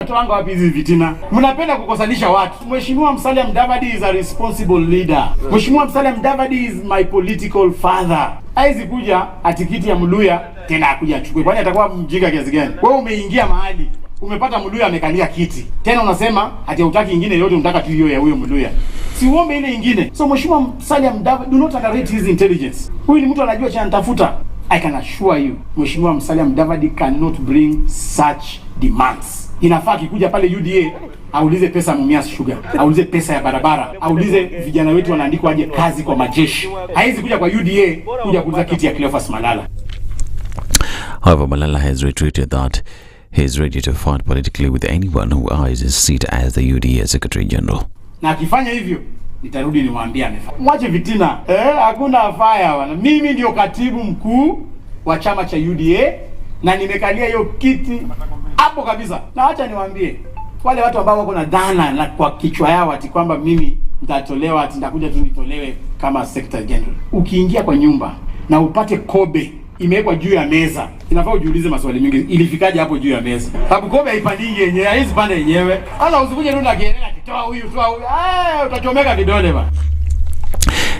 mnatoanga wapi hizi vitina? Mnapenda kukosanisha watu. Mheshimiwa Musalia Mudavadi is a responsible leader. Mheshimiwa Musalia Mudavadi is my political father. Haizi kuja atikiti ya Mluya tena akuja achukue. Kwani atakuwa mjinga kiasi gani? Wewe umeingia mahali, umepata Mluya amekalia kiti. Tena unasema ati hutaki nyingine yote, unataka tu hiyo ya huyo Mluya. Si uombe ile nyingine. So Mheshimiwa Musalia Mudavadi, do not underrate his intelligence. Huyu ni mtu anajua cha anatafuta. I can assure you, Mheshimiwa Musalia Mudavadi cannot bring such demands. Inafaa kikuja pale UDA, aulize pesa Mumias Sugar, aulize pesa ya barabara, aulize vijana wetu wanaandikwa aje kazi kwa majeshi. Haizi kuja kwa UDA, kuja kuuliza kiti ya Cleophas Malala. However, Malala has retweeted that he is ready to fight politically with anyone who eyes his seat as the UDA Secretary General. Na akifanya hivyo, nitarudi niwaambie amefanya. Mwache vitina. Hakuna afaya wana. Mimi ndio katibu mkuu wa chama cha UDA na nimekalia hiyo kiti hapo kabisa. Na acha niwaambie wale watu ambao wako na dhana na kwa kichwa yao ati kwamba mimi nitatolewa, ati nitakuja tu nitolewe kama Secretary General. Ukiingia kwa nyumba na upate kobe imewekwa juu ya meza, inafaa ujiulize maswali mengi, ilifikaje hapo juu ya meza? Sababu kobe haipandingi yenyewe, haizi panda yenyewe. Ala usikuje tu na kiendelea kitoa huyu, utachomeka vidole ba.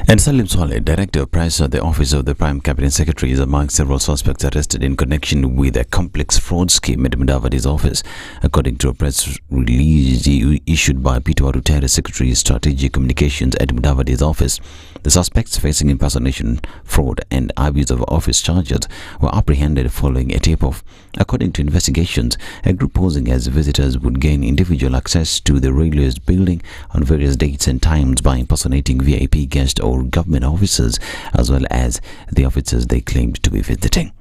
And Salim Saleh, Director of Press at the Office of the Prime Cabinet Secretary, is among several suspects arrested in connection with a complex fraud scheme at Mudavadi's office. According to a press release issued by Peter Warutera, Secretary of Strategic Communications at Mudavadi's office, the suspects facing impersonation, fraud and abuse of office charges were apprehended following a tip-off. According to investigations, a group posing as visitors would gain individual access to the railways building on various dates and times by impersonating VIP guests or government officers, as well as the officers they claimed to be visiting.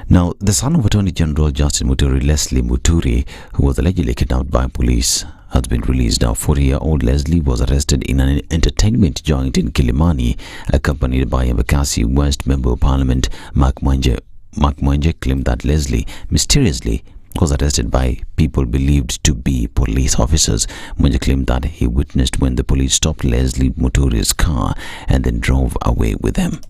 Now, the son of Attorney General Justin Muturi, Leslie Muturi, who was allegedly kidnapped by police, has been released. Now, 40-year-old Leslie was arrested in an entertainment joint in Kilimani, accompanied by Embakasi West Member of Parliament Mark Mwanje. Mark Mwanje claimed that Leslie mysteriously was arrested by people believed to be police officers. Mwanje claimed that he witnessed when the police stopped Leslie Muturi's car and then drove away with him.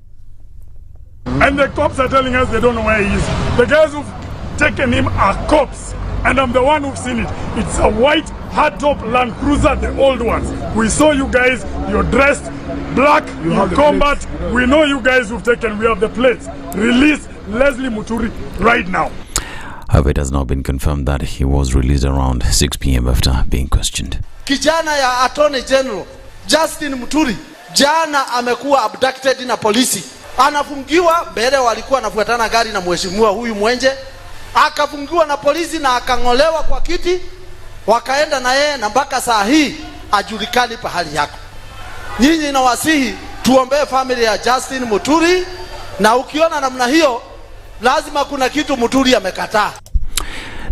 And the cops are telling us they don't know where he is. The guys who've taken him are cops, and I'm the one who've seen it. It's a white hardtop Land Cruiser, the old ones. We saw you guys, you're dressed black, in combat. We know you guys who've taken, we have the plates. Release Leslie Muturi right now. However, it has now been confirmed that he was released around 6 p.m. after being questioned. Kijana ya Attorney General Justin Muturi jana amekuwa abducted na polisi. Anafungiwa, mbele walikuwa anafuatana gari na mheshimiwa huyu Mwenje, akafungiwa na polisi na akang'olewa kwa kiti, wakaenda na yeye, na mpaka saa hii ajulikani pahali yako. Nyinyi nawasihi tuombee family ya Justin Muturi, na ukiona namna hiyo lazima kuna kitu Muturi amekataa.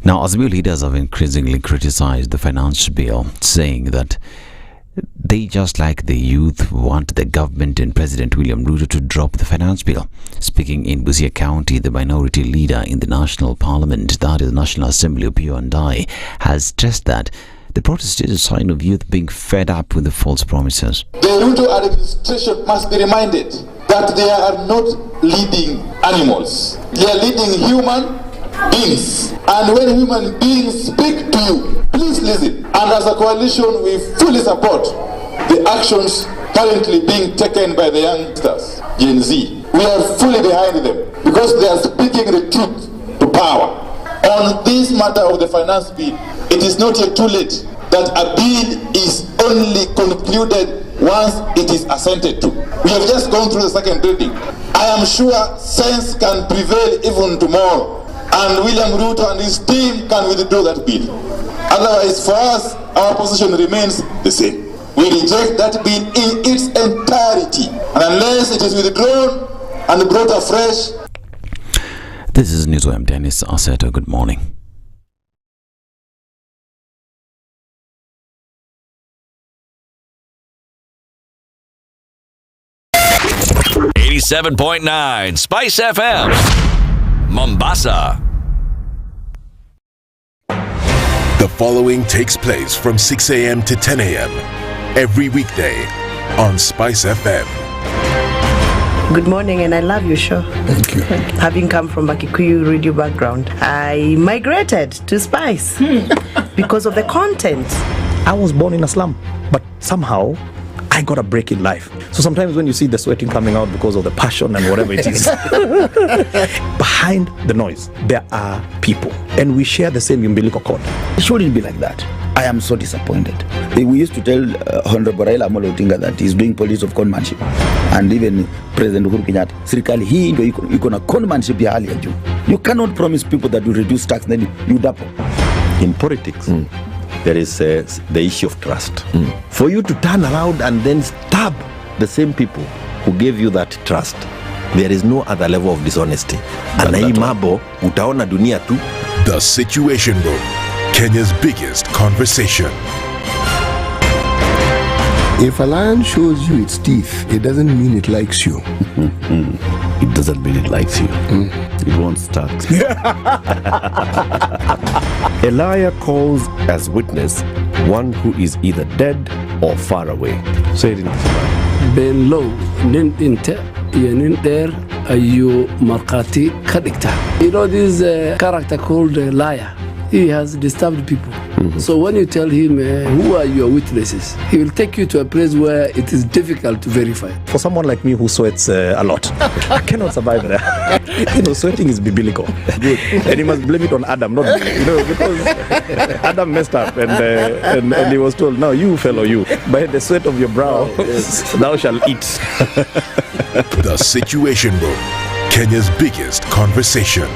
Now, Azimio leaders have increasingly criticized the finance bill, saying that they, just like the youth, want the government and President William Ruto to drop the finance bill. Speaking in Busia County, the minority leader in the National Parliament, that is National Assembly, Opiyo Ndai, has stressed that the protest is a sign of youth being fed up with the false promises. The Ruto administration must be reminded that they are not leading animals. They are leading human beings. And when human beings speak to you, please listen. And as a coalition, we fully support the actions currently being taken by the youngsters, Gen Z. We are fully behind them because they are speaking the truth to power. On this matter of the finance bill, it is not yet too late. That a bill is only concluded once it is assented to. We have just gone through the second reading. I am sure sense can prevail even tomorrow, and William Ruto and his team can withdraw that bill. Otherwise, for us, our position remains the same. We reject that bill in its entirety, and unless it is withdrawn and brought afresh. This is Newswire. Dennis Aseto. Good morning. .9 SpiceFM, Mombasa. The following takes place from 6 a.m. to 10 a.m. every weekday on SpiceFM. Good morning, and I love your show. Thank you. Having come from a Kikuyu radio background, I migrated to Spice because of the content. I was born in a slum, but somehow I got a break in life. So sometimes when you see the sweating coming out because of the passion and whatever it is, behind the noise, there are people, and we share the same umbilical cord. It shouldn't be like that. I am so disappointed. We used to tell Honorable Raila Amolo Odinga that he's doing police of conmanship, and even President Uhuru Kenyatta, serikali hii ndio iko na conmanship ya hali ya juu. You cannot promise people that you reduce tax, then you double. In politics, there is the issue of trust. For you to turn around and then stab the same people who gave you that trust, there is no other level of dishonesty. And hii mambo utaona dunia tu. The Situation Room, Kenya's biggest conversation. If a lion shows you its teeth, it doesn't mean it likes you. It doesn't mean it likes you. It won't start. A liar calls as witness one who is either dead or far away. Say it in Kiswahili. Ben low, nin inte, nin there, ayu markati kadikta. You know this character called liar. He has disturbed people. So when you tell him who are your witnesses, he will take you to a place where it is difficult to verify. For someone like me who sweats a lot, I cannot survive there. Sweating is biblical. Good. And you must blame it on Adam, not because Adam messed up and he was told, no, you fellow, you, by the sweat of your brow, thou shalt eat. The Situation Room, Kenya's biggest conversation.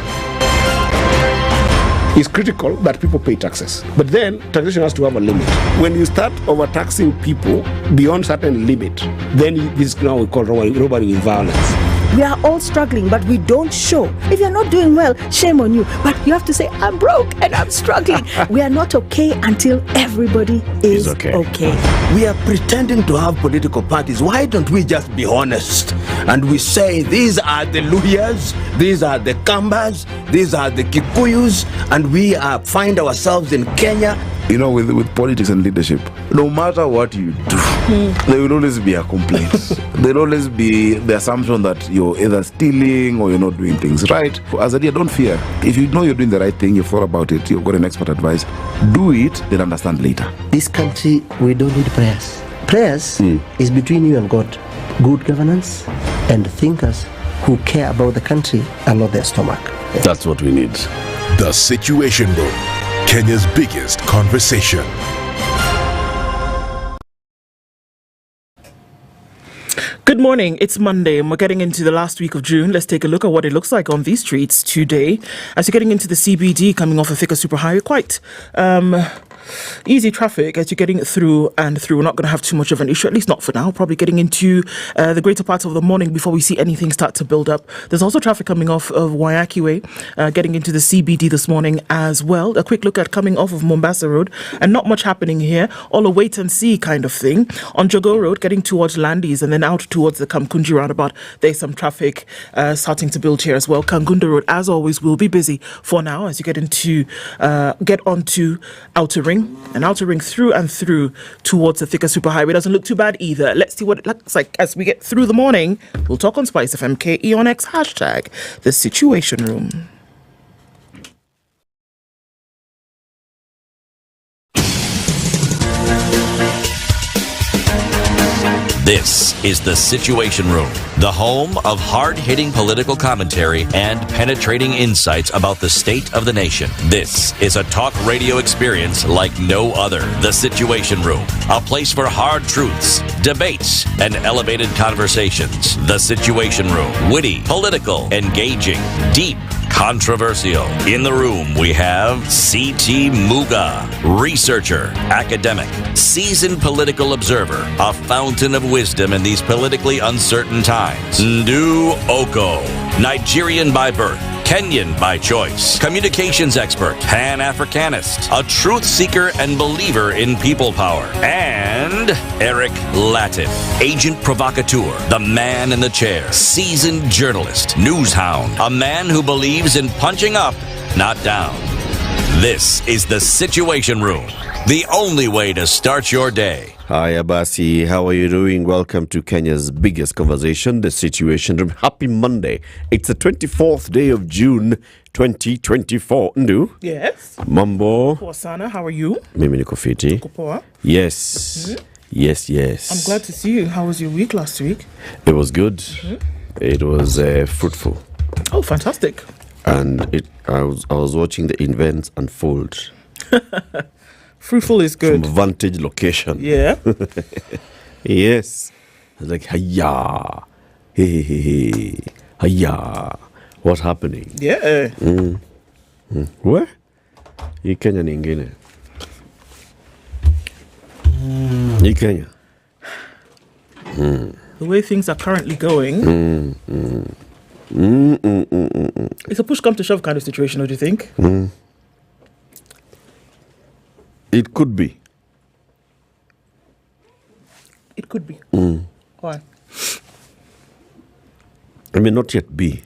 It's critical that people pay taxes. But then, taxation has to have a limit. When you start overtaxing people beyond certain limit, then this is now we call robbery with violence. We are all struggling, but we don't show. If you're not doing well, shame on you. But you have to say, I'm broke and I'm struggling. We are not okay until everybody is okay. We are pretending to have political parties. Why don't we just be honest? And we say, these are the Luyas, these are the Kambas, these are the Kikuyus, and we find ourselves in Kenya. You know, with politics and leadership, no matter what you do, there will always be a complaint. There will always be the assumption that you're either stealing or you're not doing things right. As a leader, don't fear. If you know you're doing the right thing, you've thought about it, you've got an expert advice, do it, then understand later. This country, we don't need prayers. Prayers is between you and God. Good governance and thinkers who care about the country and not their stomach. That's what we need. The Situation Room, Kenya's biggest conversation. Good morning. It's Monday and we're getting into the last week of June. Let's take a look at what it looks like on these streets today. As you're getting into the CBD, coming off of Thika Superhighway, quite easy traffic as you're getting through and through. We're not going to have too much of an issue, at least not for now. Probably getting into the greater parts of the morning before we see anything start to build up. There's also traffic coming off of Waiaki Way, getting into the CBD this morning as well. A quick look at coming off of Mombasa Road, and not much happening here. All a wait and see kind of thing. On Jogo Road, getting towards Landis and then out towards the Kamkunji roundabout, there's some traffic starting to build here as well. Kangunda Road, as always, will be busy for now as you get onto Outer Ring. And Outer Ring through and through towards the Thika Superhighway. Doesn't look too bad either. Let's see what it looks like as we get through the morning. We'll talk on SpiceFM KE on X, hashtag The Situation Room. This is The Situation Room, the home of hard-hitting political commentary and penetrating insights about the state of the nation. This is a talk radio experience like no other. The Situation Room, a place for hard truths, debates, and elevated conversations. The Situation Room, witty, political, engaging, deep, controversial. In the room, we have C.T. Muga, researcher, academic, seasoned political observer, a fountain of wisdom in these politically uncertain times. Ndu Okoh, Nigerian by birth, Kenyan by choice, communications expert, Pan-Africanist, a truth seeker and believer in people power, and Eric Latiff, agent provocateur, the man in the chair, seasoned journalist, news hound, a man who believes in punching up, not down. This is The Situation Room, the only way to start your day. Hi, Abasi. How are you doing? Welcome to Kenya's biggest conversation, The Situation Room. Happy Monday. It's the 24th day of June, 2024. Ndu? Yes. Mambo. Poa sana, how are you? Mimi niko fiti. Uko poa? Yes. Yes. I'm glad to see you. How was your week last week? It was good. It was fruitful. Oh, fantastic. And I was watching the events unfold. Fruitful is good. From a vantage location. Yeah. Yes. I was like, hiya. Hey. Hiya. What's happening? Yeah. Where? Hii Kenya ni ingine. Hii Kenya. The way things are currently going, it's a push come to shove kind of situation, don't you think? It could be. It could be. Why? I mean, not yet be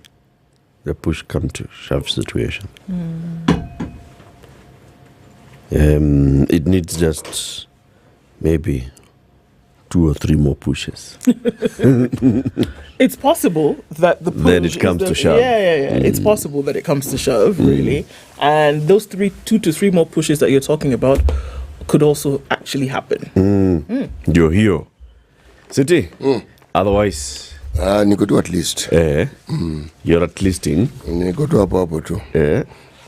the push come to shove situation. It needs just maybe 2 or 3 more pushes. It's possible that the push Then it comes to shove. Yeah. It's possible that it comes to shove, really. And those 2 to 3 more pushes that you're talking about could also actually happen. You're here. City. Otherwise. Niko tu at least. You're at leasting. Niko tu hapo tu.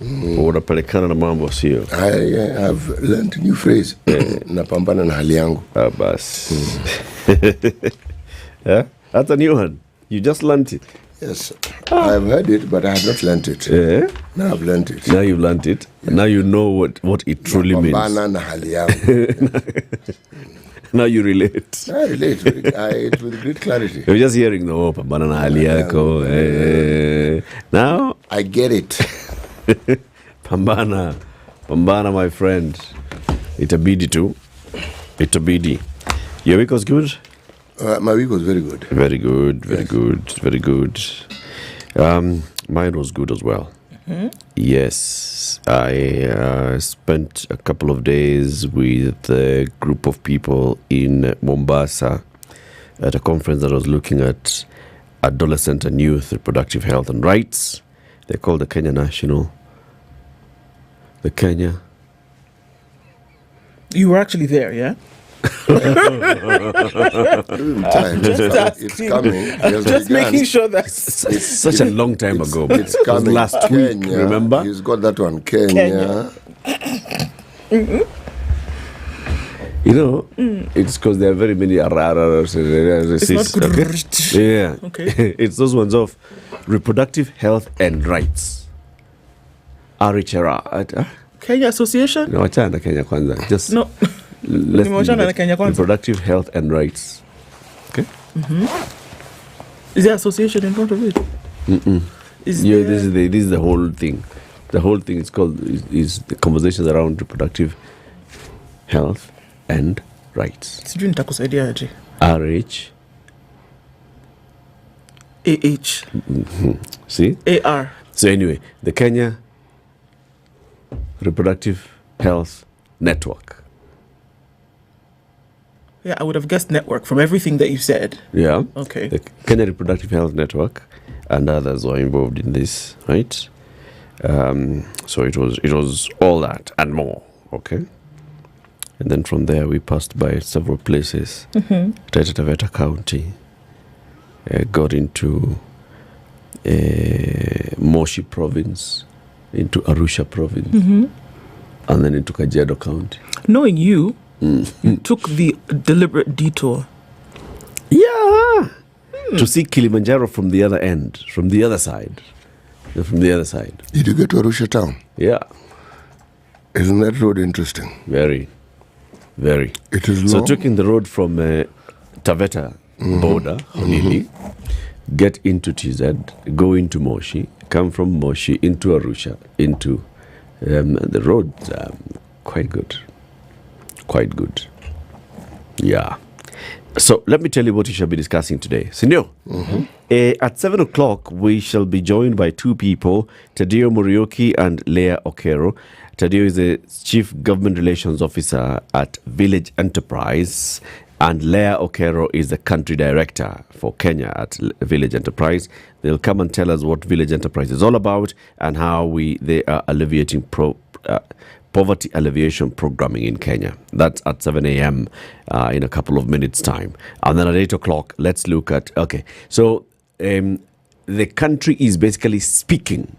Unapelekana na mambo sio. I have learned a new phrase. Napambana na hali yangu. Bas. That's a new one. You just learned it. Yes. I've heard it, but I have not learned it. Now I've learned it. Now you've learned it. Yeah. Now you know what it truly means. Napambana na hali yangu. Now you relate. I relate with great clarity. You're just hearing the word pambana na hali yako. Now I get it. Pambana, my friend. Itabidi too. Itabidi. Your week was good? My week was very good. Very good. Mine was good as well. Yes. I spent a couple of days with a group of people in Mombasa at a conference that was looking at adolescent and youth reproductive health and rights. They call the Kenya National. The Kenya. You were actually there, yeah? It's coming. Just making sure that it's such a long time ago. It's coming. Last Kenya, week, remember? He's got that one. Kenya. You know, it's because there are very many RRRs. It's not good. Yeah. Okay. It's those ones of reproductive health and rights. RHRA. Kenya Association? No, achana Kenya kwanza. Just no. Let's Kenya kwanza. Reproductive health and rights. Okay. Is there association in front of it? This is the whole thing. The whole thing is called is the conversations around reproductive health and rights. Sijui nitakusaidia aje. RH. AH. See? AR. So anyway, the Kenya Reproductive Health Network. Yeah, I would have guessed network from everything that you said. Yeah. Okay. The Kenya Reproductive Health Network and others were involved in this, right? So it was all that and more. Okay. And then from there we passed by several places. Taita Taveta County. Got into Moshi Province, into Arusha Province, and then into Kajiado County. Knowing you, you took the deliberate detour. Yeah. To see Kilimanjaro from the other end, from the other side. From the other side. Did you get to Arusha town? Yeah. Isn't that road interesting? Very. It is So long. taking the road from Taveta border, Honili, get into TZ, go into Moshi, come from Moshi into Arusha, into the roads. Quite good. Yeah. So let me tell you what we shall be discussing today. Senor, at 7 o'clock, we shall be joined by two people, Tadeo Murioki and Leah Okero. Tadeo is the Chief Government Relations Officer at Village Enterprise, and Leah Okero is the Country Director for Kenya at Village Enterprise. They'll come and tell us what Village Enterprise is all about and how they are alleviating poverty alleviation programming in Kenya. That's at 7 a.m. In a couple of minutes' time. And then at 8 o'clock, let's look at... Okay, so the country is basically speaking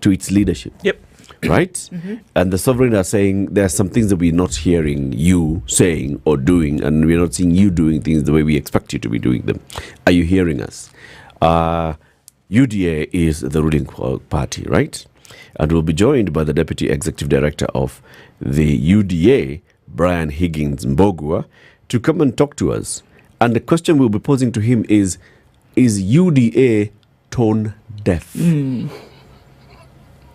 to its leadership. Yep. Right? And the sovereign are saying there are some things that we're not hearing you saying or doing, and we're not seeing you doing things the way we expect you to be doing them. Are you hearing us? UDA is the ruling party, right? And we'll be joined by the Deputy Executive Director of the UDA, Brian Higgins Mbogua, to come and talk to us. And the question we'll be posing to him is UDA tone deaf?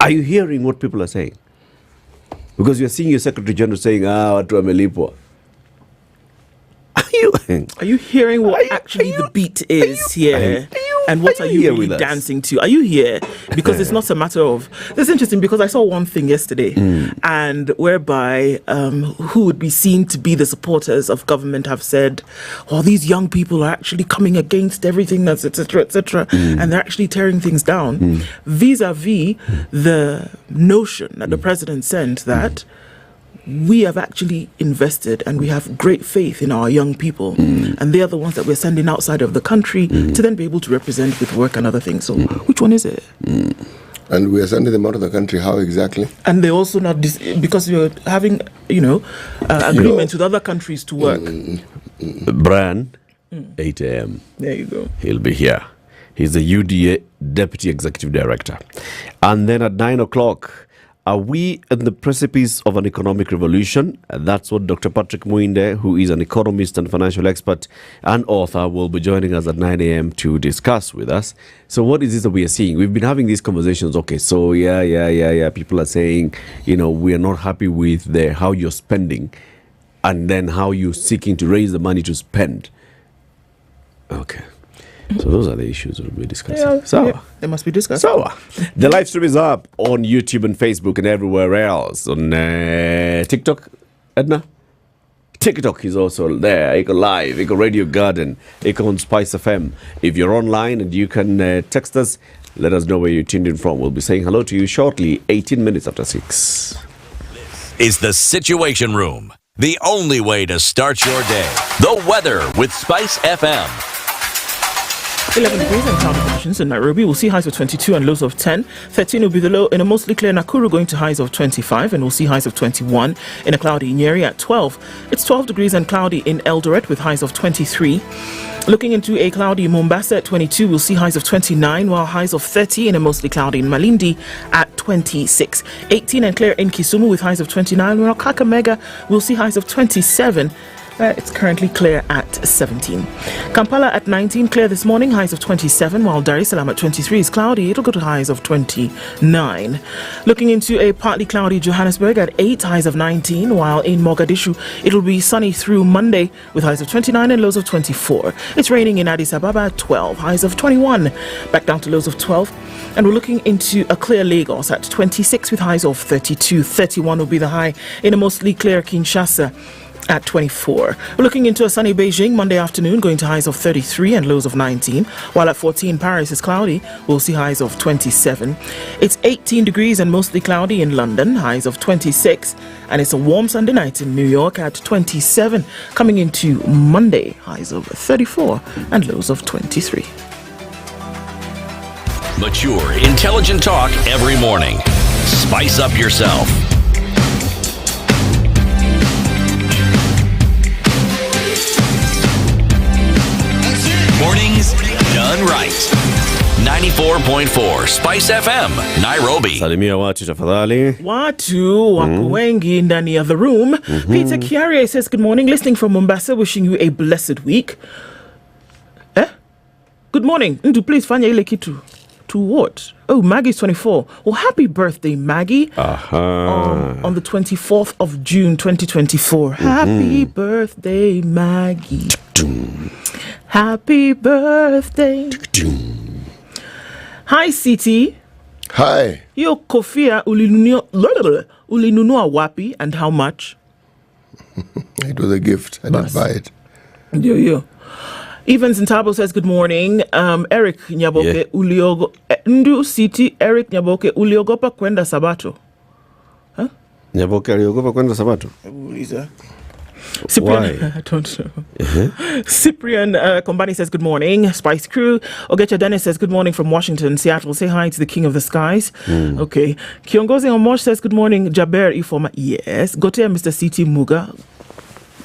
Are you hearing what people are saying? Because you're seeing your Secretary General saying, watu wamelipwa. Are you hearing what the beat is here? And what are you really dancing to? Are you here? Because it's not a matter of... That's interesting because I saw one thing yesterday and whereby who would be seen to be the supporters of government have said, these young people are actually coming against everything that's etc. And they're actually tearing things down vis-a-vis the notion that the president sent that we have actually invested and we have great faith in our young people, and they are the ones that we're sending outside of the country to then be able to represent with work and other things. So which one is it? And we are sending them out of the country. How exactly? And they also not because you're having agreements with other countries to work. Brian, 8 a.m. There you go. He'll be here. He's the UDA Deputy Executive Director. And then at 9 o'clock, are we at the precipice of an economic revolution? That's what Dr. Patrick Muinde, who is an economist and financial expert and author, will be joining us at 9 a.m. to discuss with us. So what is this that we are seeing? We've been having these conversations. Okay, so yeah. People are saying, we are not happy with how you're spending and then how you're seeking to raise the money to spend. Okay. So those are the issues we'll be discussing. They must be discussed. The live stream is up on YouTube and Facebook and everywhere else. On TikTok, Ednah? TikTok is also there. Eco Live, Eco Radio Garden, Eco on SpiceFM. If you're online and you can text us, let us know where you're tuned in from. We'll be saying hello to you shortly, 18 minutes after 6. This is the Situation Room, the only way to start your day. The weather with SpiceFM. 11 degrees and cloudy conditions in Nairobi. We'll see highs of 22 and lows of 10. 13 will be the low in a mostly clear Nakuru, going to highs of 25, and we'll see highs of 21 in a cloudy Nyeri at 12. It's 12 degrees and cloudy in Eldoret with highs of 23. Looking into a cloudy Mombasa at 22, we'll see highs of 29, while highs of 30 in a mostly cloudy in Malindi at 26. 18 and clear in Kisumu with highs of 29, while Kakamega will see highs of 27. It's currently clear at 17. Kampala at 19, clear this morning, highs of 27, while Dar es Salaam at 23 is cloudy. It'll go to highs of 29. Looking into a partly cloudy Johannesburg at 8, highs of 19, while in Mogadishu it'll be sunny through Monday with highs of 29 and lows of 24. It's raining in Addis Ababa at 12, highs of 21, back down to lows of 12. And we're looking into a clear Lagos at 26 with highs of 32. 31 will be the high in a mostly clear Kinshasa at 24. We're looking into a sunny Beijing Monday afternoon, going to highs of 33 and lows of 19, while at 14 Paris is cloudy. We'll see highs of 27. It's 18 degrees and mostly cloudy in London, highs of 26, and it's a warm Sunday night in New York at 27. Coming into Monday, highs of 34 and lows of 23. Mature, intelligent talk every morning. Spice up yourself. Mornings done right. 94.4 Spice FM, Nairobi. Salimia watu tafadhali. Watu wako wengi ndani ya the room. Peter Kiaria says, good morning, listening from Mombasa, wishing you a blessed week. Good morning. Please fanya ile kitu. To what? Oh, Maggie's 24. Well, happy birthday, Maggie. On the 24th of June, 2024. Happy birthday, Maggie. Happy birthday. Hi, CT. Hi. Yo, kofia ulinunua wapi and how much? It was a gift. I didn't buy it. Yo. Evans Ntabo says good morning. Eric Nyaboke uliogo Ndu City. Eric Nyaboke uliogopa kwenda Sabato. Huh? Nyaboke uliogopa kwenda Sabato. Cyprian, Why? I don't know. Cyprian Kombani says good morning. Spice Crew. Ogecha Dennis says good morning from Washington, Seattle. Say hi to the king of the skies. Okay. Kiongozi Omosh says good morning. Jaber Ifoma. Yes. Gotea Mr. CT Muga.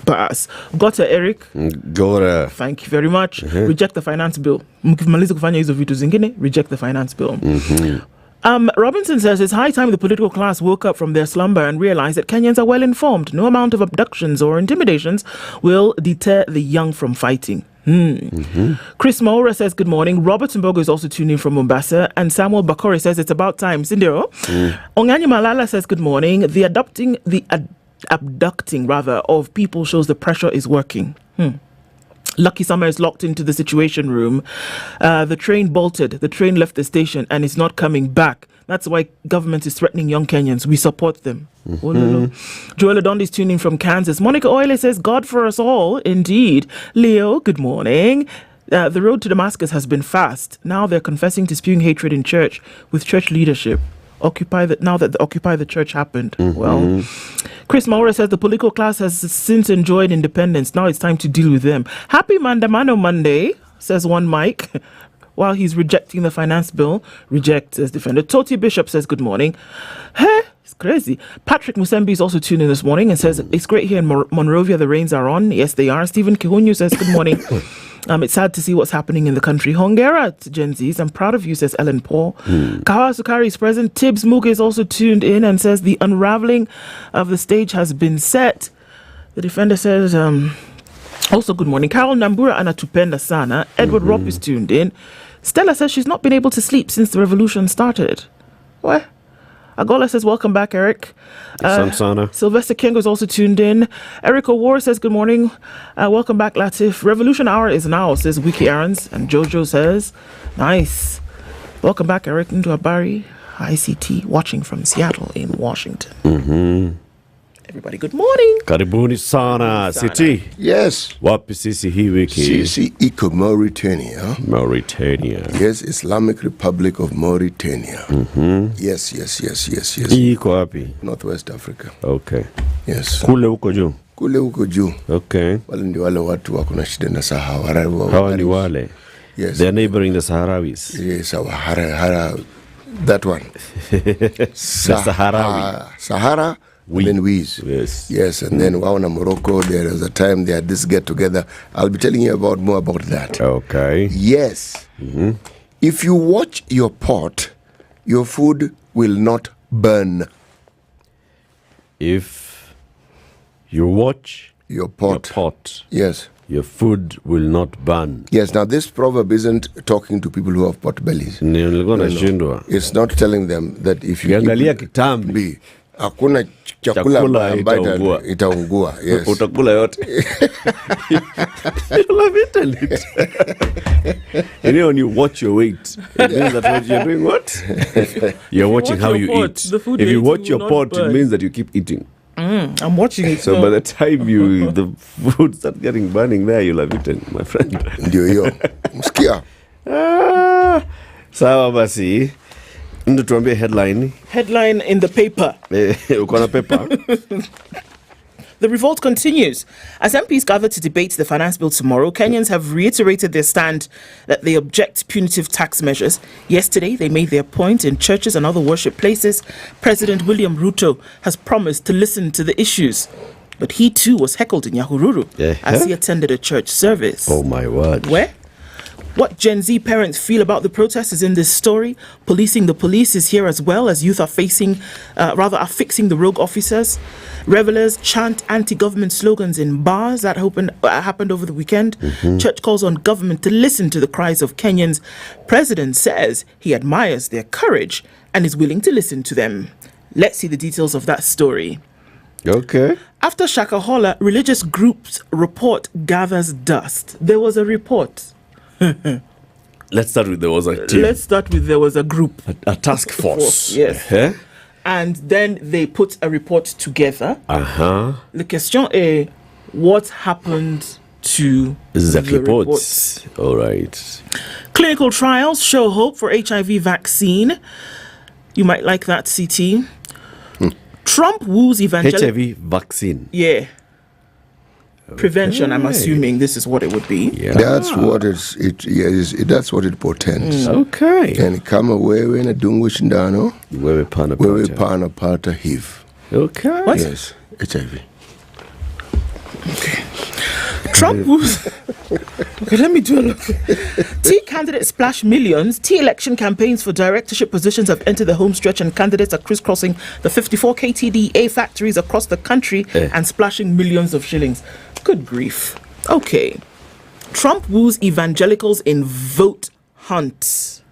Pass. Gota Eric. Gota. Thank you very much. Reject the finance bill. Mkimaliza kufanya hizo vitu zingine, reject the finance bill. Robinson says it's high time the political class woke up from their slumber and realized that Kenyans are well informed. No amount of abductions or intimidations will deter the young from fighting. Chris Maura says good morning. Robert Mbogo is also tuning in from Mombasa, and Samuel Bakori says it's about time. Sindiro. Onganyi Malala says good morning. The abducting of people shows the pressure is working. Lucky Summer is locked into the situation room. The train bolted. The train left the station and is not coming back. That's why government is threatening young Kenyans. We support them. Joel Adondi is tuning from Kansas. Monica Oile says, God for us all. Indeed. Leo, good morning. The road to Damascus has been fast. Now they're confessing to spewing hatred in church with church leadership. Now that the Occupy the Church happened. Well, Chris Maura says the political class has since enjoyed independence. Now it's time to deal with them. Happy Mandamano Monday, says one Mike, while he's rejecting the finance bill. Reject as defender. Toti Bishop says good morning. It's crazy. Patrick Musembi is also tuned in this morning and says it's great here in Monrovia. The rains are on. Yes, they are. Stephen Kihunyu says good morning. It's sad to see what's happening in the country. Hongera to Gen Zs. I'm proud of you, says Ellen Paul. Kawa Sukari is present. Tibbs Muga is also tuned in and says the unraveling of the stage has been set. The defender says, also good morning. Carol Nambura anatupenda sana. Edward Ropp is tuned in. Stella says she's not been able to sleep since the revolution started. What? Agola says, welcome back, Eric. Sylvester Kengo is also tuned in. Eric O'War says, good morning. Welcome back, Latiff. Revolution Hour is now, says Wiki Aarons. And Jojo says, nice. Welcome back, Eric. Ndu Abari, ICT, watching from Seattle in Washington. Everybody, good morning. Karibuni sana. City. Yes. Wapi sisi hii wiki? Sisi iko Mauritania. Yes, Islamic Republic of Mauritania. Yes. Iko wapi? Northwest Africa. Okay. Yes. Kule huko juu? Kule huko juu. Okay. Wale ndio wale watu wako na shida na Sahara. Hawa ni wale? Yes. They are neighboring the Sahrawis. Yes, that one. Sahara. Yes, and then Wawana Morocco, there was a time they had this get together. I'll be telling you more about that. Okay. Yes. If you watch your pot, your food will not burn. If you watch your pot, yes, your food will not burn. Yes. Now this proverb isn't talking to people who have pot bellies. No. It's not telling them that if you kitambi hakuna chakula ambayo itaungua. Yes. Utakula yote. You love it a little. When you watch your weight, it means that what you're doing what? You're watching how you eat. If you watch your pot, it means that you keep eating. I'm watching it. So by the time the food starts getting burning there, you'll have eaten, my friend. Ndio hiyo. Msikia. Sawa basi. Ndio tuambie headline. Headline in the paper. Uko na paper? The revolt continues. As MPs gather to debate the finance bill tomorrow, Kenyans have reiterated their stand that they object punitive tax measures. Yesterday, they made their point in churches and other worship places. President William Ruto has promised to listen to the issues. But he too was heckled in Nyahururu as he attended a church service. Oh my word. Where? What Gen Z parents feel about the protest is in this story. Policing the police is here as well, as youth are fixing the rogue officers. Revelers chant anti-government slogans in bars. That happened over the weekend. Church calls on government to listen to the cries of Kenyans. President says he admires their courage and is willing to listen to them. Let's see the details of that story. Okay. After Shakahola, religious groups report gathers dust. There was a report. Let's start with there was a team. Let's start with there was a group. A task force. Yes. And then they put a report together. The question is, what happened to the report? reports? All right. Clinical trials show hope for HIV vaccine. You might like that, CT. Trump woos evangelical... HIV vaccine. Yeah. Prevention, I'm assuming this is what it would be. Yeah. That's what that's what it portends. Okay. And kama wewe na dungu shindano, wewe pana pata HIV. Okay. What? Yes, HIV. Okay. Trump woos... Okay, let me do a look. Tea candidates splash millions. Tea election campaigns for directorship positions have entered the home stretch, and candidates are crisscrossing the 54 KTDA factories across the country and splashing millions of shillings. Good grief. Okay. Trump woos evangelicals in vote hunt.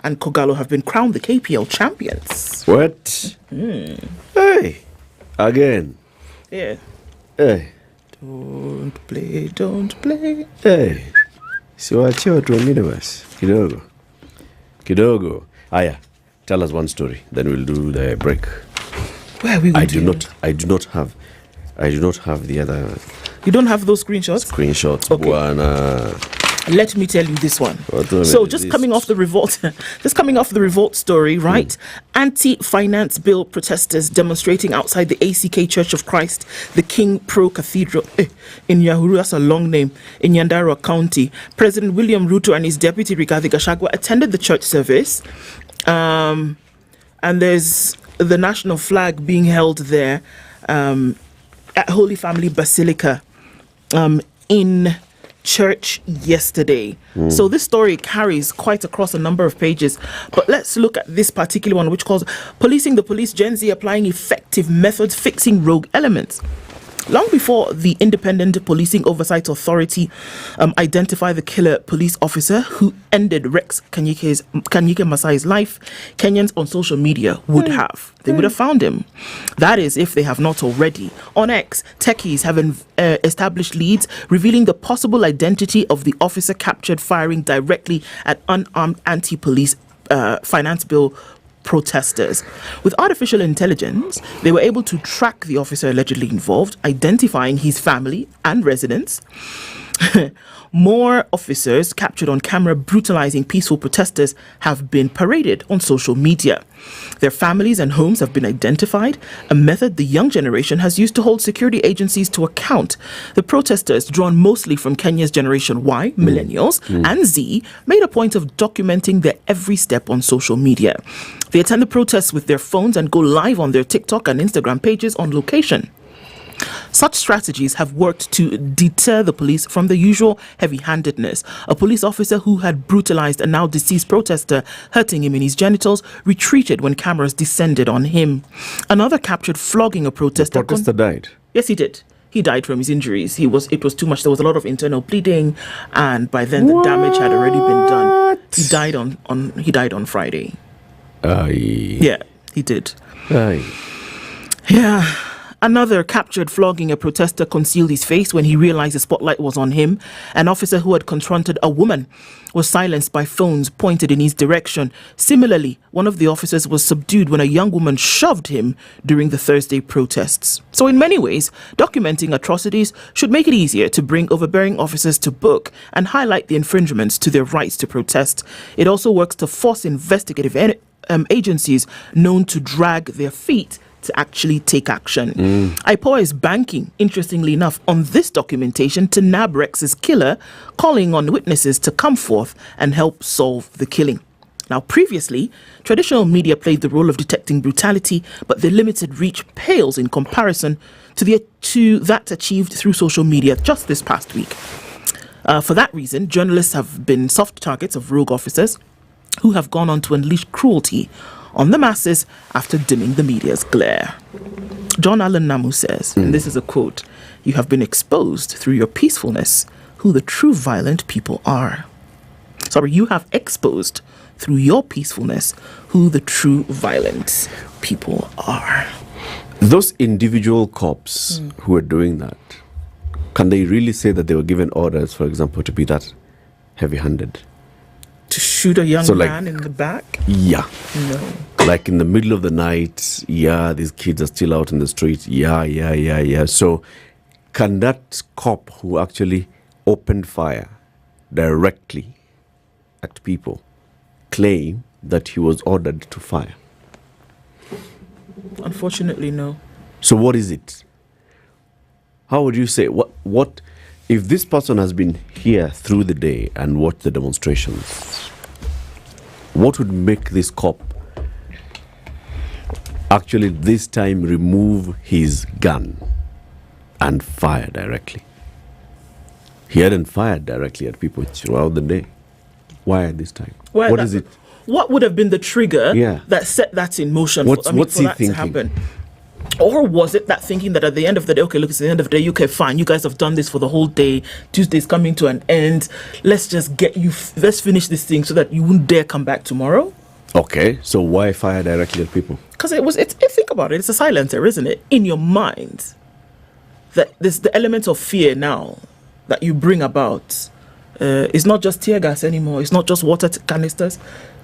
And Kogalo have been crowned the KPL champions. What? Hey. Again. Yeah. Hey. Don't play. Hey. Siwaachie watu wengine basi. Kidogo. Aya. Tell us one story. Then we'll do the break. Where are we going I do not have the other... You don't have those screenshots? Screenshots, okay. Buana. Let me tell you this one. So just coming off the revolt story, right? Anti-finance bill protesters demonstrating outside the ACK Church of Christ, the King Pro Cathedral in Nyahururu, that's a long name, in Nyandarua County. President William Ruto and his deputy Rigathi Gachagua attended the church service. And there's the national flag being held there at Holy Family Basilica in church yesterday. So this story carries quite across a number of pages, but let's look at this particular one, which calls Policing the Police, Gen Z applying effective methods fixing rogue elements. Long before the Independent Policing Oversight Authority identified the killer police officer who ended Rex Kanyike Masai's life, Kenyans on social media would have. They would have found him. That is, if they have not already. On X, techies have established leads revealing the possible identity of the officer captured firing directly at unarmed anti-police finance bill protesters. With artificial intelligence, they were able to track the officer allegedly involved, identifying his family and residence. More officers captured on camera brutalizing peaceful protesters have been paraded on social media. Their families and homes have been identified, a method the young generation has used to hold security agencies to account. The protesters, drawn mostly from Kenya's Generation Y, millennials, and Z, made a point of documenting their every step on social media. They attend the protests with their phones and go live on their TikTok and Instagram pages on location. Such strategies have worked to deter the police from the usual heavy-handedness. A police officer who had brutalized a now deceased protester, hurting him in his genitals, retreated when cameras descended on him. Another captured flogging a protester. The protester died? Yes, he did. He died from his injuries. It was too much. There was a lot of internal bleeding, and by then the damage had already been done. He died on Friday. Yeah, he did. Yeah. Another captured flogging a protester concealed his face when he realized the spotlight was on him. An officer who had confronted a woman was silenced by phones pointed in his direction. Similarly, one of the officers was subdued when a young woman shoved him during the Thursday protests. So in many ways, documenting atrocities should make it easier to bring overbearing officers to book and highlight the infringements to their rights to protest. It also works to force investigative agencies known to drag their feet to actually take action. IPOA is banking, interestingly enough, on this documentation to nab Rex's killer, calling on witnesses to come forth and help solve the killing. Now, previously, traditional media played the role of detecting brutality, but the limited reach pales in comparison to that achieved through social media just this past week. For that reason, journalists have been soft targets of rogue officers who have gone on to unleash cruelty on the masses after dimming the media's glare. John Allen Namu says, and this is a quote, "You have been exposed through your peacefulness who the true violent people are." Sorry, you have exposed through your peacefulness who the true violent people are. Those individual cops who are doing that, can they really say that they were given orders, for example, to be that heavy-handed? To shoot a young So, like, man in the back? Yeah. No. Like in the middle of the night, these kids are still out in the street. So can that cop who actually opened fire directly at people claim that he was ordered to fire? Unfortunately, no. So what is it? How would you say, what if this person has been here through the day and watched the demonstrations, what would make this cop actually this time remove his gun and fire directly? He hadn't fired directly at people throughout the day. Why at this time? Well, What is it? What would have been the trigger Yeah. that set that in motion What's for he that thinking? to happen? Or was it that thinking that at the end of the day, okay, look, it's the end of the day, okay, fine, you guys have done this for the whole day, Tuesday's coming to an end, let's just get you, let's finish this thing so that you wouldn't dare come back tomorrow? Okay, so why fire directly at people? Because think about it, it's a silencer, isn't it? In your mind, that there's the element of fear now that you bring about. It's not just tear gas anymore, it's not just water canisters.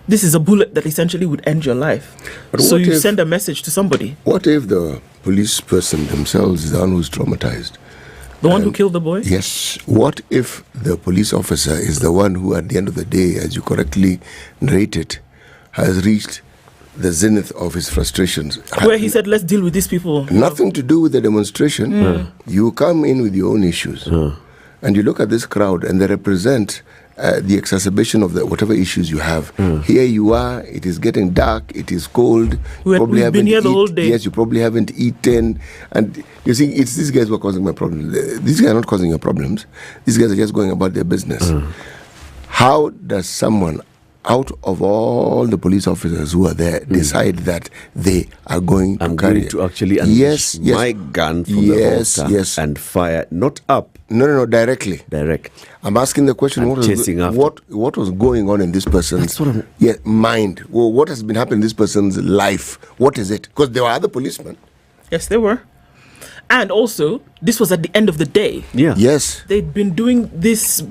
This is a bullet that essentially would end your life. But So what you if- send a message to somebody. What if the police person themselves is the one who's traumatized? The one who killed the boy? Yes. What if the police officer is the one who, at the end of the day, as you correctly narrated, has reached the zenith of his frustrations? Where he said, let's deal with these people. Nothing to do with the demonstration. You come in with your own issues. And you look at this crowd and they represent the exacerbation of whatever issues you have. Here you are, it is getting dark, it is cold. We've been here the whole day. Yes, you probably haven't eaten. And you see, it's these guys who are causing my problems. These guys are not causing your problems. These guys are just going about their business. How does someone out of all the police officers who are there decide that they are going to carry to actually unleash my gun from the holster and fire not up? No, directly. Direct. I'm asking the question: what was going on in this person's mind? Well, what has been happening in this person's life? What is it? Because there were other policemen. Yes, they were. And also, this was at the end of the day. Yeah. Yes. They'd been doing this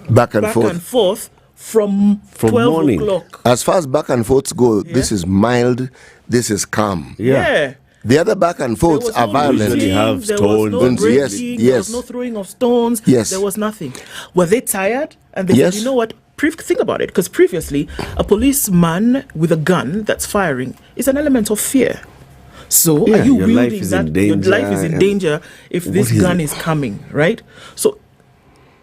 Back and forth from 12 morning. o'clock. As far as back and forths go, this is mild, this is calm. Yeah. The other back and forths are violent. There was no breaking, there was no throwing of stones, Yes. there was nothing. Were they tired? And they Yes. said, you know what? Think about it, because previously, a policeman with a gun that's firing is an element of fear. So are you your life wielding is that? in danger, Your life is in and danger if this what is gun it? is coming, right? So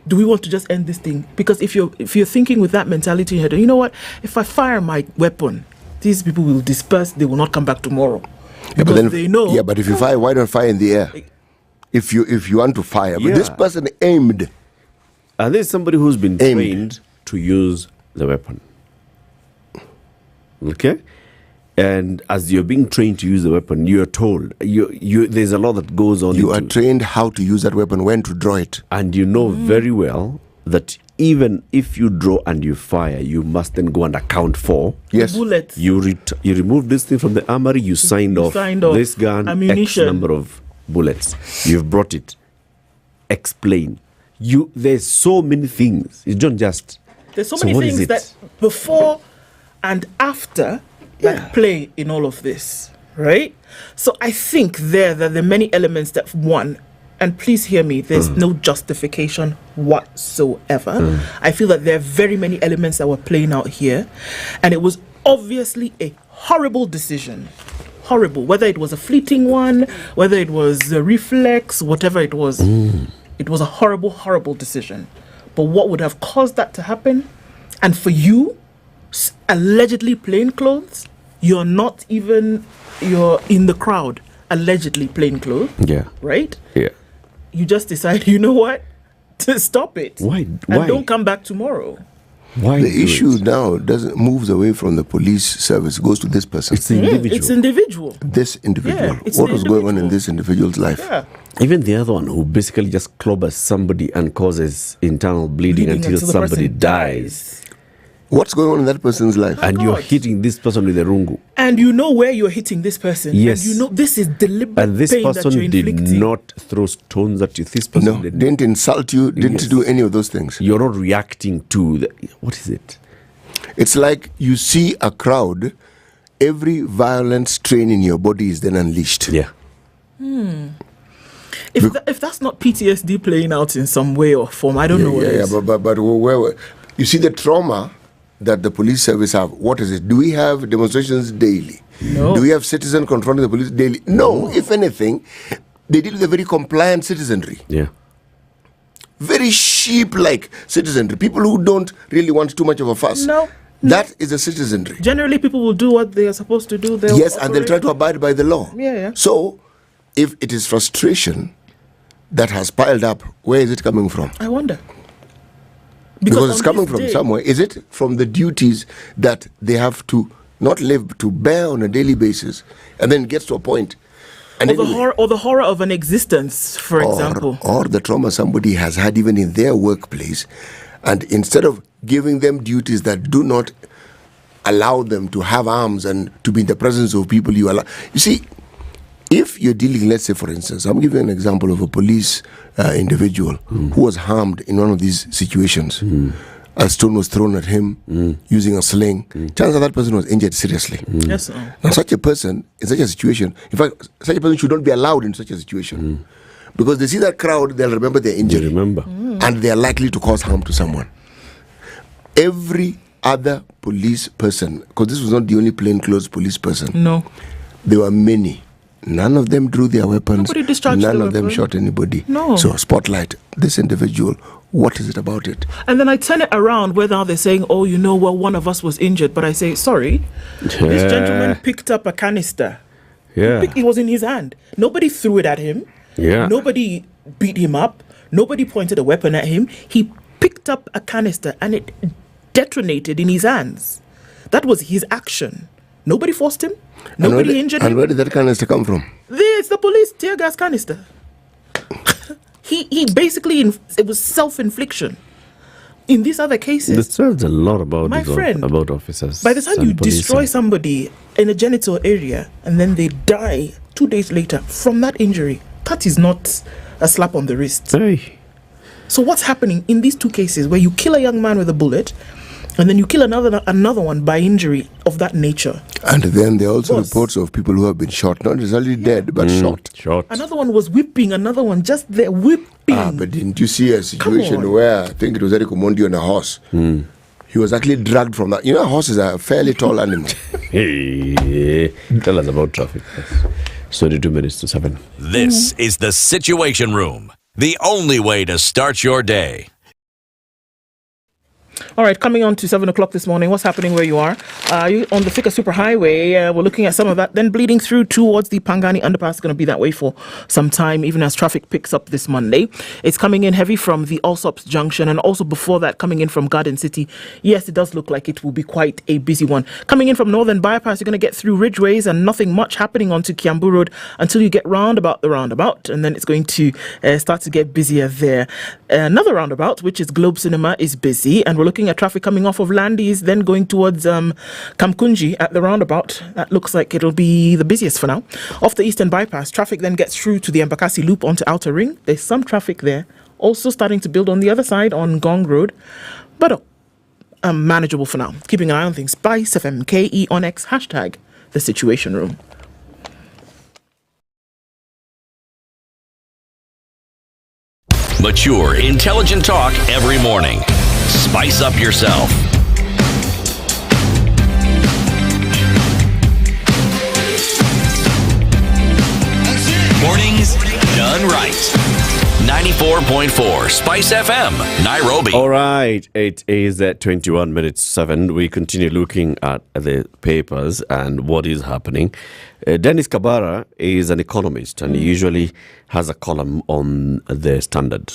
do we want to just end this thing? Because if you're thinking with that mentality in your head, you know what? If I fire my weapon, these people will disperse. They will not come back tomorrow. Because they know. Yeah, but if you fire, why don't fire in the air? If you want to fire, but this person aimed. And there's somebody who's been trained to use the weapon. Okay? And as you're being trained to use the weapon, you're told there's a lot that goes on. You are trained how to use that weapon, when to draw it. And you know very well that even if you draw and you fire, you must then go and account for. Yes. Bullets. You remove this thing from the armory, you signed off this gun, ammunition. X number of bullets. You've brought it. Explain. There's so many things. It's not just. There's so many things that before and after that play in all of this, right? So I think that there are many elements that, one, and please hear me, there's no justification whatsoever. I feel that there are very many elements that were playing out here, and it was obviously a horrible decision. Horrible. Whether it was a fleeting one, whether it was a reflex, whatever it was, it was a horrible, horrible decision. But what would have caused that to happen? And for you, allegedly plainclothes, you're in the crowd, allegedly plainclothes. Yeah. Right? Yeah. You just decide, you know what? Stop it. Why? And don't come back tomorrow. Why the issue now moves away from the police service, goes to this person. It's the individual. It's individual. This individual. Yeah, it's what the was going on in this individual's life? Yeah. Even the other one who basically just clobbers somebody and causes internal bleeding until the somebody person dies. What's going on in that person's life? And you're hitting this person with a rungu. And you know where you're hitting this person. Yes. And you know this is deliberate And this pain that person you're did inflicting. not throw stones at you. This person didn't insult you, didn't do any of those things. You're not reacting to what is it? It's like you see a crowd, every violent strain in your body is then unleashed. Yeah. If that's not PTSD playing out in some way or form, I don't know what it is. But where you see the trauma that the police service have, what is it? Do we have demonstrations daily? No. Do we have citizens confronting the police daily? No. If anything, they deal with a very compliant citizenry. Yeah. Very sheep-like citizenry. People who don't really want too much of a fuss. No. That is a citizenry. Generally, people will do what they are supposed to do. Yes, and they'll try to abide by the law. Yeah. So, if it is frustration that has piled up, where is it coming from? I wonder. Because it's coming from somewhere. Is it from the duties that they have to not live, to bear on a daily basis, and then it gets to a point? And or the horror of an existence, for example. Or the trauma somebody has had even in their workplace, and instead of giving them duties that do not allow them to have arms and to be in the presence of people you allow. You see, if you're dealing, let's say, for instance, I'm giving an example of a police individual who was harmed in one of these situations. A stone was thrown at him using a sling. Chances are that person was injured seriously. Yes, sir. Now, such a person, in such a situation, in fact, such a person should not be allowed in such a situation. Because they see that crowd, they'll remember their injury. And they are likely to cause harm to someone. Every other police person, because this was not the only plainclothes police person. No. There were many. None of them drew their weapons. Nobody discharged None the of them weapon. shot anybody. No. So spotlight this individual. What is it about it? And then I turn it around where now they're saying, oh, you know, well, one of us was injured. But I say, sorry, this gentleman picked up a canister. Yeah. It was in his hand. Nobody threw it at him. Yeah. Nobody beat him up. Nobody pointed a weapon at him. He picked up a canister and it detonated in his hands. That was his action. Nobody forced him. Nobody injured him. And where did that canister come from? It's the police tear gas canister. he basically, it was self-infliction. In these other cases, this tells a lot about my friend, about officers. By the time you destroy somebody in a genital area and then they die 2 days later from that injury, that is not a slap on the wrist. Hey. So what's happening in these two cases where you kill a young man with a bullet and then you kill another one by injury of that nature? And then there are also reports of people who have been shot, not necessarily dead, but shot. Another one was whipping, another one just there whipping. But didn't you see a situation where I think it was Eric Omondi on a horse? He was actually dragged from that. You know, horses are a fairly tall animal. Hey, tell us about traffic. 22 minutes to 7. This is the Situation Room, the only way to start your day. All right, coming on to 7 o'clock this morning, what's happening where you are? You on the Thika Superhighway, we're looking at some of that, then bleeding through towards the Pangani Underpass. It's going to be that way for some time, even as traffic picks up this Monday. It's coming in heavy from the Allsops Junction, and also before that, coming in from Garden City. Yes, it does look like it will be quite a busy one. Coming in from Northern Bypass, you're going to get through Ridgeways and nothing much happening onto Kiambu Road until you get roundabout the roundabout, and then it's going to start to get busier there. Another roundabout, which is Globe Cinema, is busy, and we're looking at traffic coming off of Landis, then going towards Kamkunji at the roundabout. That looks like it'll be the busiest for now. Off the Eastern Bypass, traffic then gets through to the Embakasi Loop onto Outer Ring. There's some traffic there. Also starting to build on the other side on Gong Road. But manageable for now. Keeping an eye on things. SpiceFM, KE on X, hashtag the Situation Room. Mature, intelligent talk every morning. Spice up yourself. Mornings done right. 94.4 Spice FM, Nairobi. All right, it is at 21 minutes 7. We continue looking at the papers and what is happening. Dennis Kabara is an economist and he usually has a column on the Standard.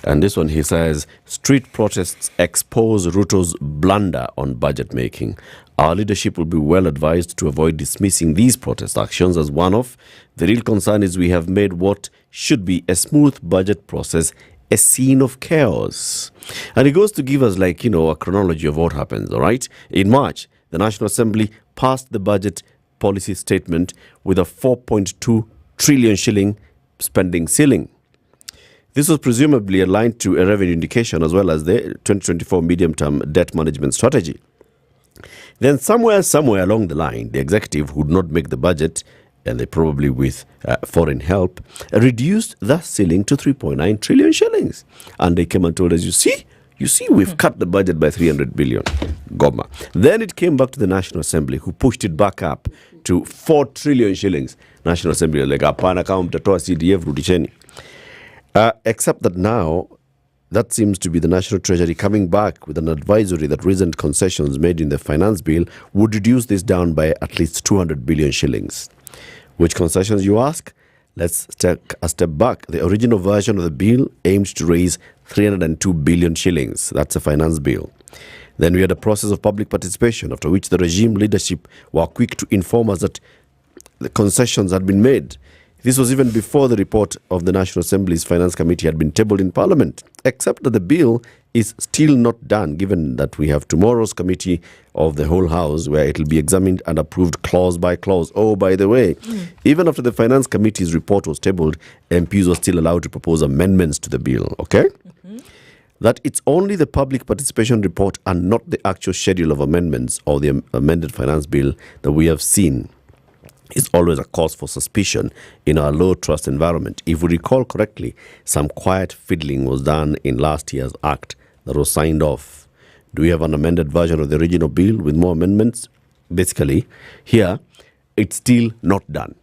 And this one, he says, street protests expose Ruto's blunder on budget making. Our leadership will be well advised to avoid dismissing these protest actions as one-off. The real concern is we have made what should be a smooth budget process a scene of chaos. And he goes to give us a chronology of what happens, all right? In March, the National Assembly passed the budget policy statement with a 4.2 trillion shilling spending ceiling. This was presumably aligned to a revenue indication as well as the 2024 medium-term debt management strategy. Then somewhere along the line, the executive would not make the budget, and they probably with foreign help, reduced the ceiling to 3.9 trillion shillings. And they came and told us, you see, we've cut the budget by 300 billion. Goma. Then it came back to the National Assembly, who pushed it back up to 4 trillion shillings. National Assembly was like, apana kama mtatoa CDF rudisheni. Except that now, that seems to be the National Treasury coming back with an advisory that recent concessions made in the finance bill would reduce this down by at least 200 billion shillings. Which concessions, you ask? Let's take a step back. The original version of the bill aimed to raise 302 billion shillings. That's a finance bill. Then we had a process of public participation, after which the regime leadership were quick to inform us that the concessions had been made. This was even before the report of the National Assembly's Finance Committee had been tabled in Parliament, except that the bill is still not done, given that we have tomorrow's Committee of the Whole House, where it will be examined and approved clause by clause. Oh, by the way, even after the Finance Committee's report was tabled, MPs were still allowed to propose amendments to the bill, okay? That it's only the public participation report and not the actual schedule of amendments or the amended finance bill that we have seen is always a cause for suspicion in our low-trust environment. If we recall correctly, some quiet fiddling was done in last year's act that was signed off. Do we have an amended version of the original bill with more amendments? Basically, here, it's still not done.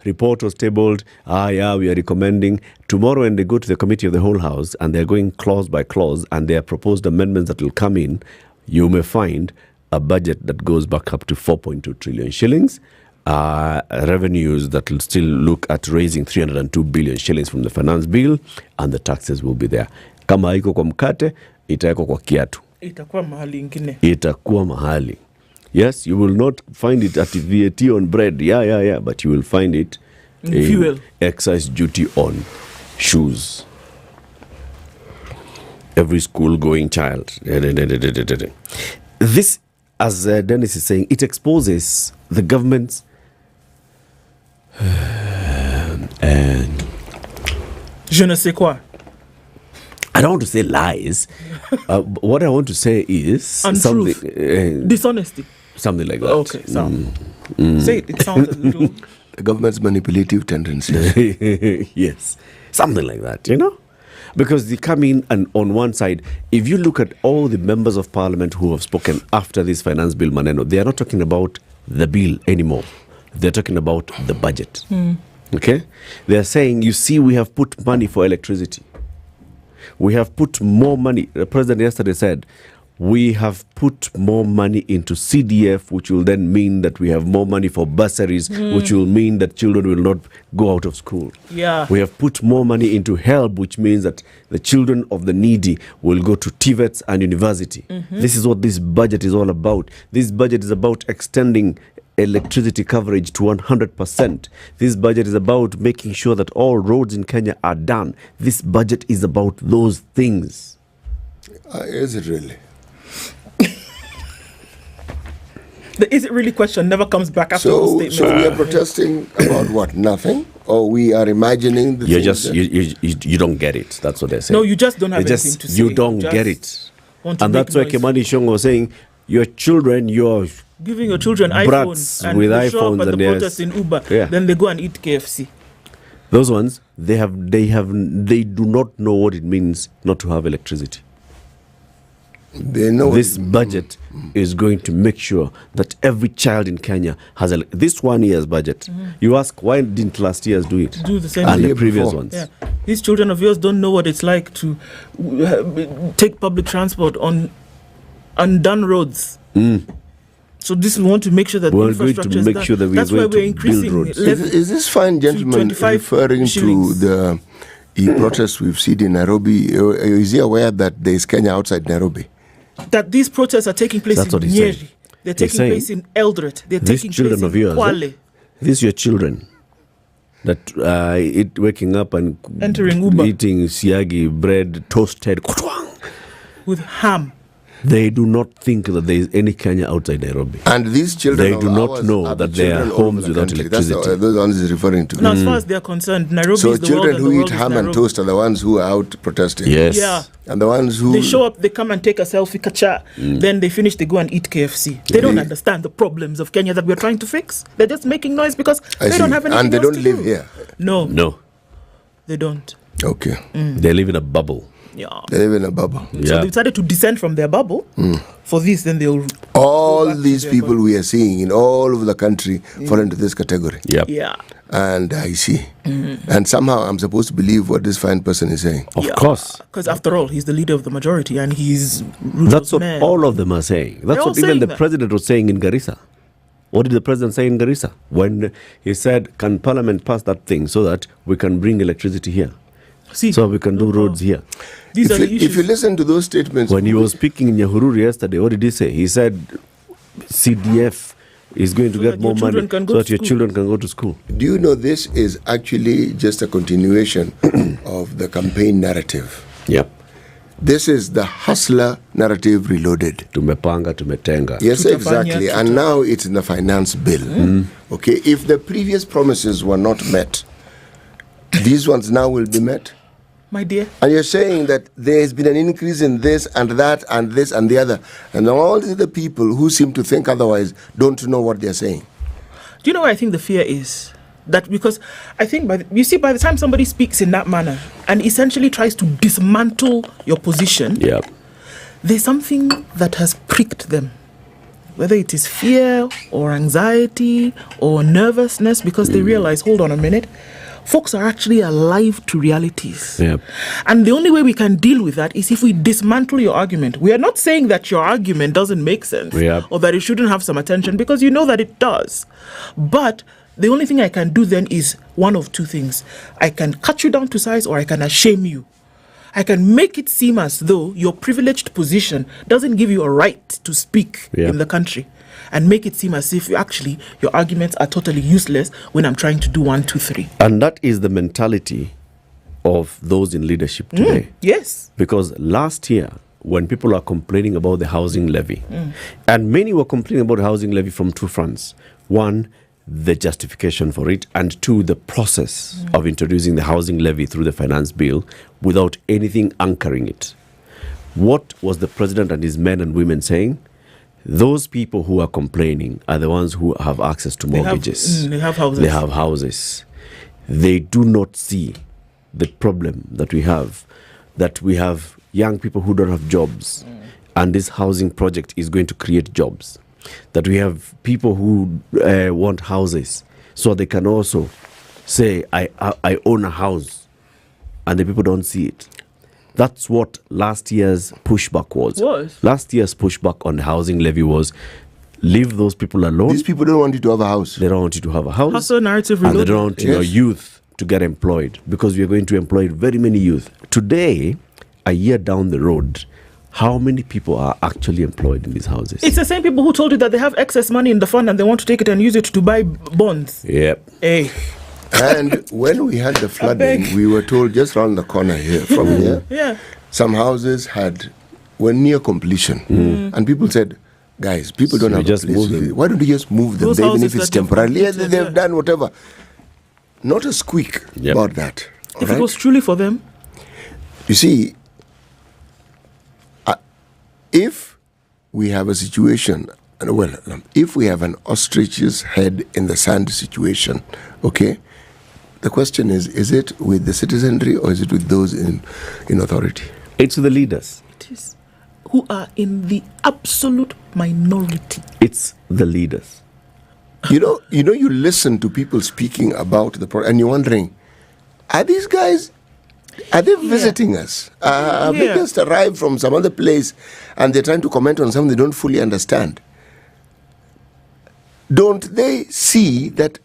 Report was tabled, we are recommending. Tomorrow when they go to the Committee of the Whole House and they're going clause by clause and there are proposed amendments that will come in, you may find a budget that goes back up to 4.2 trillion shillings, revenues that will still look at raising 302 billion shillings from the finance bill, and the taxes will be there. Kama haiko kwa mkate, itaeko kwa kiatu. Itakuwa mahali ingine. Itakuwa mahali. Yes, you will not find it at VAT on bread. Yeah, but you will find it in fuel. Excise duty on shoes. Every school-going child. This, as Dennis is saying, it exposes the government's je ne sais quoi. I don't want to say lies. What I want to say is something dishonesty. Something like that. Okay, say it. It sounds a little. The government's manipulative tendencies. Yes, something like that. Because they come in and on one side, if you look at all the members of parliament who have spoken after this finance bill, Maneno, they are not talking about the bill anymore. They're talking about the budget. Okay? They're saying, you see, we have put money for electricity. We have put more money. The president yesterday said, we have put more money into CDF, which will then mean that we have more money for bursaries, which will mean that children will not go out of school. Yeah. We have put more money into help, which means that the children of the needy will go to TVETs and university. This is what this budget is all about. This budget is about extending electricity coverage to 100%. This budget is about making sure that all roads in Kenya are done. This budget is about those things. Is it really? The is it really question never comes back after the statement. So we are protesting about what? Nothing? Or we are imagining the you don't get it. That's what they're saying. No, you just don't have anything to say. You don't get it. And that's why Kimani Shong was saying, your children, you're giving your children iPhones and with they show iPhones up at the and protest in Uber. Then they go and eat KFC. Those ones, they do not know what it means not to have electricity. They know this budget is going to make sure that every child in Kenya has this 1 year's budget. You ask, why didn't last year's do it? Do the same and thing. the previous ones. Yeah. These children of yours don't know what it's like to take public transport on undone roads. So this we want to make sure that we're infrastructure going to make sure that that's why we're increasing. Is this fine gentleman referring to the protests we've seen in Nairobi. Is he aware that there is Kenya outside Nairobi? That these protests are taking place That's in what he's Nyeri. saying. They're taking place in Eldoret. They're These taking children place of in yours, Kwale. these your children that waking up and Entering Uber. eating siagi bread, toasted, With ham. they do not think that there is any Kenya outside Nairobi. And these children they of do not ours know are that the they are children all over homes the without country. electricity. That's those ones he's referring to. Now, as far as they're concerned, Nairobi So is the world children and the who world eat is ham and Nairobi. toast are the ones who are out protesting. Yes. Yeah. And the ones who... They show up, they come and take a selfie, kacha. Then they finish, they go and eat KFC. They don't understand the problems of Kenya that we're trying to fix. They're just making noise because I they don't see. have anything And they else don't to live do. here. No, No. they don't. Okay. They live in a bubble. Yeah. They live in a bubble. So they decided to descend from their bubble. For this, then they'll... All these people we are seeing in all over the country fall into this category. Yep. Yeah. And I see. And somehow I'm supposed to believe what this fine person is saying. Of course. Because after all, he's the leader of the majority and he's... That's what all of them are saying. That's all what even saying the that. president was saying in Garissa. What did the president say in Garissa? When he said, can Parliament pass that thing so that we can bring electricity here? So we can do roads here. These are the issues. If you listen to those statements... When he was speaking in Nyahururu yesterday, what did he say? He said CDF is going to get more money so that your children can go to school. Do you know this is actually just a continuation of the campaign narrative? Yep. This is the hustler narrative reloaded. Tumepanga, tumetenga. Yes, exactly. And now it's in the finance bill. Okay, if the previous promises were not met, these ones now will be met. My dear. And you're saying that there has been an increase in this and that and this and the other. And all the other people who seem to think otherwise don't know what they're saying. Do you know what I think the fear is? That because I think by the time somebody speaks in that manner and essentially tries to dismantle your position, there's something that has pricked them. Whether it is fear or anxiety or nervousness, because they realize, hold on a minute, folks are actually alive to realities. And the only way we can deal with that is if we dismantle your argument. We are not saying that your argument doesn't make sense or that it shouldn't have some attention, because you know that it does. But the only thing I can do then is one of two things. I can cut you down to size or I can shame you. I can make it seem as though your privileged position doesn't give you a right to speak in the country, and make it seem as if actually your arguments are totally useless when I'm trying to do 1, 2, 3. And that is the mentality of those in leadership today. Yes. Because last year, when people are complaining about the housing levy, and many were complaining about the housing levy from two fronts. One, the justification for it, and two, the process of introducing the housing levy through the finance bill without anything anchoring it. What was the president and his men and women saying? Those people who are complaining are the ones who have access to mortgages. They have houses. They have houses. They do not see the problem that we have young people who don't have jobs, and this housing project is going to create jobs. That we have people who want houses, so they can also say, I own a house, and the people don't see it. That's what last year's pushback was. Last year's pushback on the housing levy was, leave those people alone. These people don't want you to have a house. They don't want you to have a house. Hustle narrative and they reloaded. don't want your youth to get employed, because we are going to employ very many youth. Today, a year down the road, how many people are actually employed in these houses? It's the same people who told you that they have excess money in the fund and they want to take it and use it to buy bonds. Yep. Hey. And when we had the flooding, we were told just around the corner here, from here, some houses were near completion. And people said, guys, people don't have just a place move to them. live. Why don't you just move them, Those even houses if it's that they've temporarily? completed, They've done whatever. Not a squeak about that. If it was truly for them. You see, if we have a situation, if we have an ostrich's head in the sand situation, okay, the question is it with the citizenry or is it with those in authority? It's the leaders. It is. Who are in the absolute minority. It's the leaders. You listen to people speaking about the problem and you're wondering, are these guys, are they visiting us? Have they just arrived from some other place and they're trying to comment on something they don't fully understand? Don't they see that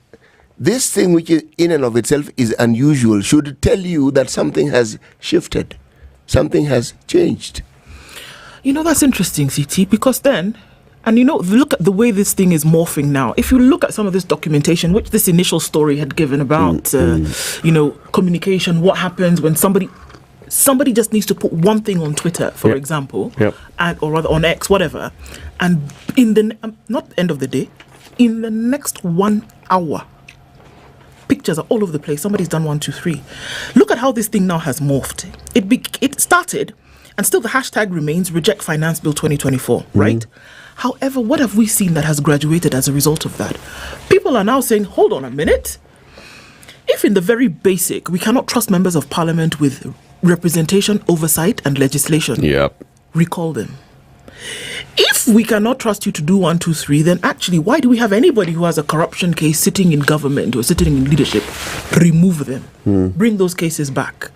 this thing, which is in and of itself is unusual, should tell you that something has shifted, something has changed. You know, that's interesting, CT, because then, and you know, look at the way this thing is morphing now. If you look at some of this documentation, which this initial story had given about, you know, communication, what happens when somebody just needs to put one thing on Twitter, for example, and or rather on X, whatever, and in the not end of the day, in the next 1 hour, pictures are all over the place. Somebody's done 1, 2, 3. Look at how this thing now has morphed. It started, and still the hashtag remains Reject Finance Bill 2024, right? However, what have we seen that has graduated as a result of that? People are now saying, hold on a minute. If in the very basic, we cannot trust members of parliament with representation, oversight, and legislation, recall them. If we cannot trust you to do 1, 2, 3, then actually, why do we have anybody who has a corruption case sitting in government or sitting in leadership? Remove them. Bring those cases back.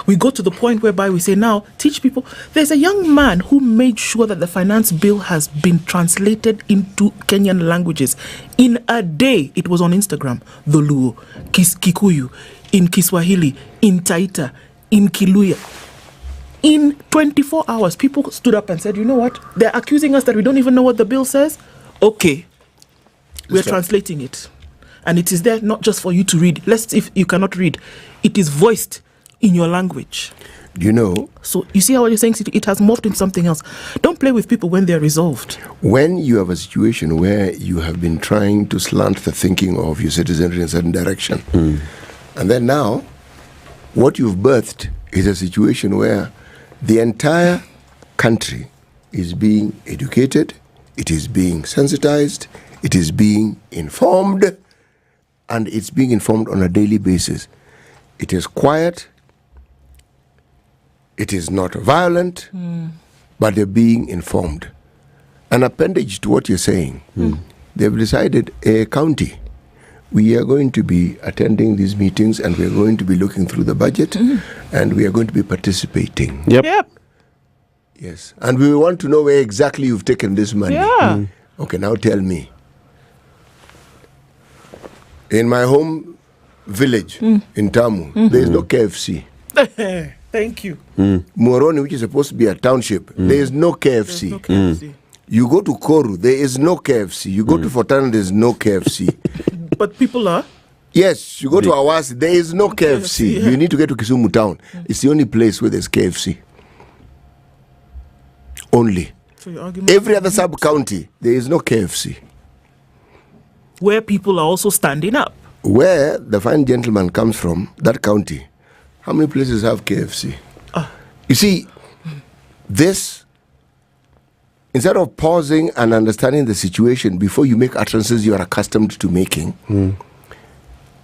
We go to the point whereby we say, now, teach people. There's a young man who made sure that the finance bill has been translated into Kenyan languages. In a day, it was on Instagram. The Luo, Kikuyu, in Kiswahili, in Taita, in Kiluya. In 24 hours, people stood up and said, you know what? They're accusing us that we don't even know what the bill says. Okay, we're translating it. And it is there not just for you to read. If you cannot read, it is voiced in your language. You know? So you see how you're saying it has morphed into something else. Don't play with people when they're resolved. When you have a situation where you have been trying to slant the thinking of your citizenry in a certain direction, and then now, what you've birthed is a situation where the entire country is being educated, it is being sensitized, it is being informed, and it's being informed on a daily basis. It is quiet, it is not violent, but they're being informed. An appendage to what you're saying, they've decided a county. We are going to be attending these meetings and we are going to be looking through the budget and we are going to be participating. Yes. And we want to know where exactly you've taken this money. Okay, now tell me. In my home village in Tamu, there is no KFC. Thank you. Moroni, which is supposed to be a township, there is no KFC. You go to Koru, there is no KFC. You go to Fortana, there is no KFC. But people are? Yes, you go to Awasi, there is no KFC. You need to get to Kisumu town. It's the only place where there's KFC. Only. So every other sub-county, there is no KFC. Where people are also standing up. Where the fine gentleman comes from, that county, how many places have KFC? You see, this, instead of pausing and understanding the situation before you make utterances you are accustomed to making,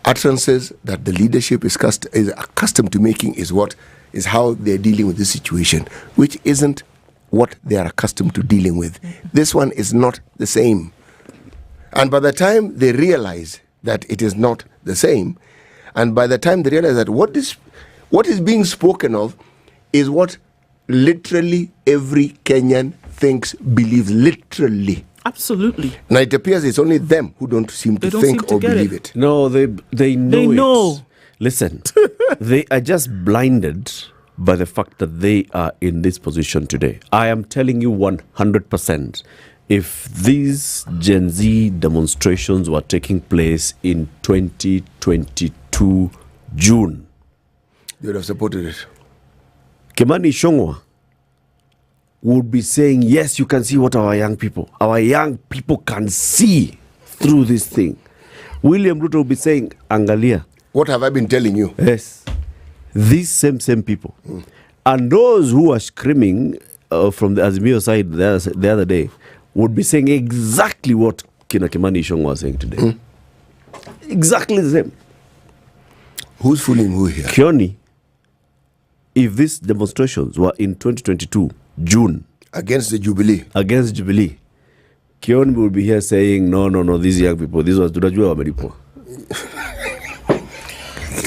utterances that the leadership is accustomed to making is how they're dealing with this situation, which isn't what they are accustomed to dealing with. This one is not the same. And by the time they realize that it is not the same, and by the time they realize that what is being spoken of is what literally every Kenyan thinks, believes, literally. Absolutely. Now it appears it's only them who don't seem to think or believe it. No, they know it. Listen, they are just blinded by the fact that they are in this position today. I am telling you 100%, if these Gen Z demonstrations were taking place in 2022 June, they would have supported it. Kimani Ichung'wah would be saying, yes, you can see what our young people can see through this thing. William Ruto will be saying, Angalia. What have I been telling you? Yes. These same people. And those who are screaming from the Azimio side the other day would be saying exactly what Kimani Ichung'wah was saying today. Exactly the same. Who's fooling who here? Kioni, if these demonstrations were in 2022, June. Against the Jubilee. Against Jubilee. Kioni will be here saying, no, these young people, these was Durajua Ameripo.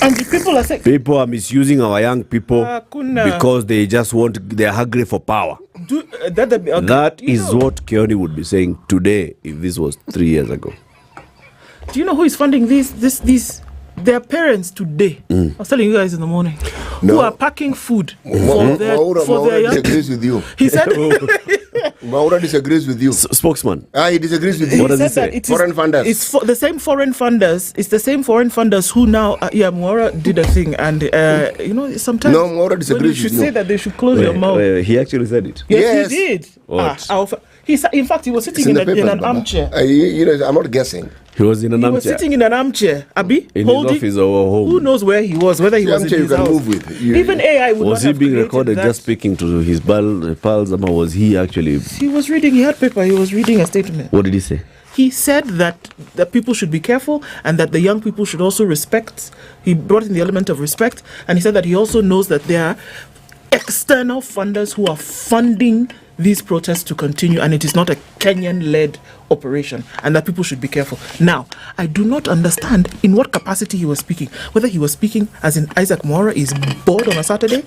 And the people are saying... People are misusing our young people because they just they're hungry for power. That is what Kioni would be saying today if this was 3 years ago. Do you know who is funding these? Their parents today. I was telling you guys in the morning, who are packing food for their young. Disagrees with you. He said. Maura disagrees with you. Spokesman. He disagrees with you. What does he say? Foreign funders. It's the same foreign funders. It's the same foreign funders who now. Maura did a thing, and sometimes. No, Maura disagrees you should with you. say that they should close your mouth. He actually said it. Yes, he did. What? In fact, he was sitting in an armchair. I'm not guessing. He was in an armchair. He was sitting in an armchair, Abi, in his office or home. Who knows where he was? Whether he was in his house. Move with. Even AI would was not he being have recorded that. just speaking to his pals, or was he actually? He was reading. He had paper. He was reading a statement. What did he say? He said that the people should be careful and that the young people should also respect. He brought in the element of respect, and he said that he also knows that there are external funders who are funding these protests to continue, and it is not a Kenyan-led operation, and that people should be careful. Now, I do not understand in what capacity he was speaking, whether he was speaking as in Isaac Mwaura is bored on a Saturday,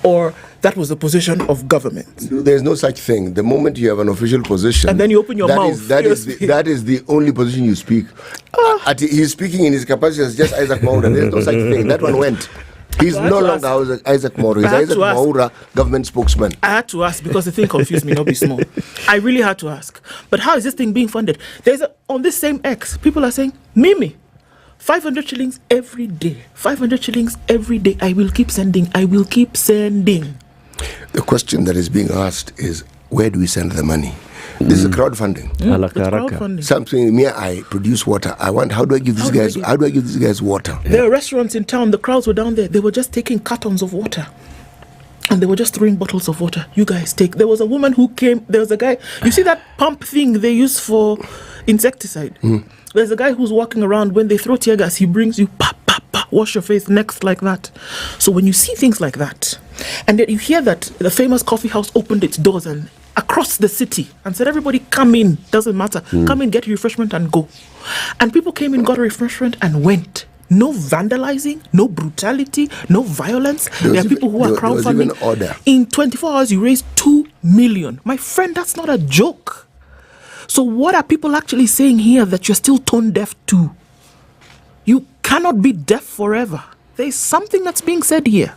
or that was the position of government. There's no such thing. The moment you have an official position, and then you open your mouth. That is the only position you speak. He's speaking in his capacity as just Isaac Mwaura. There's no such thing. That one went. He's no longer Isaac Mwaura. He's Isaac Mwaura, government spokesman. I had to ask because the thing confused me, not be small. I really had to ask. But how is this thing being funded? On this same X, people are saying, Mimi, 500 shillings every day. 500 shillings every day. I will keep sending. I will keep sending. The question that is being asked is, where do we send the money? This is crowdfunding. Crowdfunding. Something. I produce water. How do I give these guys? How do I give these guys water? There are restaurants in town. The crowds were down there. They were just taking cartons of water, and they were just throwing bottles of water. You guys take. There was a woman who came. There was a guy. You see that pump thing they use for insecticide? There's a guy who's walking around. When they throw tear gas, he brings you wash your face next like that. So when you see things like that, and then you hear that the famous coffee house opened its doors and across the city and said, everybody come in, doesn't matter, come in, get your refreshment and go. And people came in, got a refreshment and went. No vandalizing, no brutality, no violence. There are people who are crowdfunding. In 24 hours, you raised 2 million. My friend, that's not a joke. So what are people actually saying here that you're still tone deaf to? You cannot be deaf forever. There's something that's being said here.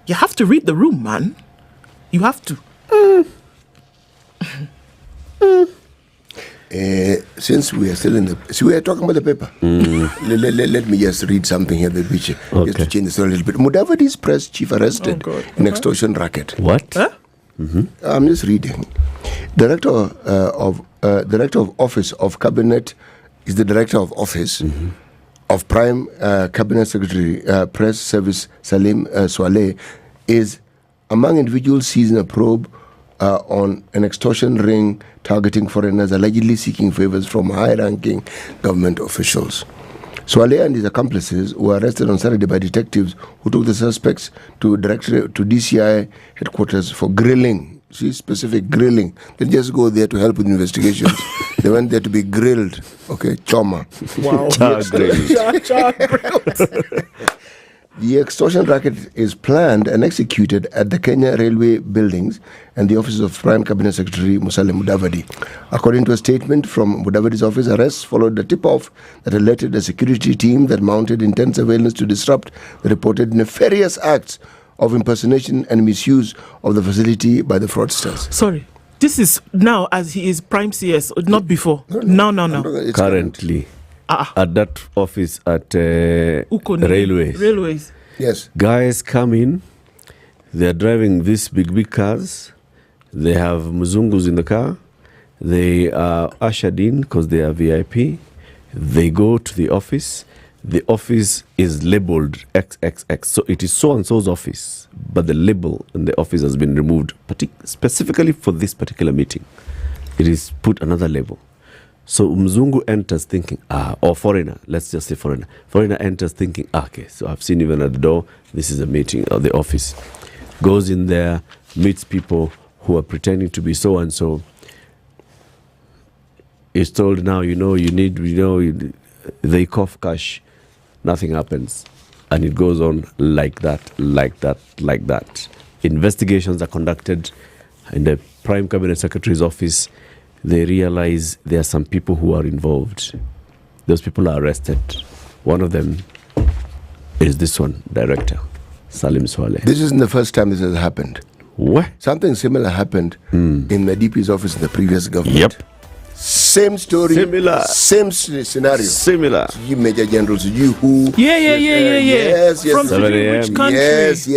You have to read the room, man. You have to. Since we are still we are talking about the paper. Let me just read something here that just to change the story a little bit. Mudavadi's press chief arrested in extortion racket. What? Huh? I'm just reading. Director of Office of Cabinet is the Director of Office of Prime Cabinet Secretary Press Service Salim Swaleh is among individuals seized in a probe on an extortion ring targeting foreigners allegedly seeking favors from high-ranking government officials. Swaleh and his accomplices were arrested on Saturday by detectives who took the suspects to DCI headquarters for grilling. See, specific grilling. They just go there to help with investigations. They went there to be grilled. Okay, choma. Wow. The extortion racket is planned and executed at the Kenya Railway buildings and the offices of Prime Cabinet Secretary Musalia Mudavadi. According to a statement from Mudavadi's office, arrests followed the tip-off that alerted a security team that mounted intense surveillance to disrupt the reported nefarious acts of impersonation and misuse of the facility by the fraudsters. Sorry. This is now as he is Prime CS, not before. No. Currently. At that office at Railways. Yes. Guys come in. They're driving these big cars. They have Muzungus in the car. They are ushered in because they are VIP. They go to the office. The office is labeled XXX. So it is so-and-so's office. But the label in the office has been removed specifically for this particular meeting. It is put another label. So Mzungu enters thinking, or foreigner, let's just say foreigner. Foreigner enters thinking, okay, so I've seen even at the door, this is a meeting or the office. Goes in there, meets people who are pretending to be so-and-so. Is told now, they cough cash, nothing happens. And it goes on like that. Investigations are conducted in the Prime Cabinet Secretary's office. They realize there are some people who are involved. Those people are arrested. One of them is this one, Director Salim Swale. This isn't the first time this has happened. What? Something similar happened in the DP's office in the previous government. Yep. Same story. Similar. Same scenario. Similar. You Major Generals, you who? Yeah. Yes. From 7 a.m. which country? Yes.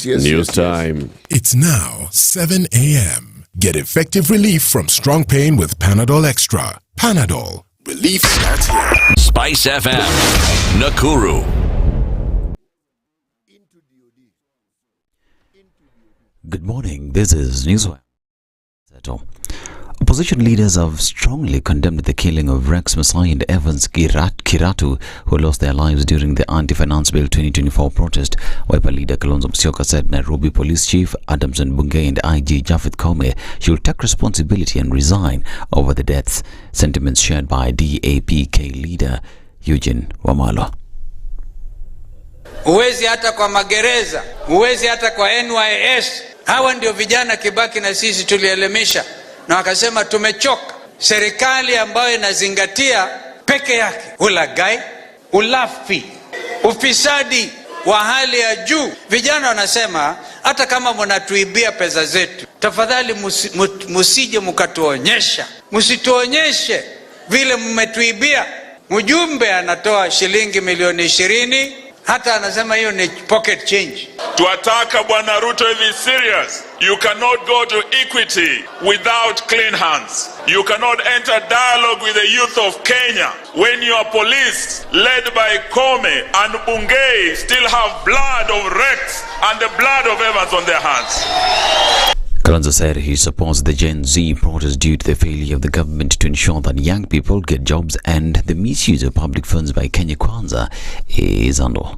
News time. It's now 7 a.m. Get effective relief from strong pain with Panadol Extra. Panadol. Relief starts here. Spice FM, Nakuru. Good morning. This is Newswire. Opposition leaders have strongly condemned the killing of Rex Masai and Evans Kiratu, who lost their lives during the Anti-Finance Bill 2024 protest. Wiper leader Kalonzo Musyoka said Nairobi Police Chief Adamson Bungei and IG Jafeth Kome should take responsibility and resign over the deaths. Sentiments shared by DAPK leader Eugene Wamalwa. Uwezi hata kwa magereza, uwezi hata kwa NYS. Hawa ndio vijana Kibaki na sisi tulielimisha. Na wakasema tumechoka serikali ambayo inazingatia peke yake ulaghai, ulafi, ufisadi wa hali ya juu. Vijana wanasema hata kama mnatuibia pesa zetu, tafadhali musije mkatuonyesha, msituonyeshe vile mmetuibia. Mjumbe anatoa shilingi milioni 20, hata anasema hiyo ni pocket change. Tuataka Bwana Ruto hivi serious. You cannot go to equity without clean hands. You cannot enter dialogue with the youth of Kenya when your police led by Kome and Bungei still have blood of Rex and the blood of Evans on their hands. Kalonzo said he supports the Gen Z protest due to the failure of the government to ensure that young people get jobs and the misuse of public funds by Kenya Kwanza is under.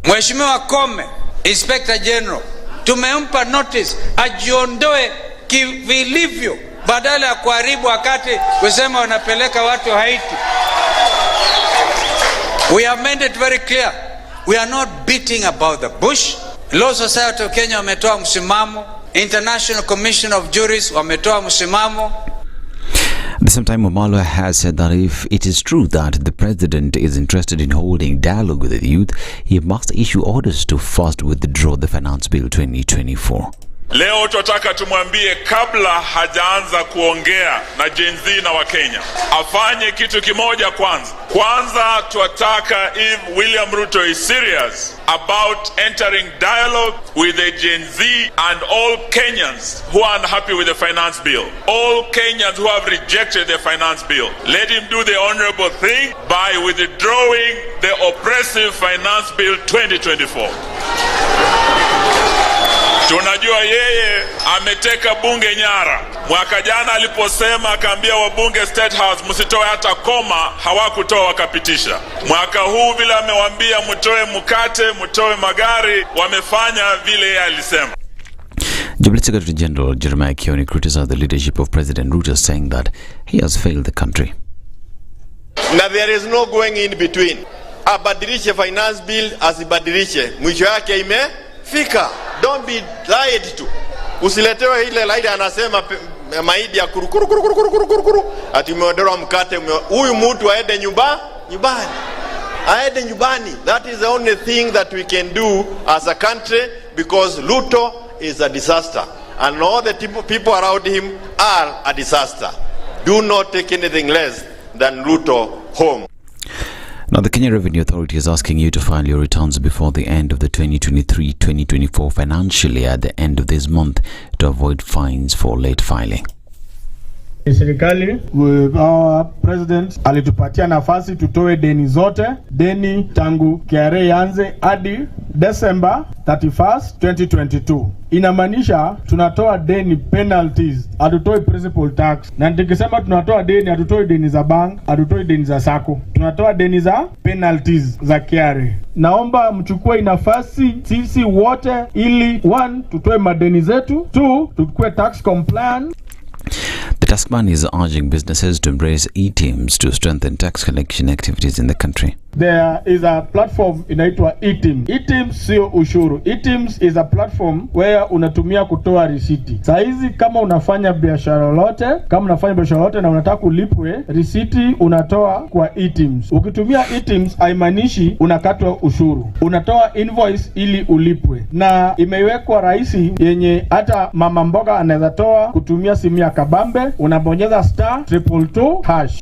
Mheshimiwa Kome, Inspector General, tumempa notice ajiondoe kivilivyo badala ya kuharibu wakati kusema wanapeleka watu Haiti. We have made it very clear. We are not beating about the bush. Law Society of Kenya wametoa msimamo. International Commission of Juries wametoa msimamo. At the same time, Wamalwa has said that if it is true that the president is interested in holding dialogue with the youth, he must issue orders to first withdraw the Finance Bill 2024. Leo tunataka tumwambie kabla hajaanza kuongea na Gen Z na Wakenya, afanye kitu kimoja kwanza. Kwanza tunataka if William Ruto is serious about entering dialogue with the Gen Z and all Kenyans who are unhappy with the finance bill, all Kenyans who have rejected the finance bill, let him do the honorable thing by withdrawing the oppressive finance bill 2024. Tunajua yeye ameteka bunge nyara. Mwaka jana aliposema akaambia wabunge State House msitoe hata koma, hawakutoa wakapitisha. Mwaka huu vile amewaambia mtoe mkate, mtoe magari, wamefanya vile yeye alisema. Jubilee Secretary General Jeremiah Kioni criticized the leadership of President Ruto, saying that he has failed the country. Now there is no going in between. Abadilishe finance bill, asibadilishe, mwisho yake imefika. Don't be lied to. Usiletewe ile laida anasema maidi ya kuru ati umeondoa mkate. Huyu mtu aende nyumbani. Aende nyumbani. That is the only thing that we can do as a country, because Ruto is a disaster and all the people around him are a disaster. Do not take anything less than Ruto home. Now, the Kenya Revenue Authority is asking you to file your returns before the end of the 2023-2024 financial year at the end of this month to avoid fines for late filing. Serikali our president alitupatia nafasi tutoe deni zote, deni tangu KRA yanze hadi December 31st, 2022. Inamaanisha tunatoa deni penalties, hatutoi principal tax. Na nikisema tunatoa deni, hatutoi deni za bank, hatutoi deni za sako. Tunatoa deni za penalties za KRA. Naomba mchukue nafasi sisi wote ili 1 tutoe madeni zetu, 2 tukue tax compliant. The taskman is urging businesses to embrace e-teams to strengthen tax collection activities in the country. there is a platform inaitwa eTeams. eTeams sio ushuru. eTeams is a platform where unatumia kutoa risiti. Saa hizi kama unafanya biashara lolote na unataka kulipwe, risiti unatoa kwa eTeams. Ukitumia eTeams haimaanishi unakatwa ushuru. Unatoa invoice ili ulipwe. Na imewekwa rahisi yenye hata mama mboga anaweza toa kutumia simu ya kabambe, unabonyeza *222#.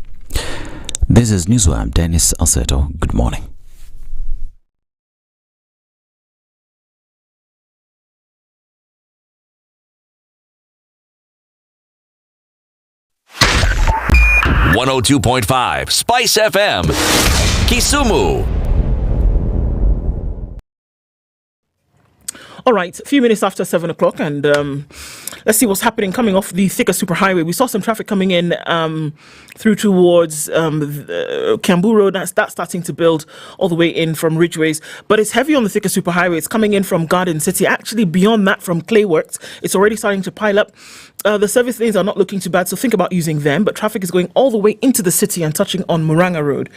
This is Newswire. Dennis Aseto. Good morning. .5 Spice FM, Kisumu. All right, a few minutes after 7 o'clock, and let's see what's happening coming off the Thika Superhighway. We saw some traffic coming in through towards Kiambu Road. That's starting to build all the way in from Ridgeways, but it's heavy on the Thika Superhighway. It's coming in from Garden City. Actually, beyond that, from Clayworks, it's already starting to pile up. The service lanes are not looking too bad, so think about using them. But traffic is going all the way into the city and touching on Muranga Road.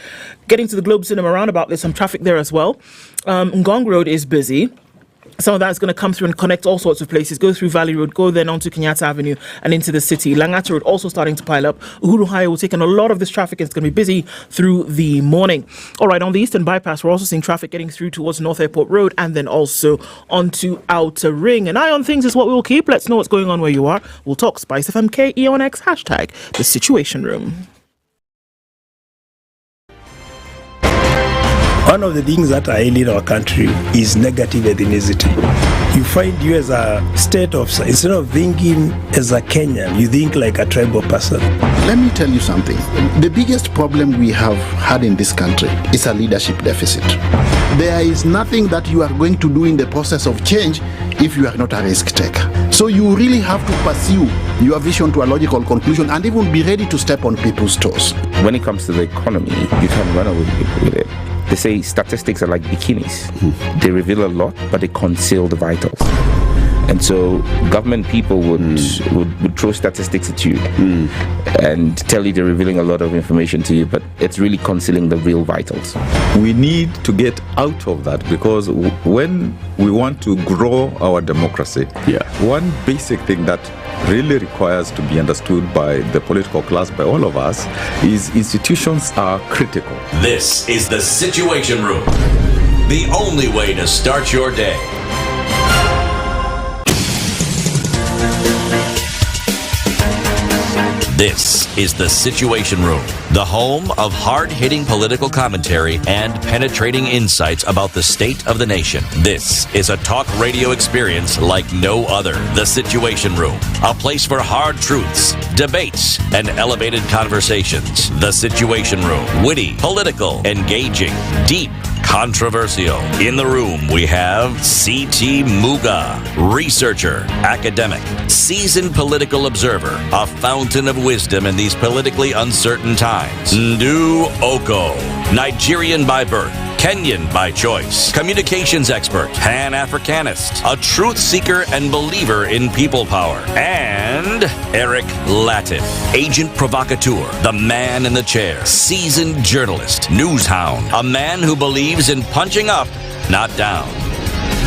Getting to the Globe Cinema roundabout, there's some traffic there as well. Ngong Road is busy. Some of that is going to come through and connect all sorts of places. Go through Valley Road, go then onto Kenyatta Avenue and into the city. Langata Road also starting to pile up. Uhuru Highway will take in a lot of this traffic and it's going to be busy through the morning. All right, on the Eastern Bypass, we're also seeing traffic getting through towards North Airport Road and then also onto Outer Ring. An eye on things is what we will keep. Let's know what's going on where you are. We'll talk SpiceFM KE on X, hashtag the Situation Room. One of the things that I hate in our country is negative ethnicity. You find you as a state officer, instead of thinking as a Kenyan, you think like a tribal person. Let me tell you something. The biggest problem we have had in this country is a leadership deficit. There is nothing that you are going to do in the process of change if you are not a risk taker. So you really have to pursue your vision to a logical conclusion and even be ready to step on people's toes. When it comes to the economy, you can run away with it. They say statistics are like bikinis. They reveal a lot, but they conceal the vitals. And so government people would throw statistics at you and tell you they're revealing a lot of information to you, but it's really concealing the real vitals. We need to get out of that because when we want to grow our democracy, one basic thing that really requires to be understood by the political class, by all of us, is institutions are critical. This is the Situation Room, the only way to start your day. This is the Situation Room, the home of hard-hitting political commentary and penetrating insights about the state of the nation. This is a talk radio experience like no other. The Situation Room, a place for hard truths, debates, and elevated conversations. The Situation Room, witty, political, engaging, deep, controversial. In the room, we have C.T. Muga, researcher, academic, seasoned political observer, a fountain of wisdom in these politically uncertain times. Ndu Okoh, Nigerian by birth, Kenyan by choice, communications expert, Pan-Africanist, a truth seeker and believer in people power, and Eric Latiff, agent provocateur, the man in the chair, seasoned journalist, news hound, a man who believes in punching up, not down.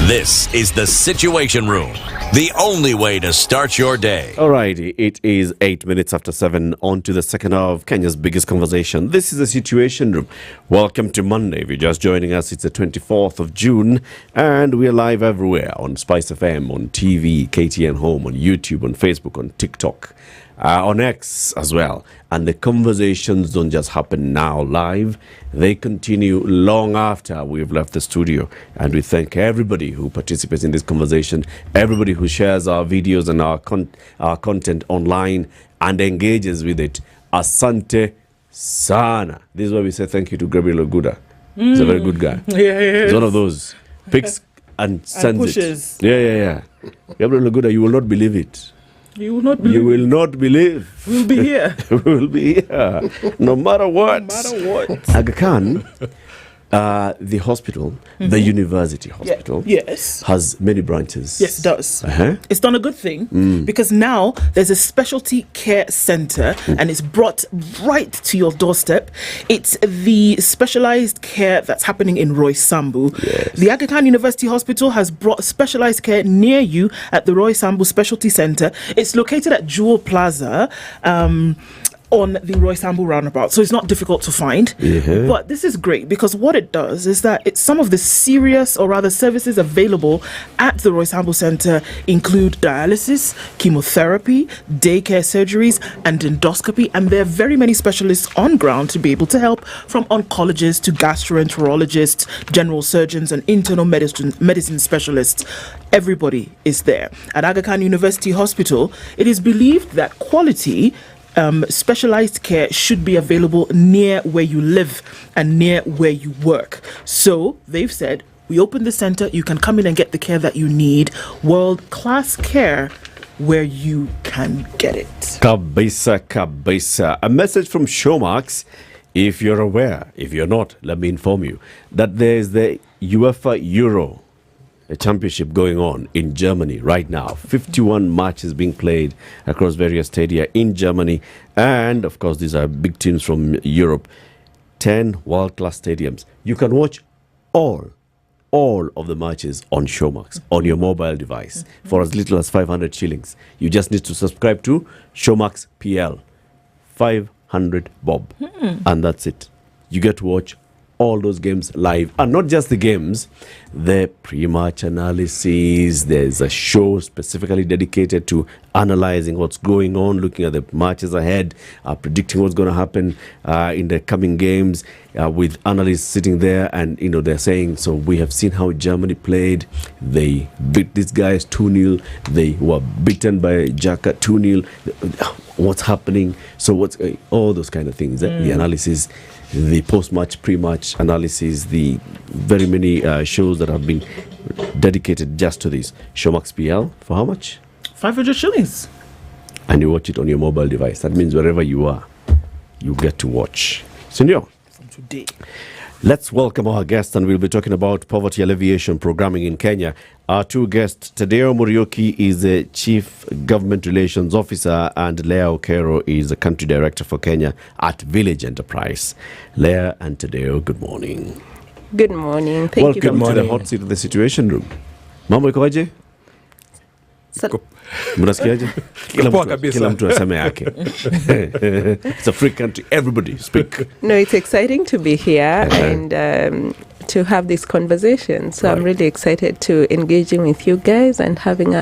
This is the Situation Room, the only way to start your day. All right, it is 8 minutes after 7, on to the second hour of Kenya's biggest conversation. This is the Situation Room. Welcome to Monday. If you're just joining us, it's the 24th of June, and we're live everywhere on SpiceFM, on TV, KTN Home, on YouTube, on Facebook, on TikTok, on X as well. And the conversations don't just happen now live, they continue long after we've left the studio. And we thank everybody who participates in this conversation, everybody who shares our videos and our content online and engages with it. Asante sana. This is why we say thank you to Gabriel Oguda. He's a very good guy. Yeah. He's one of those picks and sends pushes. it. Yeah. Gabriel Oguda, you will not believe it. You will not believe. You will not believe. We'll be here. We'll be here. No matter what. No matter what. Aga Khan, the hospital, the university hospital, has many branches. Yes, it does. Uh-huh. It's done a good thing because now there's a specialty care center and it's brought right to your doorstep. It's the specialized care that's happening in Roy Sambu. The Aga Khan University Hospital has brought specialized care near you at the Roy Sambu Specialty Center. It's located at Jewel Plaza. On the Roy Sambu roundabout, so it's not difficult to find. But this is great because what it does is that it's some of the serious, or rather services available at the Roy Sambu Center include dialysis, chemotherapy, daycare surgeries, and endoscopy, and there are very many specialists on ground to be able to help, from oncologists to gastroenterologists, general surgeons, and internal medicine specialists. Everybody is there. At Aga Khan University Hospital, it is believed that quality specialized care should be available near where you live and near where you work. So they've said, we open the center, you can come in and get the care that you need. World-class care where you can get it. Kabisa. A message from Showmax. If you're aware, if you're not, let me inform you that there's the UEFA Euro a championship going on in Germany right now. 51 matches being played across various stadia in Germany. And, of course, these are big teams from Europe. 10 world-class stadiums. You can watch all of the matches on Showmax, on your mobile device, for as little as 500 shillings. You just need to subscribe to Showmax PL. 500 bob. And that's it. You get to watch all those games live, and not just the games, the pre-match analysis. There's a show specifically dedicated to analyzing what's going on, looking at the matches ahead, predicting what's going to happen in the coming games, with analysts sitting there and they're saying, so we have seen how Germany played. They beat these guys 2-0. They were beaten by Jaka 2-0. What's happening? So what's all those kind of things, the analysis, the post-match, pre-match analysis, the very many shows that have been dedicated just to this. Showmax PL, for how much? 500 shillings. And you watch it on your mobile device. That means wherever you are, you get to watch. Senor. From today. Let's welcome our guests, and we'll be talking about poverty alleviation programming in Kenya. Our two guests, Tadeo Muriuki is the Chief Government Relations Officer, and Leah Okoh is the Country Director for Kenya at Village Enterprise. Leah and Tadeo, good morning. Good morning. Thank you. Welcome to the hot seat of the Situation Room. Mambo ikoje? Mnasikiaje? Kila mtu aseme yake. It's a free country. Everybody speak. No, it's exciting to be here and to have this conversation. So I'm really excited to engaging with you guys and having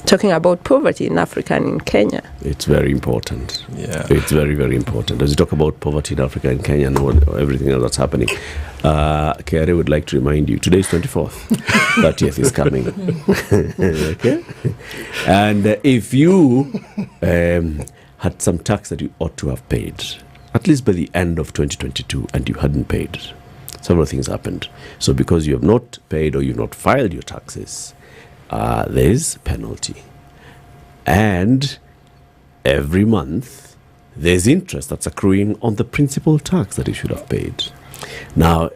talking about poverty in Africa and in Kenya. It's very important. Yeah. It's very, very important. As you talk about poverty in Africa and Kenya and everything else that's happening, KRA would like to remind you, today is 24th. 30th is coming. Okay? And if you had some tax that you ought to have paid, at least by the end of 2022, and you hadn't paid, several things happened. So because you have not paid or you've not filed your taxes, there's penalty. And every month, there's interest that's accruing on the principal tax that you should have paid. Now,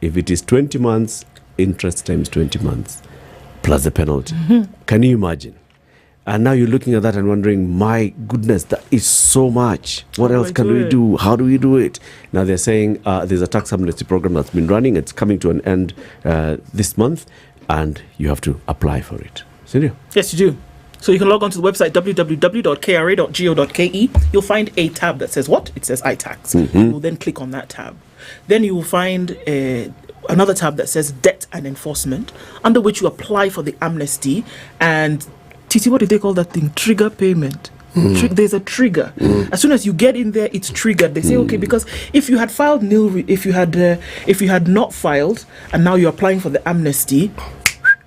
if it is 20 months, interest times 20 months, plus the penalty. Can you imagine? And now you're looking at that and wondering, my goodness, that is so much. What else can we do? How do we do it? Now they're saying there's a tax amnesty program that's been running. It's coming to an end this month, and you have to apply for it. Seriously? Yes, you do. So you can log on to the website www.kra.go.ke. You'll find a tab that says what? It says iTax. You will then click on that tab. Then you will find another tab that says Debt and Enforcement, under which you apply for the amnesty. And Titi, what do they call that thing? Trigger payment. There's a trigger. As soon as you get in there, it's triggered. They say, okay, because if you had filed if you had not filed, and now you're applying for the amnesty,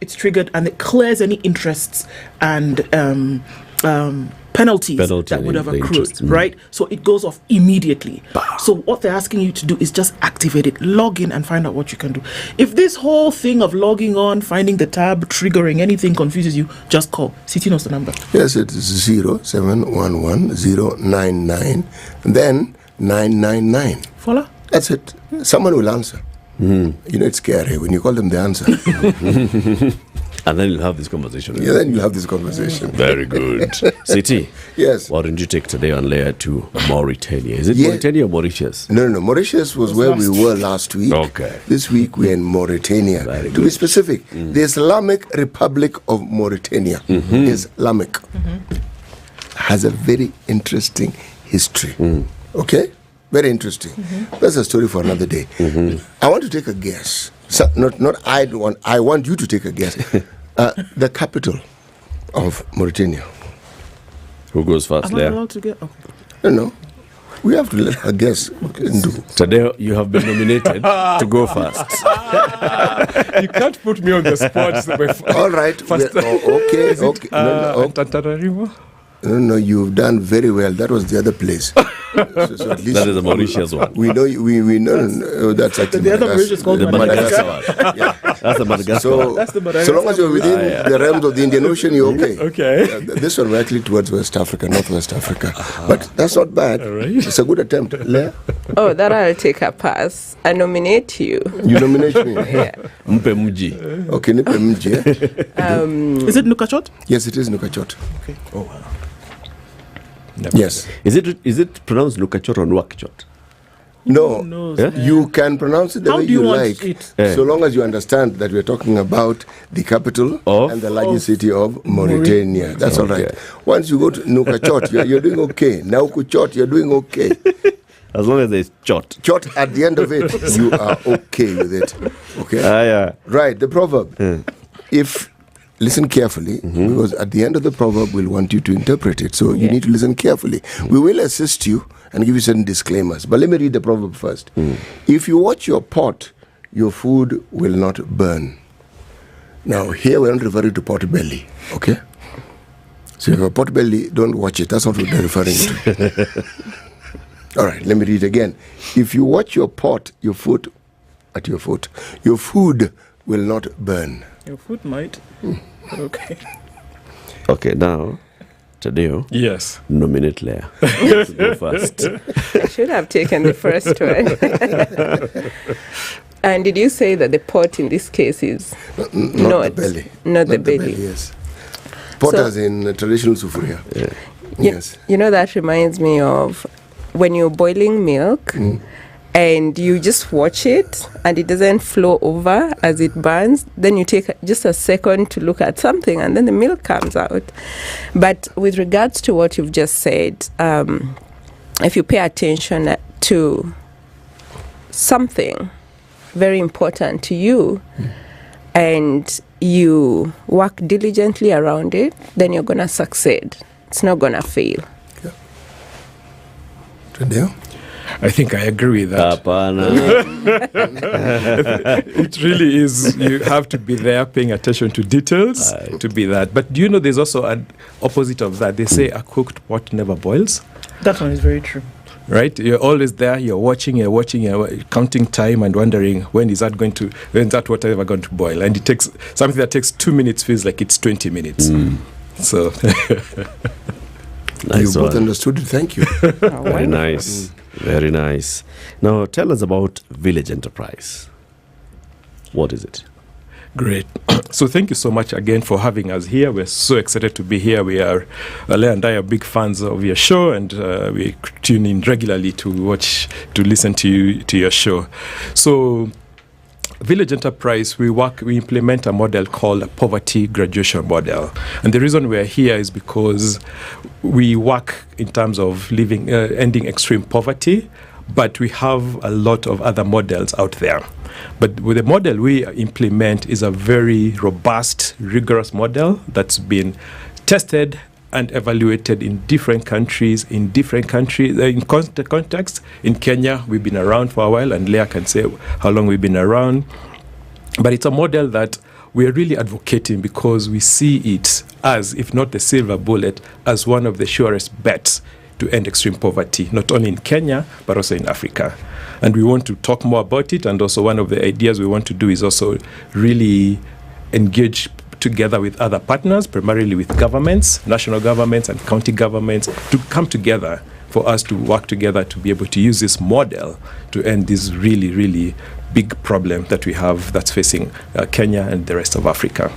it's triggered and it clears any interests and penalties that would have accrued, right? So it goes off immediately. So what they're asking you to do is just activate it, log in and find out what you can do. If this whole thing of logging on, finding the tab, triggering anything confuses you, just call. City knows the number. Yes, it's 0711 099 then 999. Voila. That's it. Someone will answer. You know, it's scary when you call them the answer. And then you'll have this conversation. Yeah, then you'll have this conversation. Very good. City. Yes. Why don't you take today on layer to Mauritania? Is it Mauritania or Mauritius? No. Mauritius was where we were last week. Okay. This week we're in Mauritania. To be specific, the Islamic Republic of Mauritania, Islamic, has a very interesting history. Okay? Very interesting. That's a story for another day. I want to take a guess. So, I want you to take a guess. The capital of Mauritania. Who goes first, Am I Leah? allowed to get? No. We have to let her guess. Today you have been nominated to go first. You can't put me on the spot. All right. Okay. No, you've done very well. That was the other place. So at least that is the Mauritius one. We know. We know. That's actually the other Mauritius called the Madagascar. That's the Madagascar. That's the Madagascar. So long as you're within the realms of the Indian Ocean, you're okay. Okay. This one we're actually towards West Africa, Northwest Africa. But that's not bad. It's a good attempt. Leah? Oh, that I'll take a pass. I nominate you. You nominate me? Yeah. Mpe mji. Okay, Mpe mji. Is it Nouakchott? Yes, it is Nouakchott. Okay. Oh, wow. Yes. Is it pronounced Nouakchott or Nouakchott? No, you can pronounce it the How way do you you want like, it? so long as you understand that we're talking about the capital and the largest city of Mauritania. That's all right. Once you go to Nouakchott, you're doing okay. Nouakchott, you're doing okay. As long as there's chot. Chot at the end of it, you are okay with it. Okay? Right, the proverb. Listen carefully, because at the end of the proverb, we'll want you to interpret it. So you need to listen carefully. We will assist you and give you certain disclaimers. But let me read the proverb first. If you watch your pot, your food will not burn. Now, here we're not referring to pot belly, okay? So if you have a pot belly, don't watch it. That's not what they're referring to. All right, let me read again. If you watch your pot, your food will not burn. Your food might. Okay. Okay, now, Tadeo. Yes. Nominate Leah. Let's go first. I should have taken the first one. And did you say that the pot in this case is not the belly? Not the belly. Yes. Pot as in traditional sufuria. Yes. You know, that reminds me of when you're boiling milk and you just watch it and it doesn't flow over as it burns, then you take just a second to look at something and then the milk comes out. But with regards to what you've just said, if you pay attention to something very important to you and you work diligently around it, then you're going to succeed. It's not going to fail. Tadeo? I think I agree with that. It really is. You have to be there paying attention to details to be that. But do you know there's also an opposite of that? They say a cooked pot never boils. That one is very true. Right? You're always there, you're watching, you're counting time and wondering when is that water ever going to boil? And it takes something that takes 2 minutes feels like it's 20 minutes. So you both understood it. Thank you. Very nice. Very nice. Now tell us about Village Enterprise. What is it? Great. So thank you so much again for having us here. We're so excited to be here. Leah and I are big fans of your show, and we tune in regularly to listen to your show. So Village Enterprise, we implement a model called a poverty graduation model. And the reason we're here is because we work in terms of ending extreme poverty, but we have a lot of other models out there. But with the model we implement is a very robust, rigorous model that's been tested and evaluated in different countries, in context. In Kenya, we've been around for a while, and Leah can say how long we've been around. But it's a model that we are really advocating because we see it as, if not the silver bullet, as one of the surest bets to end extreme poverty, not only in Kenya, but also in Africa. And we want to talk more about it, and also one of the ideas we want to do is also really engage together with other partners, primarily with governments, national governments and county governments, to come together for us to work together to be able to use this model to end this really, really big problem that we have that's facing Kenya and the rest of Africa.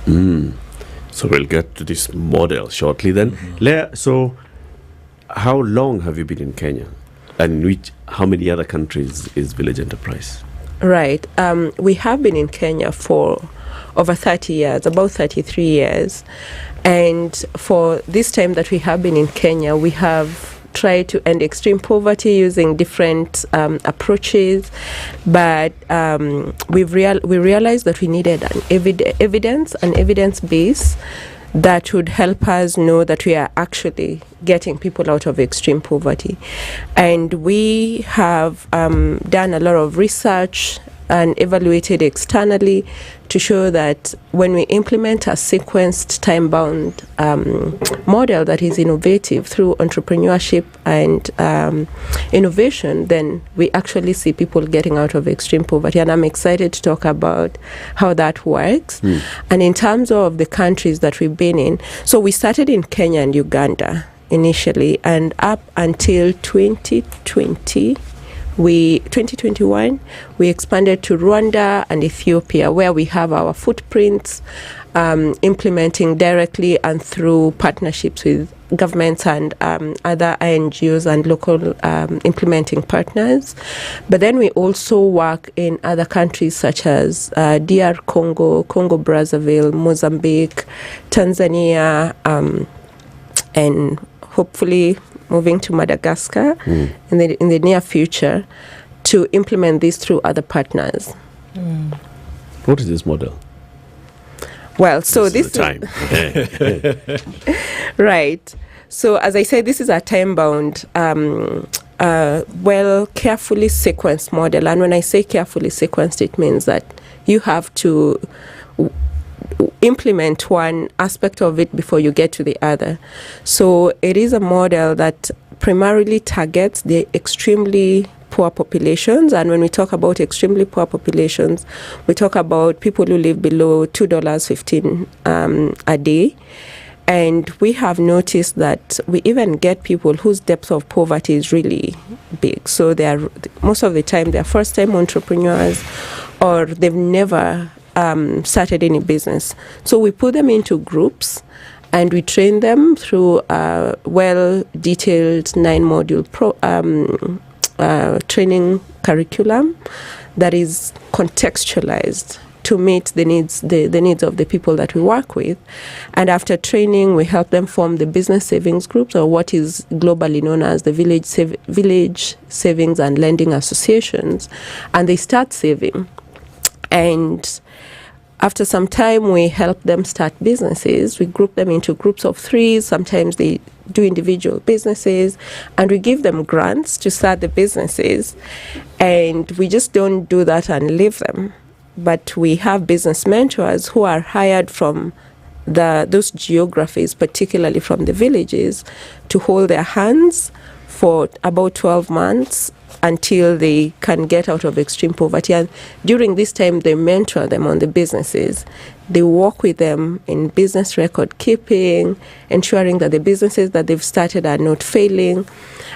So we'll get to this model shortly then. Leah, so how long have you been in Kenya? And how many other countries is Village Enterprise? Right. We have been in Kenya for over 30 years, about 33 years. And for this time that we have been in Kenya, we have tried to end extreme poverty using different approaches. But we realized that we needed an evidence base that would help us know that we are actually getting people out of extreme poverty. And we have done a lot of research and evaluated externally to show that when we implement a sequenced, time-bound model that is innovative through entrepreneurship and innovation, then we actually see people getting out of extreme poverty. And I'm excited to talk about how that works. And in terms of the countries that we've been in, so we started in Kenya and Uganda initially, and up until 2021, we expanded to Rwanda and Ethiopia, where we have our footprints, implementing directly and through partnerships with governments and other INGOs and local implementing partners. But then we also work in other countries such as DR Congo, Congo Brazzaville, Mozambique, Tanzania, and hopefully moving to Madagascar in the near future to implement this through other partners. What is this model? Well, so this is the time. Right. So as I said, this is a time-bound, carefully sequenced model. And when I say carefully sequenced, it means that you have to implement one aspect of it before you get to the other. So it is a model that primarily targets the extremely poor populations. And when we talk about extremely poor populations, we talk about people who live below $2.15 a day. And we have noticed that we even get people whose depth of poverty is really big. So they are, most of the time, they're first-time entrepreneurs, or they've never started any business. So we put them into groups and we train them through a well-detailed 9-module training curriculum that is contextualized to meet the needs of the people that we work with. And after training, we help them form the business savings groups, or what is globally known as the village savings and lending associations, and they start saving. And after some time, we help them start businesses. We group them into groups of 3. Sometimes they do individual businesses, and we give them grants to start the businesses. And we just don't do that and leave them. But we have business mentors who are hired from those geographies, particularly from the villages, to hold their hands for about 12 months until they can get out of extreme poverty. And during this time, they mentor them on the businesses. They work with them in business record keeping, ensuring that the businesses that they've started are not failing.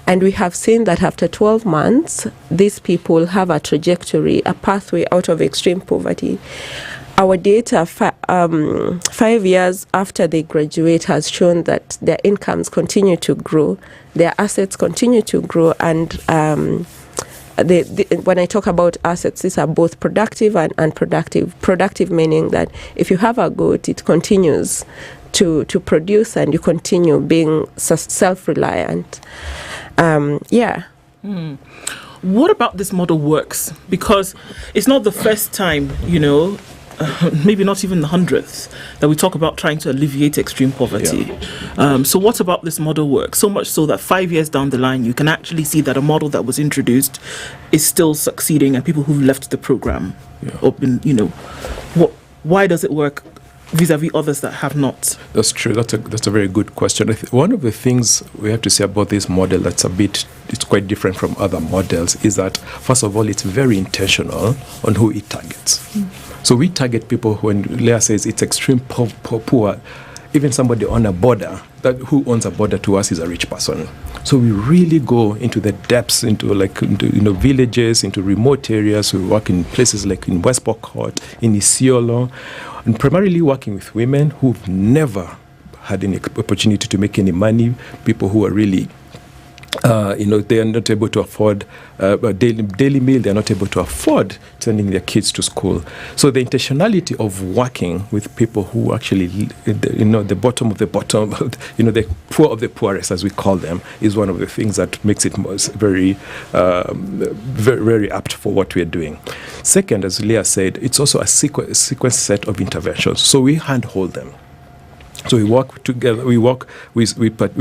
And we have seen that after 12 months, these people have a trajectory, a pathway out of extreme poverty. Our data 5 years after they graduate has shown that their incomes continue to grow, their assets continue to grow, and when I talk about assets, these are both productive and unproductive. Productive meaning that if you have a goat, it continues to produce and you continue being self-reliant. What about this model works? Because it's not the first time, maybe not even the 100th, that we talk about trying to alleviate extreme poverty. So what about this model work? So much so that 5 years down the line, you can actually see that a model that was introduced is still succeeding, and people who've left the program, or been, why does it work vis-a-vis others that have not? That's true. That's a very good question. One of the things we have to say about this model it's quite different from other models is that, first of all, it's very intentional on who it targets. So we target people when Leah says it's extreme poor. Even somebody on a border, who owns a border to us is a rich person. So we really go into the depths, into villages, into remote areas. We work in places like in West Pokot, in Isiolo, and primarily working with women who've never had any opportunity to make any money, people who are really they are not able to afford a daily meal. They are not able to afford sending their kids to school. So the intentionality of working with people who actually, the bottom of the bottom, the poor of the poorest, as we call them, is one of the things that makes it very, very apt for what we are doing. Second, as Leah said, it's also a sequence set of interventions. So we handhold them. So we work together. We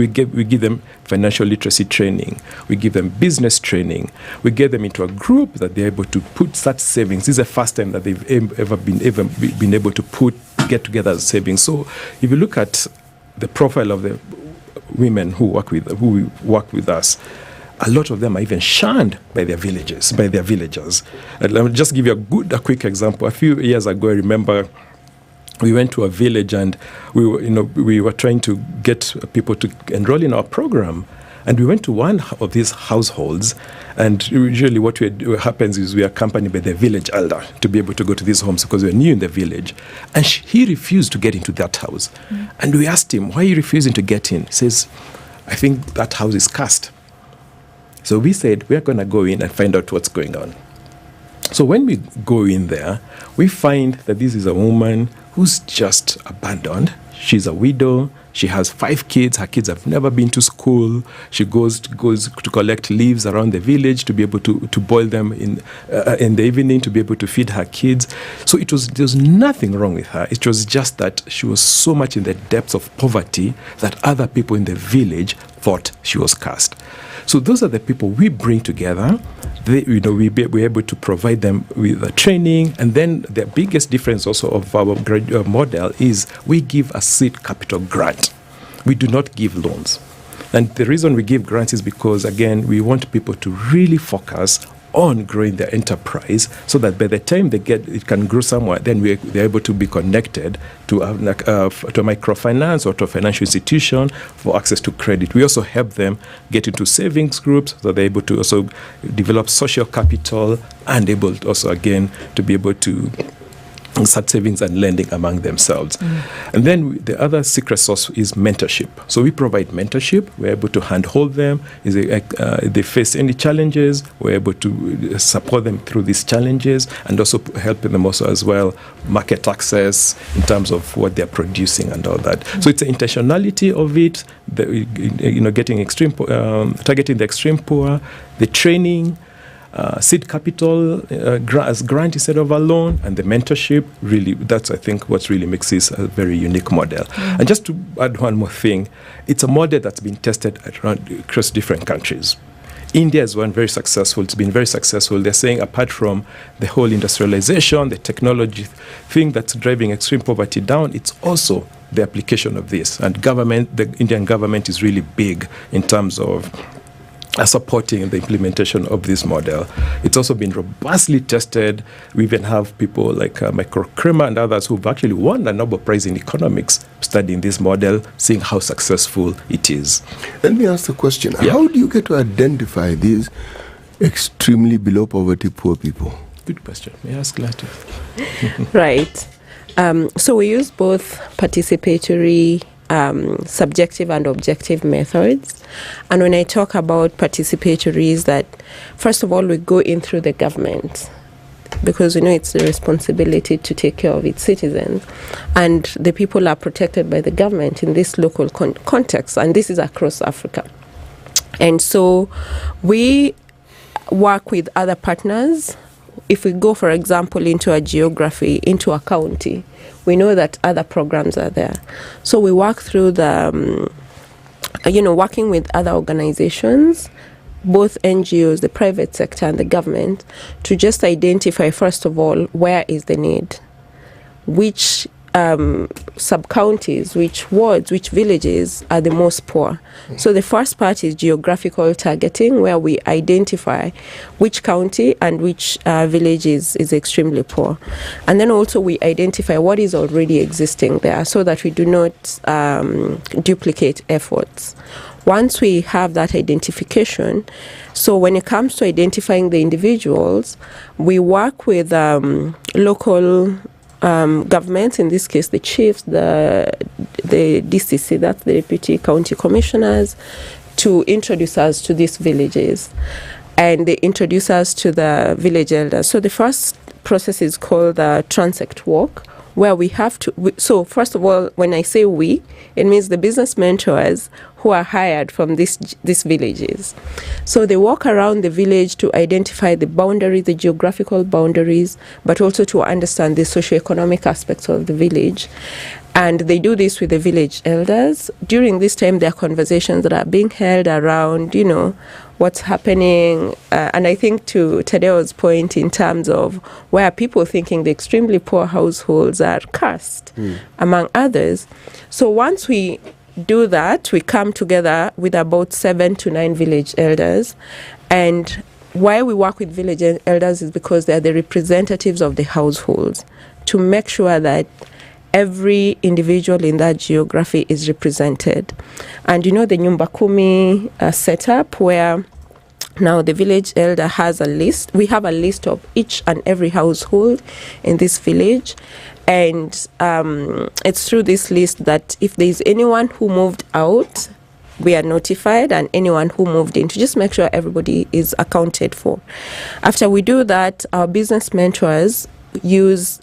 give them financial literacy training. We give them business training. We get them into a group that they're able to put such savings. This is the first time that they've ever been able to get together as savings. So if you look at the profile of the women who work with us, a lot of them are even shunned by their villagers. And let me just give you a quick example. A few years ago, I remember, we went to a village and we were trying to get people to enroll in our program. And we went to one of these households, and usually what happens is we are accompanied by the village elder to be able to go to these homes because we're new in the village. And he refused to get into that house. Mm. And we asked him, why are you refusing to get in? He says, I think that house is cursed. So we said, we're going to go in and find out what's going on. So when we go in there, we find that this is a woman who's just abandoned. She's a widow. She has 5 kids. Her kids have never been to school. She goes to collect leaves around the village to be able to boil them in the evening to be able to feed her kids. So there was nothing wrong with her. It was just that she was so much in the depths of poverty that other people in the village thought she was cursed. So those are the people we bring together. We're able to provide them with training. And then the biggest difference also of our model is we give a seed capital grant. We do not give loans. And the reason we give grants is because, again, we want people to really focus on growing their enterprise so that by the time it can grow somewhere, then they're able to be connected to a microfinance or to a financial institution for access to credit. We also help them get into savings groups so they're able to also develop social capital and able to also, again, to be able to start savings and lending among themselves. Mm. And then the other secret sauce is mentorship. So we provide mentorship. We're able to handhold them. If they face any challenges, we're able to support them through these challenges and also help them also as well market access in terms of what they're producing and all that. Mm. So it's the intentionality of it, targeting the extreme poor, the training, seed capital as grant instead of a loan, and the mentorship. Really, that's, I think, what really makes this a very unique model. Mm. And just to add one more thing, it's a model that's been tested across different countries. India is one very successful. It's been very successful. They're saying apart from the whole industrialization, the technology thing that's driving extreme poverty down, it's also the application of this. And the Indian government is really big in terms of supporting the implementation of this model. It's also been robustly tested. We even have people like Michael Kremer and others who've actually won a Nobel Prize in economics studying this model, seeing how successful it is. Let me ask the question. Yeah. How do you get to identify these extremely below poverty poor people? Good question. May I ask Latiff? Right. So we use both participatory subjective and objective methods. And when I talk about participatory, is that first of all we go in through the government, because it's the responsibility to take care of its citizens, and the people are protected by the government in this local context, and this is across Africa. And so we work with other partners. If we go, for example, into a geography, into a county, we know that other programs are there. So we work through working with other organizations, both NGOs, the private sector and the government, to just identify, first of all, where is the need, which sub-counties, which wards, which villages are the most poor. So the first part is geographical targeting, where we identify which county and which village is extremely poor. And then also we identify what is already existing there so that we do not duplicate efforts. Once we have that identification, so when it comes to identifying the individuals, we work with local governments, in this case the chiefs, the DCC, that's the Deputy County Commissioners, to introduce us to these villages. And they introduce us to the village elders. So the first process is called the transect walk, where we have to, so first of all, when I say we, it means the business mentors who are hired from these villages. So they walk around the village to identify the boundaries, the geographical boundaries, but also to understand the socioeconomic aspects of the village. And they do this with the village elders. During this time, there are conversations that are being held around, what's happening. And I think to Tadeo's point in terms of where people thinking the extremely poor households are cursed, among others. So once we do that, we come together with about 7 to 9 village elders. And why we work with village elders is because they are the representatives of the households, to make sure that every individual in that geography is represented. And the Nyumba Kumi setup, where now the village elder has a list. We have a list of each and every household in this village. And it's through this list that if there is anyone who moved out, we are notified, and anyone who moved in, to just make sure everybody is accounted for. After we do that, our business mentors use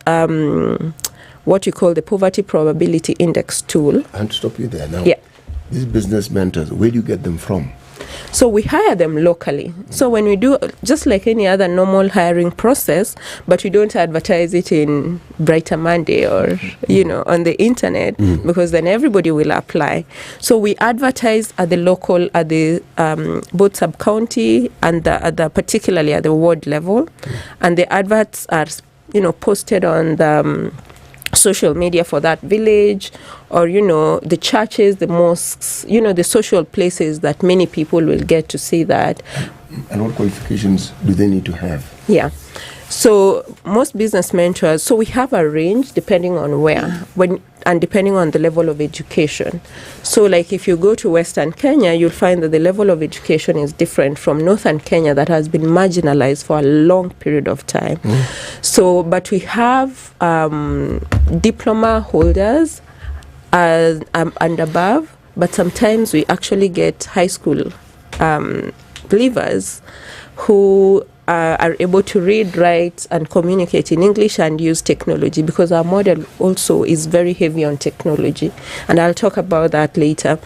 what we call the Poverty Probability Index tool. I want to stop you there now. Yeah. These business mentors, where do you get them from? So we hire them locally. So when we do, just like any other normal hiring process, but we don't advertise it in Brighter Monday or, on the internet, because then everybody will apply. So we advertise at the local, at the both sub-county and particularly at the ward level. And the adverts are, posted on the social media for that village, or the churches, the mosques, the social places that many people will get to see that. And what qualifications do they need to have? Yeah. So most business mentors, so we have a range depending on where, and depending on the level of education. So like if you go to Western Kenya, you'll find that the level of education is different from Northern Kenya, that has been marginalized for a long period of time. So, but we have diploma holders and above, but sometimes we actually get high school leavers who are able to read, write, and communicate in English and use technology, because our model also is very heavy on technology. And I'll talk about that later.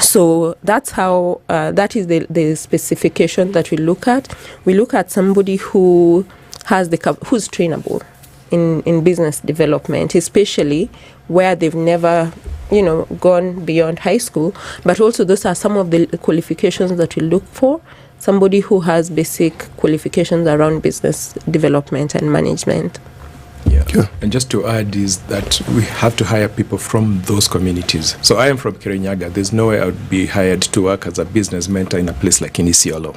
So that's how, that is the specification that we look at. We look at somebody who has who's trainable in business development, especially where they've never gone beyond high school. But also those are some of the qualifications that we look for. Somebody who has basic qualifications around business development and management. Yeah. And just to add is that we have to hire people from those communities. So I am from Kirinyaga. There's no way I would be hired to work as a business mentor in a place like Isiolo.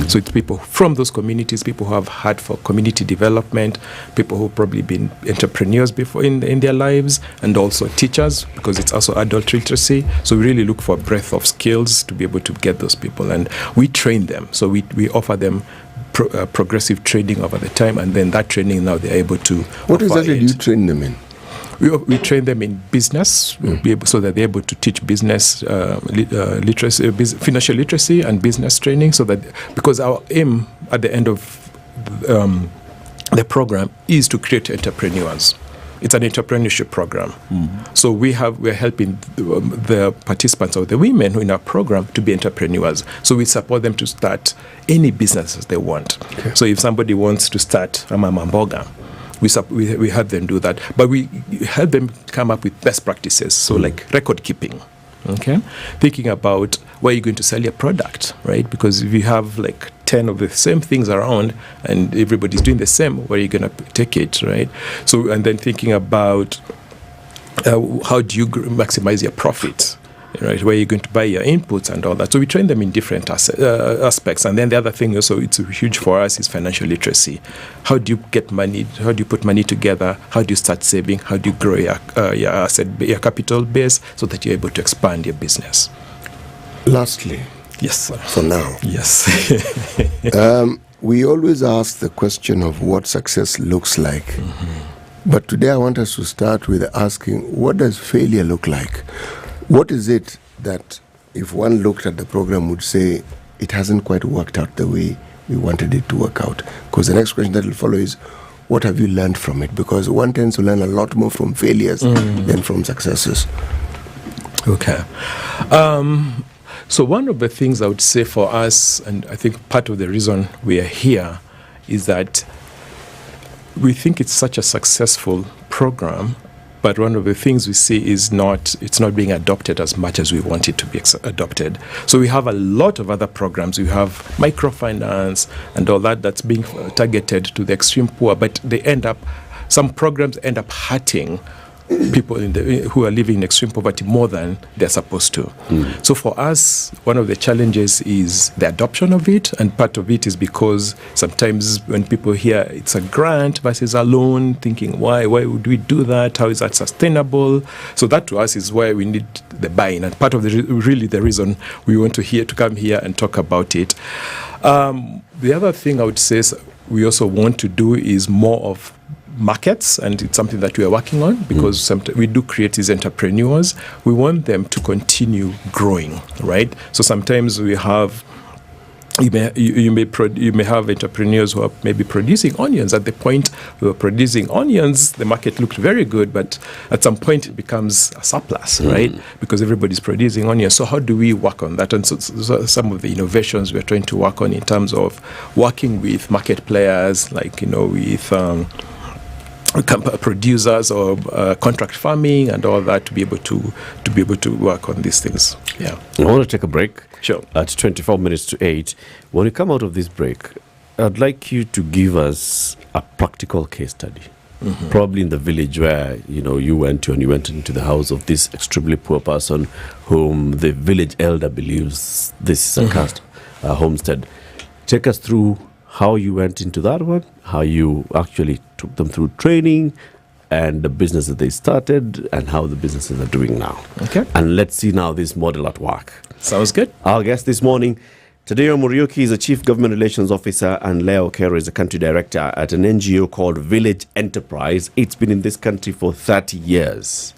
So it's people from those communities, people who have had for community development, people who've probably been entrepreneurs before in their lives, and also teachers, because it's also adult literacy. So we really look for a breadth of skills to be able to get those people, and we train them. So we offer them progressive training over the time, and then that training now they're able to. What exactly do you train them in? We train them in business, so that they're able to teach business literacy, financial literacy, and business training. So that, because our aim at the end of the program is to create entrepreneurs. It's an entrepreneurship program. So we're helping the participants, or the women in our program, to be entrepreneurs. So we support them to start any businesses they want. Okay. So if somebody wants to start a mama mboga, we help them do that. But we help them come up with best practices. So like record keeping. Okay, thinking about where you're going to sell your product, right? Because if you have like 10 of the same things around and everybody's doing the same, where are you going to take it, right? So, and then thinking about how do you maximize your profit? Right, where you're going to buy your inputs and all that. So we train them in different aspects. And then the other thing also, it's huge for us, is financial literacy. How do you get money? How do you put money together? How do you start saving? How do you grow your asset, your capital base, so that you're able to expand your business? Lastly, yes, sir. For now, yes, we always ask the question of what success looks like. Mm-hmm. But today I want us to start with asking, what does failure look like? What is it that, if one looked at the program, would say it hasn't quite worked out the way we wanted it to work out? Because the next question that will follow is, what have you learned from it? Because one tends to learn a lot more from failures than from successes. Okay. So one of the things I would say for us, and I think part of the reason we are here, is that we think it's such a successful program, but one of the things we see is it's not being adopted as much as we want it to be adopted. So we have a lot of other programs. We have microfinance and all that's being targeted to the extreme poor, but some programs end up hurting people who are living in extreme poverty more than they're supposed to. So for us, one of the challenges is the adoption of it, and part of it is because sometimes when people hear it's a grant versus a loan, thinking, why would we do that? How is that sustainable? So that to us is why we need the buy-in, and part of the reason we want to come here and talk about it. The other thing I would say is we also want to do is more of markets, and it's something that we are working on, because we do create these entrepreneurs. We want them to continue growing, right? So sometimes we have you may have entrepreneurs who are maybe producing onions. At the point we were producing onions, the market looked very good, but at some point it becomes a surplus, right? Because everybody's producing onions. So how do we work on that? And so some of the innovations we're trying to work on in terms of working with market players, like, with producers or contract farming and all that, to be able to work on these things. Yeah. I want to take a break. Sure. At 24 minutes to 8. When you come out of this break, I'd like you to give us a practical case study. Probably in the village where you went to, and you went into the house of this extremely poor person whom the village elder believes this is a cursed homestead. Take us through how you went into that one, how you actually took them through training, and the business that they started, and how the businesses are doing now. Okay. And let's see now this model at work. Sounds good. Our guest this morning, Tadeo Muriuki, is a Chief Government Relations Officer, and Lea Okoh is a Country Director at an NGO called Village Enterprise. It's been in this country for 30 years.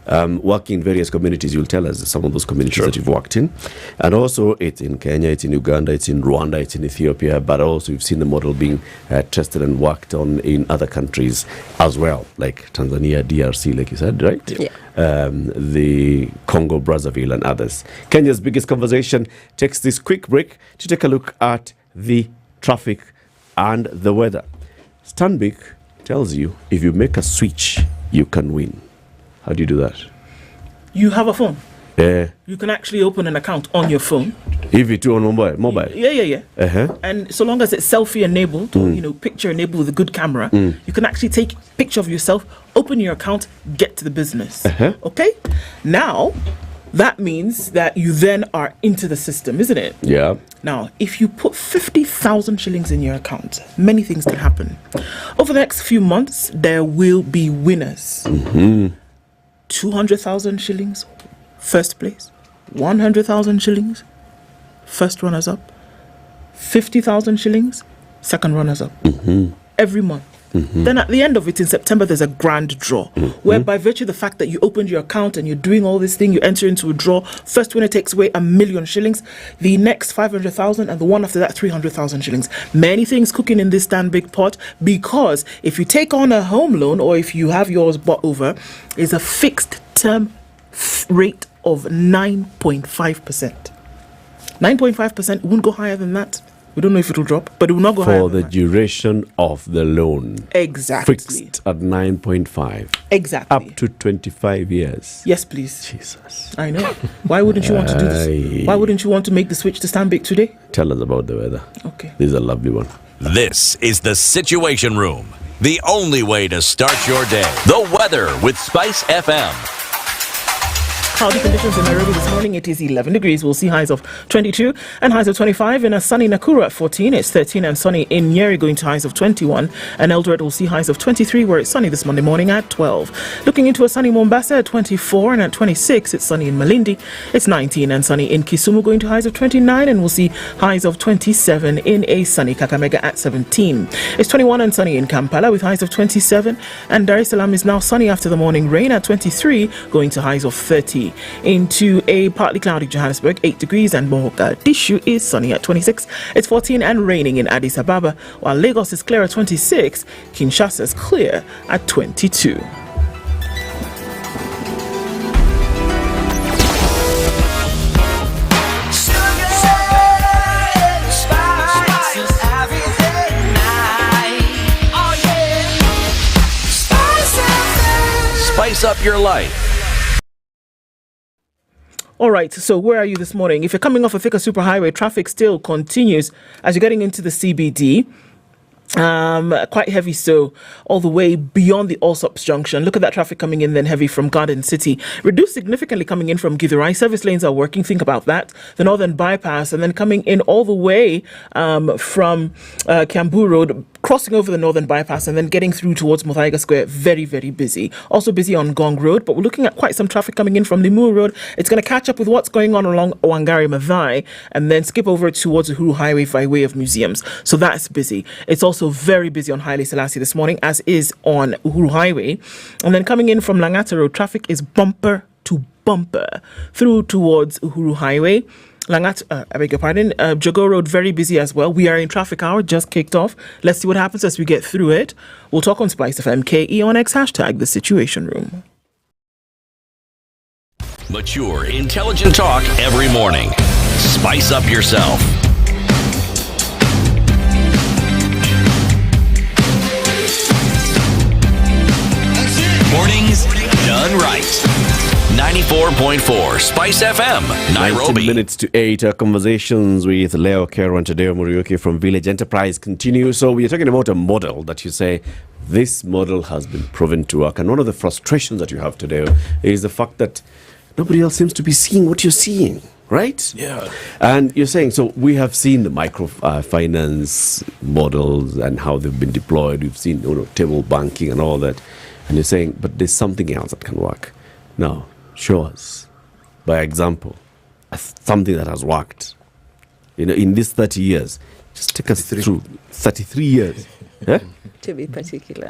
Working in various communities. You'll tell us some of those communities that you've worked in. And also, it's in Kenya, it's in Uganda, it's in Rwanda, it's in Ethiopia, but also you've seen the model being tested and worked on in other countries as well, like Tanzania, DRC, like you said, right? Yeah. The Congo, Brazzaville, and others. Kenya's biggest conversation takes this quick break to take a look at the traffic and the weather. Stanbic tells you, if you make a switch, you can win. How do you do that? You have a phone. Yeah. You can actually open an account on your phone. If it's on mobile. Yeah. And so long as it's selfie enabled, or, picture enabled with a good camera, you can actually take a picture of yourself, open your account, get to the business. Okay? Now, that means that you then are into the system, isn't it? Yeah. Now, if you put 50,000 shillings in your account, many things can happen. Over the next few months, there will be winners. 200,000 shillings, first place. 100,000 shillings, first runners up. 50,000 shillings, second runners up. Every month. Then at the end of it, in September, there's a grand draw, where by virtue of the fact that you opened your account and you're doing all this thing, you enter into a draw. First winner takes away 1 million shillings, the next 500,000, and the one after that 300,000 shillings. Many things cooking in this Stanbic pot, because if you take on a home loan, or if you have yours bought over, is a fixed term rate of 9.5%. 9.5% won't go higher than that. We don't know if it will drop, but it will not go higher. For the duration of the loan. Exactly. Fixed at 9.5. Exactly. Up to 25 years. Yes, please. Jesus. I know. Why wouldn't you want to do this? Why wouldn't you want to make the switch to Stanbic today? Tell us about the weather. Okay. This is a lovely one. This is the Situation Room the only way to start your day. The weather with SpiceFM. Cloudy conditions in Nairobi this morning. It is 11 degrees. We'll see highs of 22 and highs of 25. In a sunny Nakuru at 14. It's 13 and sunny in Nyeri, going to highs of 21. And Eldoret will see highs of 23, where it's sunny this Monday morning at 12. Looking into a sunny Mombasa at 24, and at 26, it's sunny in Malindi. It's 19 and sunny in Kisumu, going to highs of 29, and we'll see highs of 27 in a sunny Kakamega at 17. It's 21 and sunny in Kampala with highs of 27, and Dar es Salaam is now sunny after the morning rain at 23, going to highs of 30. Into a partly cloudy Johannesburg, 8 degrees, and Mogadishu is sunny at 26. It's 14 and raining in Addis Ababa, while Lagos is clear at 26. Kinshasa is clear at 22. Spice up your life. All right, so where are you this morning? If you're coming off a thicker superhighway, traffic still continues as you're getting into the CBD. Quite heavy, so all the way beyond the Allsops junction. Look at that traffic coming in then heavy from Garden City. Reduced significantly coming in from Githurai. Service lanes are working. Think about that. The Northern Bypass, and then coming in all the way from Kiambu Road, crossing over the Northern Bypass and then getting through towards Muthaiga Square. Very, very busy. Also busy on Gong Road, but we're looking at quite some traffic coming in from Limuru Road. It's going to catch up with what's going on along Wangari Maathai and then skip over towards Uhuru Highway by way of museums. So that's busy. It's also very busy on Haile Selassie this morning, as is on Uhuru Highway. And then coming in from Langata Road, traffic is bumper to bumper through towards Uhuru Highway. I beg your pardon, Jogo Road, very busy as well. We are in traffic hour, just kicked off. Let's see what happens as we get through it. We'll talk on SpiceFM KE on X hashtag The Situation Room. Mature, intelligent talk every morning. Spice up yourself. Mornings done right. 94.4 Spice FM, Nairobi. 19 minutes to 8. Our conversations with Leo Okoh and Tadeo Muriuki from Village Enterprise continue. So we are talking about a model that you say, this model has been proven to work. And one of the frustrations that you have today is the fact that nobody else seems to be seeing what you're seeing, right? Yeah. And you're saying, so we have seen the microfinance models and how they've been deployed. We've seen table banking and all that. And you're saying, but there's something else that can work. Now, show us, by example, something that has worked. In these 30 years, just take us through 33 years. Yeah? To be particular.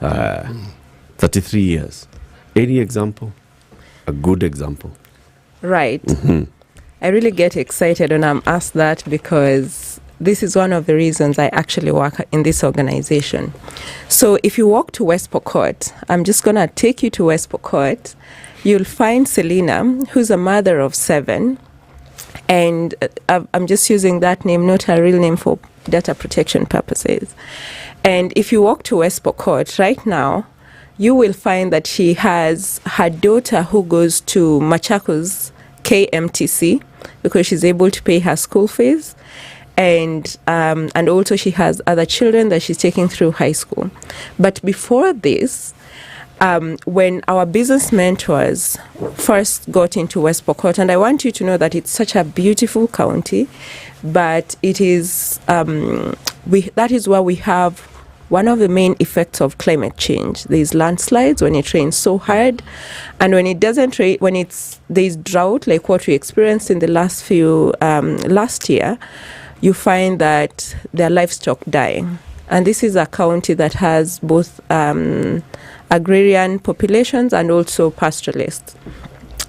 33 years. Any example? A good example. Right. Mm-hmm. I really get excited when I'm asked that, because this is one of the reasons I actually work in this organization. So if you walk to West Pokot, I'm just going to take you to West Pokot. You'll find Selena, who's a mother of 7. And I'm just using that name, not her real name, for data protection purposes. And if you walk to West Pokot right now, you will find that she has her daughter who goes to Machakos KMTC because she's able to pay her school fees. And also she has other children that she's taking through high school. But before this, when our business mentors first got into West Pokot, and I want you to know that it's such a beautiful county, but it is that is where we have one of the main effects of climate change. There's landslides when it rains so hard, and when it doesn't rain, there's drought like what we experienced in the last year, you find that their livestock dying. And this is a county that has both agrarian populations and also pastoralists.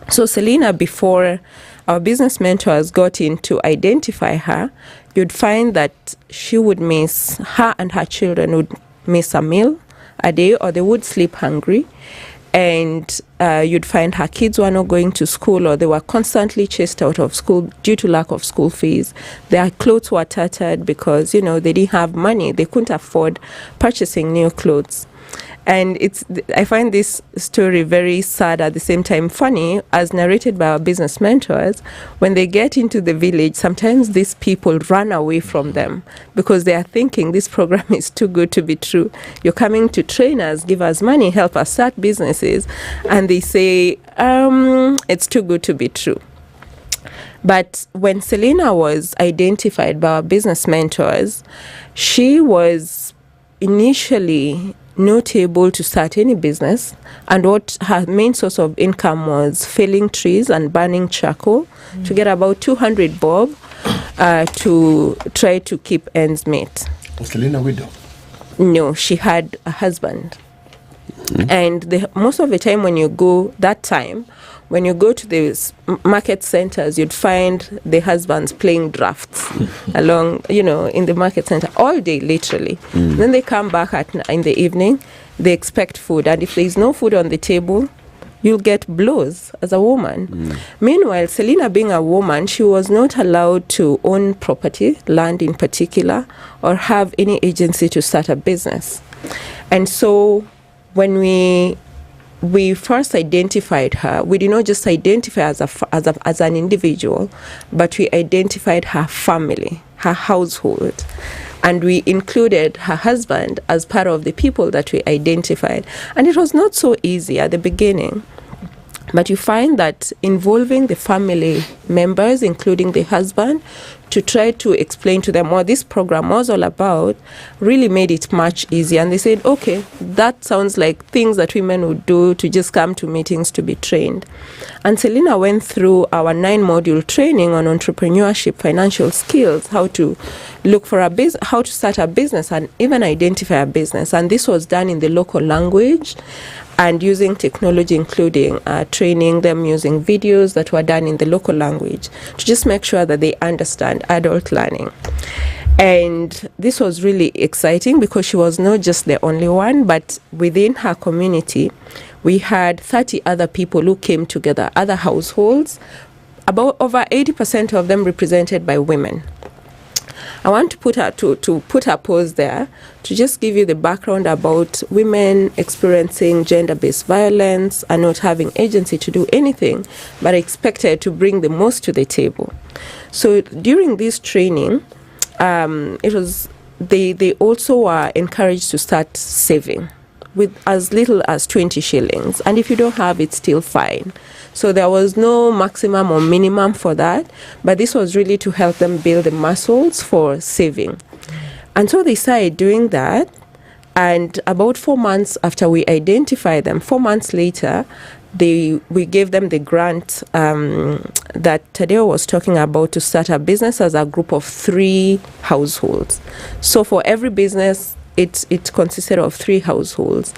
So Selena, before our business mentors got in to identify her, you'd find that her and her children would miss a meal a day, or they would sleep hungry. And you'd find her kids were not going to school, or they were constantly chased out of school due to lack of school fees. Their clothes were tattered because, they didn't have money. They couldn't afford purchasing new clothes. And I find this story very sad, at the same time funny, as narrated by our business mentors. When they get into the village, sometimes these people run away from them because they are thinking this program is too good to be true. You're coming to train us, give us money, help us start businesses. And they say, it's too good to be true. But when Selina was identified by our business mentors, she was initially not able to start any business, and what her main source of income was felling trees and burning charcoal to get about 200 bob to try to keep ends meet. Was Selina a widow? No, she had a husband. And most of the time when you go to the market centers, you'd find the husbands playing drafts along, in the market center all day, literally. Then they come back in the evening, they expect food. And if there's no food on the table, you'll get blows as a woman. Meanwhile, Selina, being a woman, she was not allowed to own property, land in particular, or have any agency to start a business. And so when we first identified her, we did not just identify as an individual, but we identified her family, her household. And we included her husband as part of the people that we identified. And it was not so easy at the beginning. But you find that involving the family members, including the husband, to try to explain to them what this program was all about, really made it much easier. And they said, okay, that sounds like things that women would do to just come to meetings to be trained. And Selina went through our 9-module training on entrepreneurship, financial skills, how to look for a business, how to start a business, and even identify a business. And this was done in the local language, and using technology, including training them using videos that were done in the local language to just make sure that they understand adult learning. And this was really exciting because she was not just the only one, but within her community, we had 30 other people who came together, other households, about over 80% of them represented by women. I want to put a pause there to just give you the background about women experiencing gender-based violence and not having agency to do anything, but expected to bring the most to the table. So during this training, they also were encouraged to start saving with as little as 20 shillings. And if you don't have it, still fine. So there was no maximum or minimum for that, but this was really to help them build the muscles for saving. And so they started doing that, and about 4 months after we identified them, 4 months later, we gave them the grant that Tadeo was talking about to start a business as a group of 3 households. So for every business, it consisted of 3 households.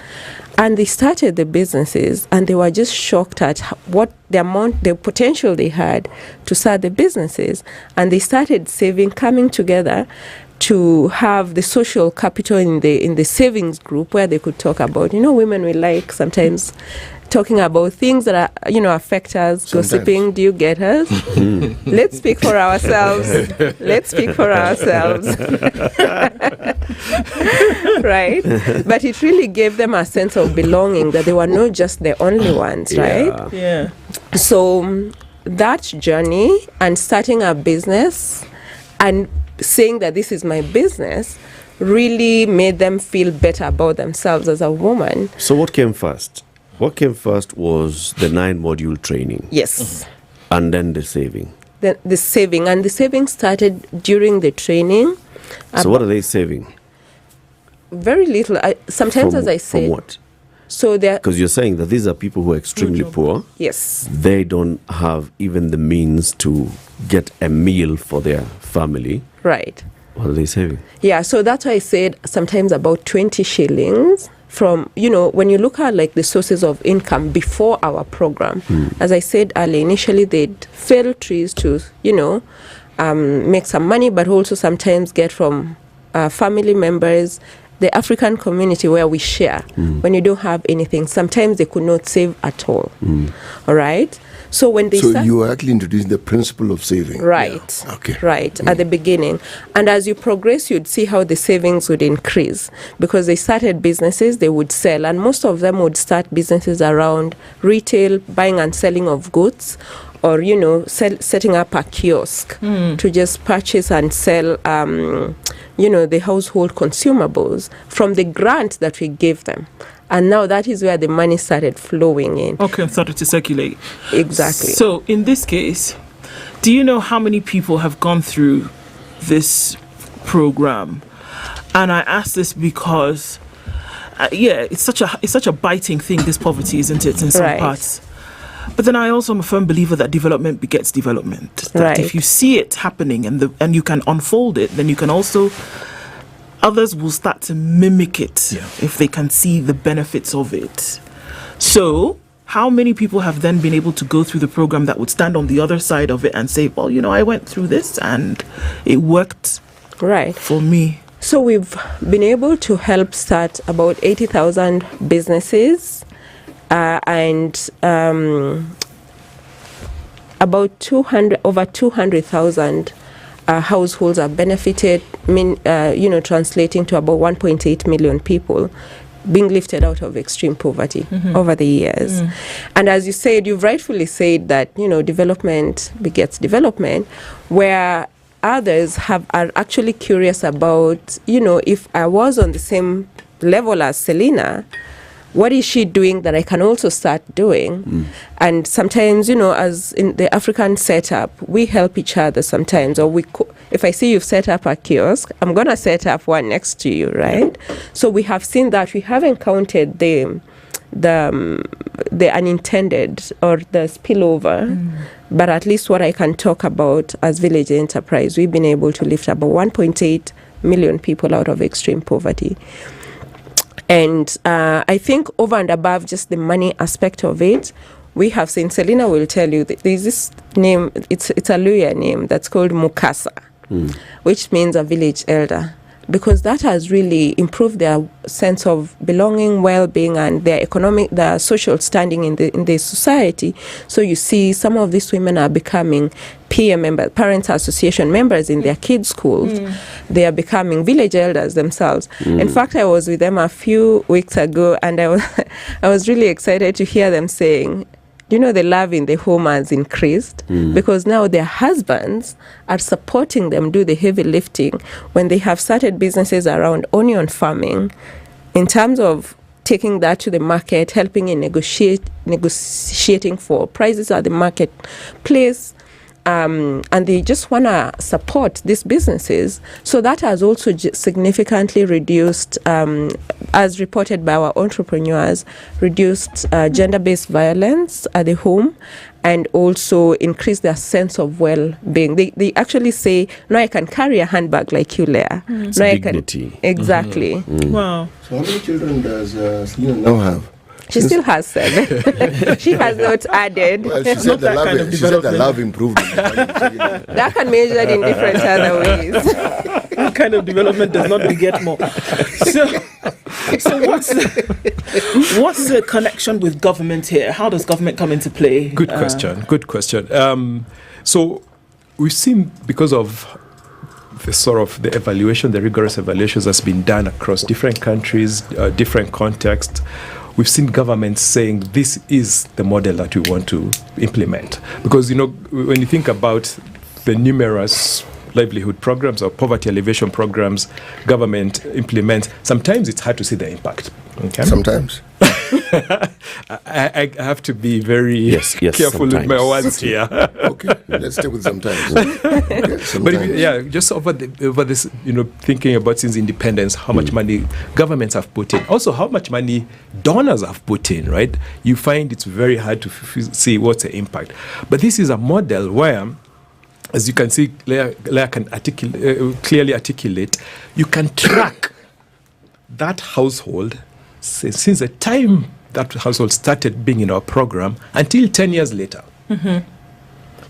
And they started the businesses, and they were just shocked at what the potential they had to start the businesses. And they started saving, coming together to have the social capital in the savings group where they could talk about, women we like sometimes talking about things that are, affect us, sometimes. Gossiping, do you get us? Let's speak for ourselves. Right? But it really gave them a sense of belonging, that they were not just the only ones, right? Yeah. So that journey and starting a business and saying that this is my business really made them feel better about themselves as a woman. So what came first? What came first was the 9-module training. Yes. And then the saving. The saving. And the saving started during the training. So what are they saving? Very little. Sometimes, as I said. From what? So because you're saying that these are people who are extremely poor. Yes. They don't have even the means to get a meal for their family. Right. What are they saving? Yeah, so that's why I said sometimes about 20 shillings from, when you look at like the sources of income before our program. As I said earlier, initially they'd fell trees to, make some money, but also sometimes get from family members the African community where we share, when you don't have anything, sometimes they could not save at all. All right? So when they So you are actually introducing the principle of saving. Right. Yeah. Okay. Right, at the beginning. And as you progress, you'd see how the savings would increase because they started businesses, they would sell, and most of them would start businesses around retail, buying and selling of goods, or, you know, setting up a kiosk to just purchase and sell, you know, the household consumables from the grant that we gave them. And now that is where the money started flowing in. Okay, started to circulate. Exactly. So in this case, do you know how many people have gone through this program? And I ask this because, it's such a biting thing, this poverty, isn't it, in some parts? But then I also am a firm believer that development begets development. That if you see it happening and you can unfold it, then you can also... Others will start to mimic it if they can see the benefits of it. So, how many people have then been able to go through the program that would stand on the other side of it and say, well, you know, I went through this and it worked for me? So we've been able to help start about 80,000 businesses and about over 200,000 households are benefited, translating to about 1.8 million people being lifted out of extreme poverty over the years. And as you said, you've rightfully said that, you know, development begets development, where others are actually curious about, you know, if I was on the same level as Selina, what is she doing that I can also start doing? And sometimes, you know, as in the African setup, we help each other sometimes. Or if I see you've set up a kiosk, I'm going to set up one next to you, right? So we have seen that. We have encountered the unintended or the spillover. But at least what I can talk about as Village Enterprise, we've been able to lift about 1.8 million people out of extreme poverty. And I think over and above just the money aspect of it, we have seen, Selina will tell you, that there's this name, it's a Luya name that's called Mukasa, which means a village elder, because that has really improved their sense of belonging, well-being, and their social standing in the society. So you see some of these women are becoming peer members, Parents Association members in their kids' schools. They are becoming village elders themselves. In fact, I was with them a few weeks ago, and I was really excited to hear them saying, you know, the love in the home has increased because now their husbands are supporting them do the heavy lifting when they have started businesses around onion farming, in terms of taking that to the market, helping in negotiating for prices at the marketplace. And they just want to support these businesses. So that has also significantly reduced, as reported by our entrepreneurs, reduced gender-based violence at the home, and also increased their sense of well-being. They actually say, no, I can carry a handbag like you, Leah. It's no, dignity. Exactly. Wow. So how many children does Selina now have? She still has 7. She has not added. Well, she said the love improved. That can be measured in different other ways. That kind of development does not beget more. So what's the connection with government here? How does government come into play? Good question. So we've seen, because of the evaluation, the rigorous evaluations that's been done across different countries, different contexts, we've seen governments saying this is the model that we want to implement. Because, you know, when you think about the numerous livelihood programs or poverty alleviation programs government implements, sometimes it's hard to see the impact. Okay? Sometimes. I have to be very careful with my words here. Okay, let's stay with sometimes. Okay, sometimes. But just over this, you know, thinking about since independence, how much money governments have put in, also how much money donors have put in, right? You find it's very hard to see what's the impact. But this is a model where, as you can see, Leah can clearly articulate, you can track that household since the time that household started being in our program until 10 years later.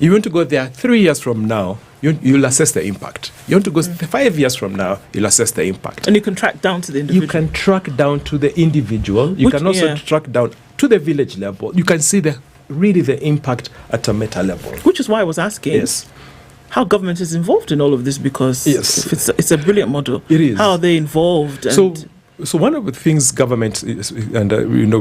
You want to go there 3 years from now, you'll assess the impact. You want to go 5 years from now, you'll assess the impact. And you can track down to the individual. You can track down to the individual. You can also track down to the village level. You can see the impact at a meta level. Which is why I was asking how government is involved in all of this, because if it's a brilliant model. It is. How are they involved? And So one of the things government is, and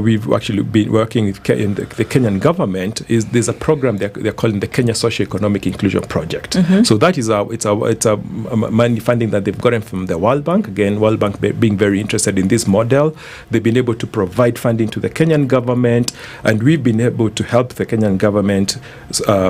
we've actually been working in the Kenyan government, is there's a program they're calling the Kenya Socio-Economic Inclusion Project. So that is it's a money funding that they've gotten from the World Bank. Again, World Bank being very interested in this model, they've been able to provide funding to the Kenyan government, and we've been able to help the Kenyan government.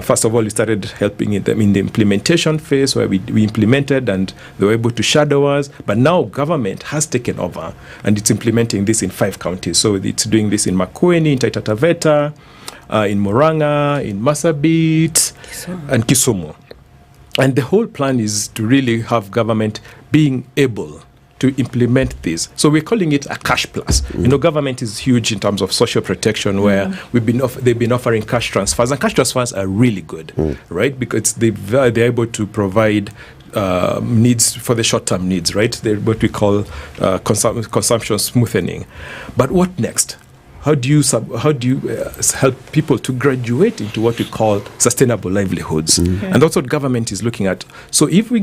First of all, we started helping them in the implementation phase, where we implemented and they were able to shadow us. But now government has taken over, and it's implementing this in 5 counties. So it's doing this in Makueni, in Taita Taveta, in Murang'a, in Marsabit, and Kisumu. And the whole plan is to really have government being able to implement this. So we're calling it a cash plus. Government is huge in terms of social protection, where they've been offering cash transfers, and cash transfers are really good, right? Because they're able to provide needs for the short-term needs, right? They're what we call consumption smoothing. But what next? How do you help people to graduate into what we call sustainable livelihoods? And that's what government is looking at. So if we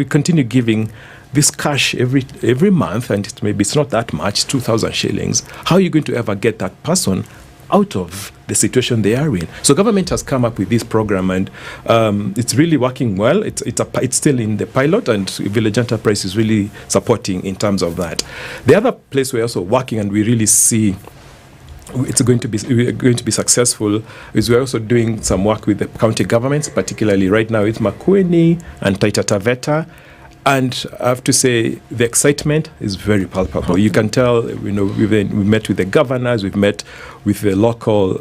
continue giving this cash every month, and maybe it's not that much, 2,000 shillings, how are you going to ever get that person out of the situation they are in? So government has come up with this program, and it's really working well. It's still in the pilot, and Village Enterprise is really supporting in terms of that. The other place we're also working, and we really see we're going to be successful, is we're also doing some work with the county governments, particularly right now with Makueni and Taita Taveta. And I have to say, the excitement is very palpable. You can tell, we met with the governors, we've met with the local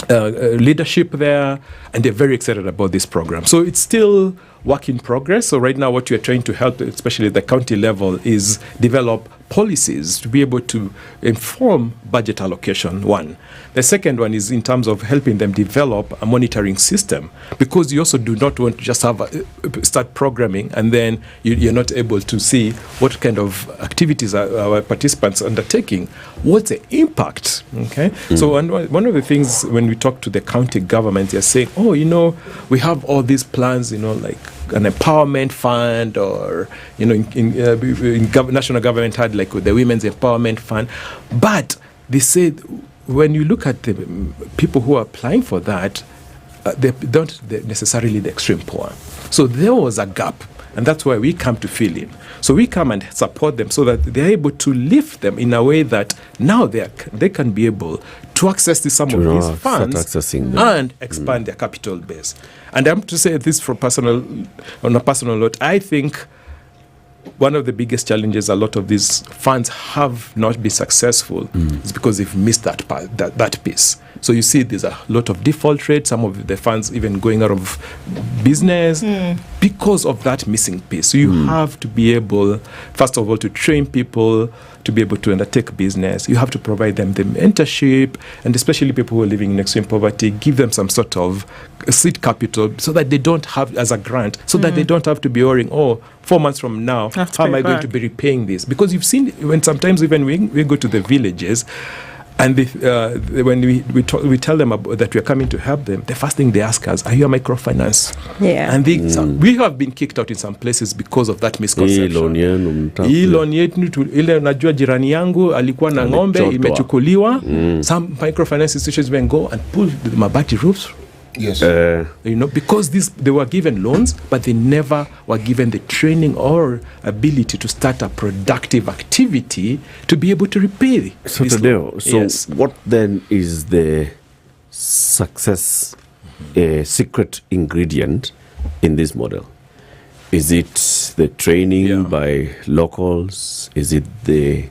leadership there, and they're very excited about this program. So it's still work in progress. So right now what we're trying to help, especially at the county level, is develop policies to be able to inform budget allocation, one. The second one is in terms of helping them develop a monitoring system, because you also do not want to just start programming and then you're not able to see what kind of activities are our participants undertaking. What's the impact? Okay. So one of the things when we talk to the county government, they're saying, we have all these plans, like an empowerment fund, or national government had like the women's empowerment fund, but they said when you look at the people who are applying for that, they're necessarily the extreme poor. So there was a gap, and that's why we come to fill in. So we come and support them so that they're able to lift them in a way that now they can be able to access some of these funds and expand their capital base. And I'm to say this on a personal note, I think one of the biggest challenges a lot of these funds have not been successful is because they've missed that piece. So you see there's a lot of default rates, some of the funds even going out of business because of that missing piece. So you have to be able, first of all, to train people to be able to undertake business. You have to provide them the mentorship, and especially people who are living in extreme poverty, give them some sort of seed capital so that they don't have, as a grant, so that they don't have to be worrying, 4 months from now, how am I going to be repaying this? Because you've seen when sometimes even we go to the villages, and when we tell them that we are coming to help them, the first thing they ask us, are you a microfinance? Yeah. And we have been kicked out in some places because of that misconception. Hii loan yetu ile unajua jirani yangu alikuwa na ng'ombe imechukuliwa. Some microfinance institutions even go and pull the mabati roofs. Yes. Because they were given loans, but they never were given the training or ability to start a productive activity to be able to repay. So what then is the success secret ingredient in this model? Is it the training by locals? Is it the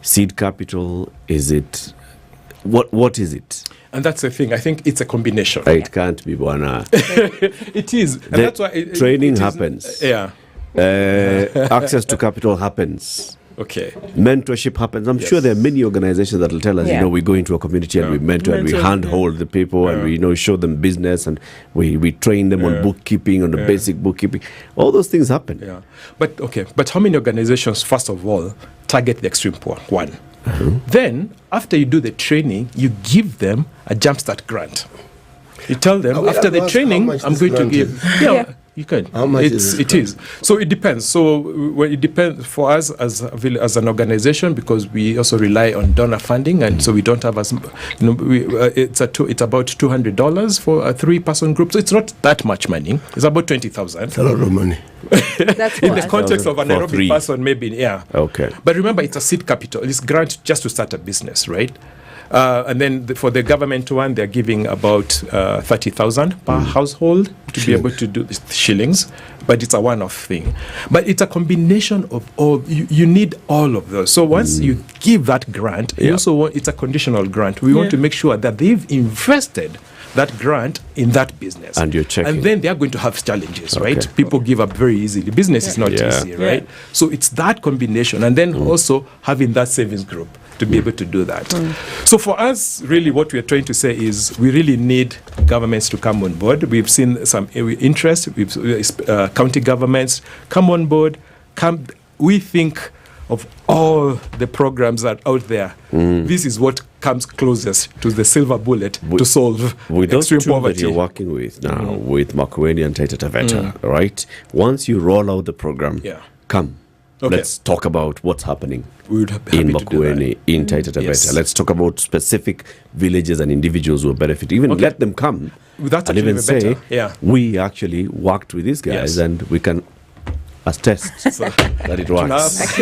seed capital? Is it what is it? And that's the thing. I think it's a combination. It can't be one. It is. And that's why training training happens. Yeah. Access to capital happens. Okay. Mentorship happens. I'm sure there are many organizations that will tell us, we go into a community and we mentor and we handhold the people and we show them business and we train them on bookkeeping, on the basic bookkeeping. All those things happen. Yeah. But how many organizations, first of all, target the extreme poor? One. Then, after you do the training, you give them a jumpstart grant. You tell them, after the training, I'm going to give... You can. How much it is. So it depends. So it depends for us as an organization, because we also rely on donor funding, and so we don't have as it's about $200 for a 3-person group. So it's not that much money. It's about 20,000. It's a lot of money. That's in the context of a Nairobi person, maybe Okay. But remember, it's a seed capital. It's grant just to start a business, right? And then for the government one, they're giving about 30,000 per household to be able to do shillings, but it's a one-off thing. But it's a combination of all. You need all of those. So once you give that grant, you also want, it's a conditional grant. We want to make sure that they've invested that grant in that business. And you're checking. And then they are going to have challenges, right? People give up very easily. Business is not easy, right? So it's that combination. And then also having that savings group to be able to do that. So for us, really what we are trying to say is we really need governments to come on board. We've seen some interest. County governments come on board. We think of all the programs that are out there. This is what comes closest to the silver bullet to solve with those extreme two poverty. that you're working with now, with Makueni and Taita Taveta, right? Once you roll out the program, come. Let's talk about what's happening in Makueni, in Taita Taveta. Let's talk about specific villages and individuals who are benefiting. Even let them come and even say, we actually worked with these guys and we can attest that it works.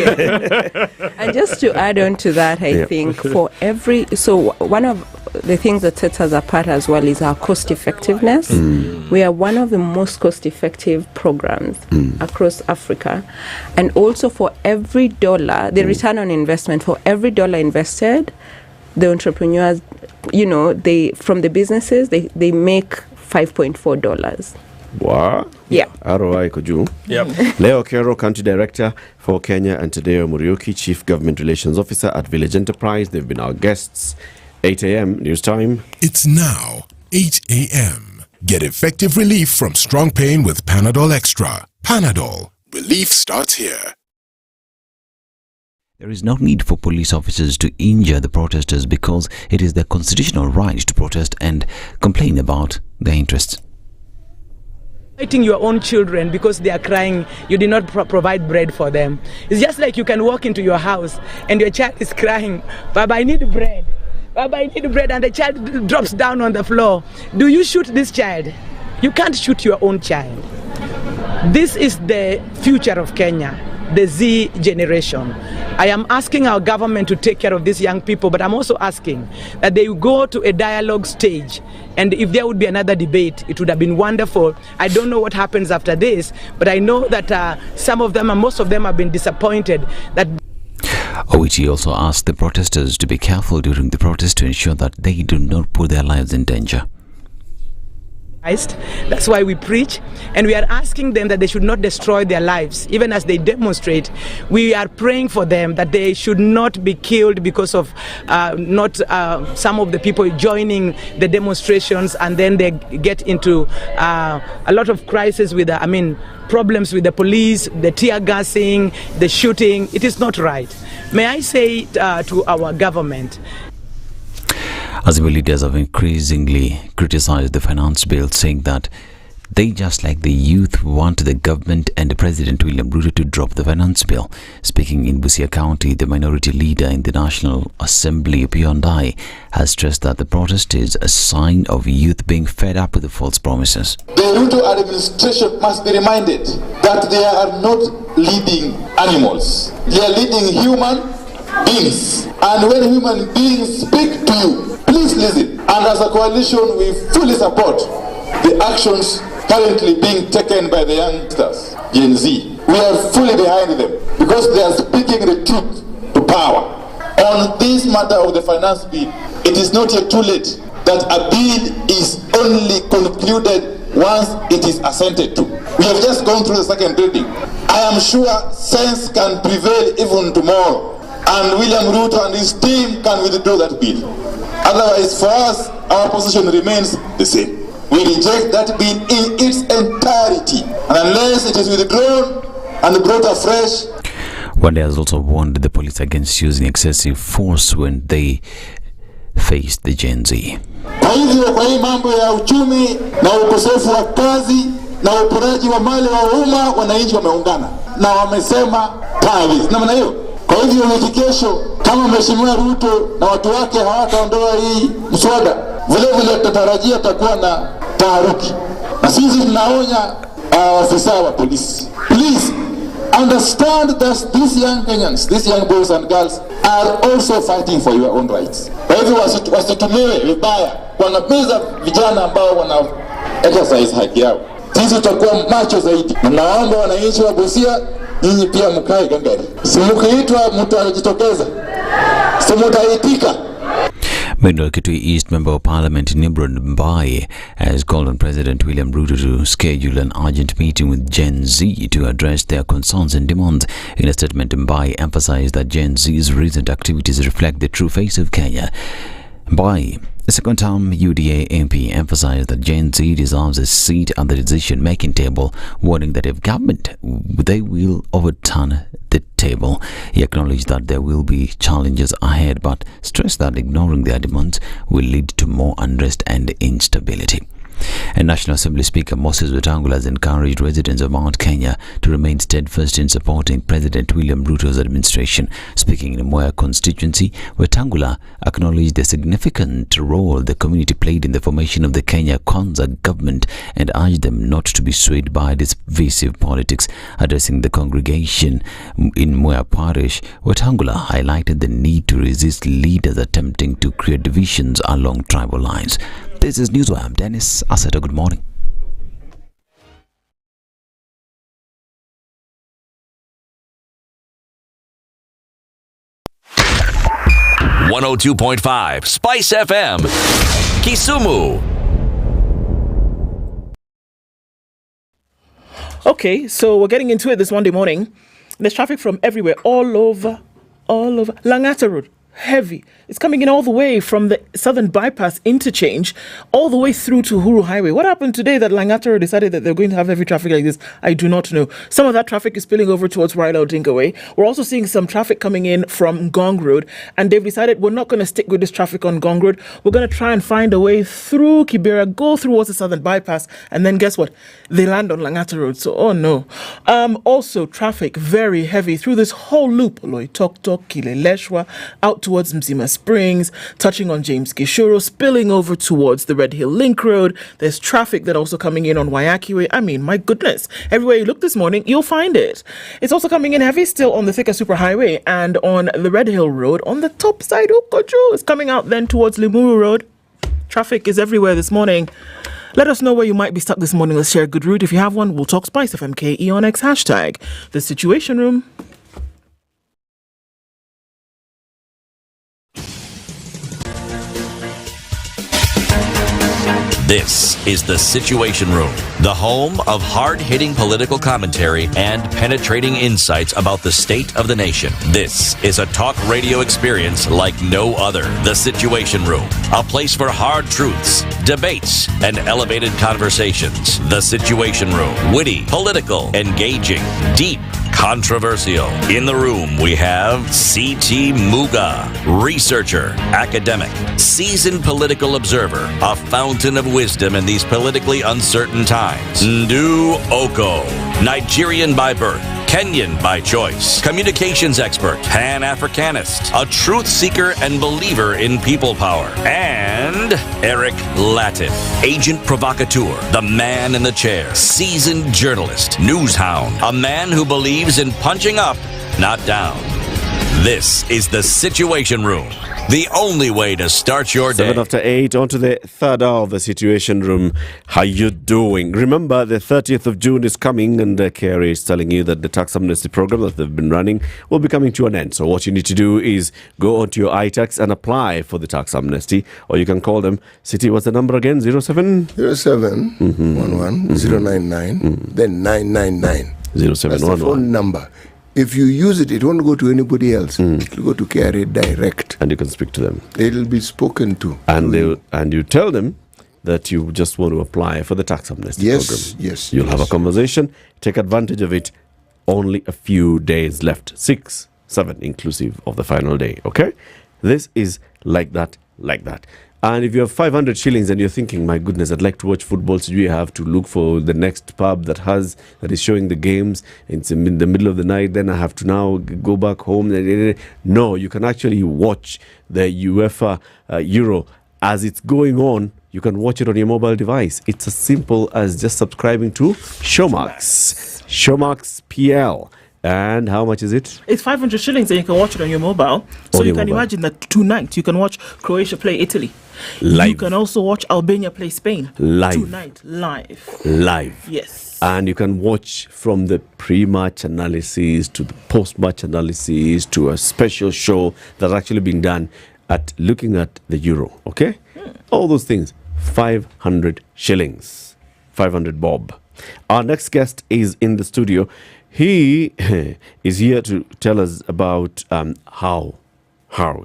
And just to add on to that, I think one of the things that sets us apart as well is our cost effectiveness. We are one of the most cost effective programs across Africa. And also for every dollar, the return on investment, for every dollar invested, the entrepreneurs, from the businesses, they make $5.4. Wow. Yeah. ROI Koju. Yep. Leo Okoh, Country Director for Kenya, and Tadeo Murioki, Chief Government Relations Officer at Village Enterprise. They've been our guests. 8 a.m. news time. It's now 8 a.m. Get effective relief from strong pain with Panadol Extra. Panadol. Relief starts here. There is no need for police officers to injure the protesters because it is their constitutional right to protest and complain about their interests. Fighting your own children because they are crying, you did not provide bread for them. It's just like you can walk into your house and your child is crying, Baba, I need bread. Baba, I need bread, and the child drops down on the floor. Do you shoot this child? You can't shoot your own child. This is the future of Kenya, the Z generation. I am asking our government to take care of these young people, but I'm also asking that they go to a dialogue stage. And if there would be another debate, it would have been wonderful. I don't know what happens after this, but I know that some of them and most of them have been disappointed that OET also asked the protesters to be careful during the protest to ensure that they do not put their lives in danger. That's why we preach, and we are asking them that they should not destroy their lives. Even as they demonstrate, we are praying for them that they should not be killed because of some of the people joining the demonstrations, and then they get into a lot of crisis with problems with the police, the tear gassing, the shooting. It is not right. May I say to our government, Azimio leaders have increasingly criticized the finance bill, saying that they, just like the youth, want the government and President William Ruto to drop the finance bill. Speaking in Busia County, the minority leader in the National Assembly, Piondai, has stressed that the protest is a sign of youth being fed up with the false promises. The Ruto administration must be reminded that they are not leading animals. They are leading human beings. And when human beings speak to you, please listen. And as a coalition, we fully support the actions currently being taken by the youngsters, Gen Z. We are fully behind them because they are speaking the truth to power. On this matter of the finance bill, it is not yet too late. That a bill is only concluded once it is assented to. We have just gone through the second reading. I am sure sense can prevail even tomorrow, and William Ruto and his team can withdraw that bill. Otherwise, for us, our position remains the same. We reject that bill in its entirety, and unless it is withdrawn and brought afresh. Wande has also warned the police against using excessive force when they face the Gen Z. Kwa hivyo, kwa hii mambo ya uchumi na ukosefu wa kazi na uporaji wa mali wa umma, wananchi wameungana na wamesema tawi namna hiyo. Kwa hivyo wiki kesho, kama Mheshimiwa Ruto na watu wake hawataondoa hii mswada, vile vile tutarajia takuwa na taharuki. Na sisi tunaonya afisa wa polisi, please understand that these young Kenyans, these young boys and girls are also fighting for your own rights. Kwa hivyo wasitumiwe vibaya kuangamiza vijana ambao wana exercise haki yao. Sisi tutakuwa macho zaidi, na naomba wananchi wa Busia, nyinyi pia mkae gangari. Si mkiitwa mtu anajitokeza, si mtaitika. Meanwhile, Kitui East Member of Parliament Nimrod Mbai has called on President William Ruto to schedule an urgent meeting with Gen Z to address their concerns and demands. In a statement, Mbai emphasized that Gen Z's recent activities reflect the true face of Kenya. Mbai, the second-term UDA MP, emphasized that Gen Z deserves a seat at the decision-making table, warning that if government, they will overturn the table. He acknowledged that there will be challenges ahead, but stressed that ignoring their demands will lead to more unrest and instability. And National Assembly Speaker Moses Wetangula has encouraged residents of Mount Kenya to remain steadfast in supporting President William Ruto's administration. Speaking in Moya constituency, Wetangula acknowledged the significant role the community played in the formation of the Kenya Kwanza government and urged them not to be swayed by divisive politics. Addressing the congregation in Moya Parish, Wetangula highlighted the need to resist leaders attempting to create divisions along tribal lines. This is Newswire. I'm Dennis Aseta. Good morning. .5 Spice FM, Kisumu. Okay, so we're getting into it this Monday morning. There's traffic from everywhere, all over. Langata Road, heavy. It's coming in all the way from the Southern Bypass interchange all the way through to Uhuru Highway. What happened today that Langata decided that they're going to have heavy traffic like this? I do not know. Some of that traffic is spilling over towards Raila Odinga Way. We're also seeing some traffic coming in from Gong Road, and they've decided we're not going to stick with this traffic on Gong Road. We're going to try and find a way through Kibera, go through the Southern Bypass, and then guess what? They land on Langata Road. So, oh no. Also, traffic very heavy through this whole loop. Loitoktok, Kileleshwa, out towards Mzima Springs, touching on James Gishuru, spilling over towards the Red Hill Link Road. There's traffic that also coming in on Wayaki Way. I mean, my goodness. Everywhere you look this morning, you'll find it. It's also coming in heavy still on the Thika Superhighway and on the Red Hill Road. On the top side, Okoh is coming out then towards Limuru Road. Traffic is everywhere this morning. Let us know where you might be stuck this morning. Let's share a good route. If you have one, we'll talk SpiceFM KE on X hashtag. The Situation Room. This is The Situation Room, the home of hard-hitting political commentary and penetrating insights about the state of the nation. This is a talk radio experience like no other. The Situation Room, a place for hard truths, debates, and elevated conversations. The Situation Room, witty, political, engaging, deep, controversial. In the room, we have C.T. Muga, researcher, academic, seasoned political observer, a fountain of wisdom in these politically uncertain times. Ndu Okoh, Nigerian by birth, Kenyan by choice, communications expert, Pan-Africanist, a truth seeker and believer in people power, and Eric Latiff, agent provocateur, the man in the chair, seasoned journalist, news hound, a man who believes in punching up, not down. This is The Situation Room the only way to start your day. 7 after 8, on to the third hour of the Situation Room. How you doing? Remember, the 30th of June is coming, and KRA is telling you that the tax amnesty program that they've been running will be coming to an end. So what you need to do is go onto your iTax and apply for the tax amnesty, or you can call them. City, what's the number again? 07? 07 11 099 then 999. 0711. That's the phone number. If you use it, it won't go to anybody else. It will go to KRA direct. And you can speak to them. It'll be spoken to. And you tell them that you just want to apply for the tax amnesty program. Yes. You'll have a conversation. Take advantage of it. Only a few days left. 6, 7 inclusive of the final day. Okay? This is like that. And if you have 500 shillings and you're thinking, my goodness, I'd like to watch football, so you have to look for the next pub that is showing the games. It's in the middle of the night. Then I have to now go back home. No, you can actually watch the UEFA Euro as it's going on. You can watch it on your mobile device. It's as simple as just subscribing to Showmax PL. And how much is it? It's 500 shillings and you can watch it on your mobile. So you can imagine that tonight you can watch Croatia play Italy. Live. You can also watch Albania play Spain. Live. Tonight, live. Yes. And you can watch from the pre-match analysis to the post-match analysis to a special show that's actually been done at looking at the Euro. Okay? All those things. 500 shillings. 500 bob. Our next guest is in the studio. He is here to tell us about how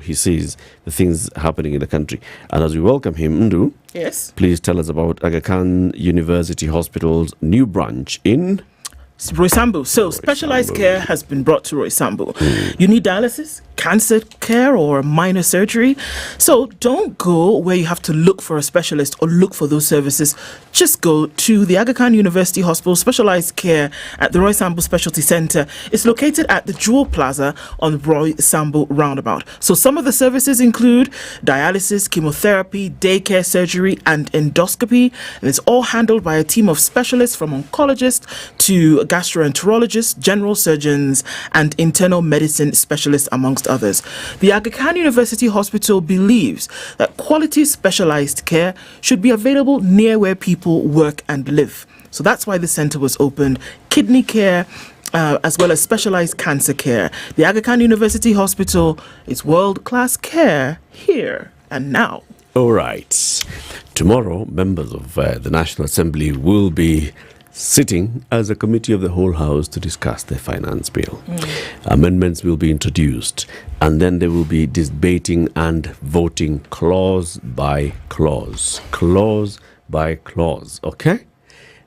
he sees the things happening in the country. And as we welcome him, Ndu, yes, please tell us about Aga Khan University Hospital's new branch in Roysambu. So specialized care has been brought to Roysambu. You need dialysis, cancer care, or minor surgery. So don't go where you have to look for a specialist or look for those services. Just go to the Aga Khan University Hospital Specialized Care at the Roysambu Specialty Center. It's located at the Jewel Plaza on Roysambu Roundabout. So some of the services include dialysis, chemotherapy, daycare, surgery, and endoscopy. And it's all handled by a team of specialists from oncologists to gastroenterologists, general surgeons, and internal medicine specialists, amongst others. The Aga Khan University Hospital believes that quality specialized care should be available near where people work and live. So that's why the center was opened. Kidney care, as well as specialized cancer care. The Aga Khan University Hospital is world-class care here and now. All right. Tomorrow, members of the National Assembly will be sitting as a committee of the whole House to discuss the finance bill. Amendments will be introduced, and then they will be debating and voting clause by clause. Okay?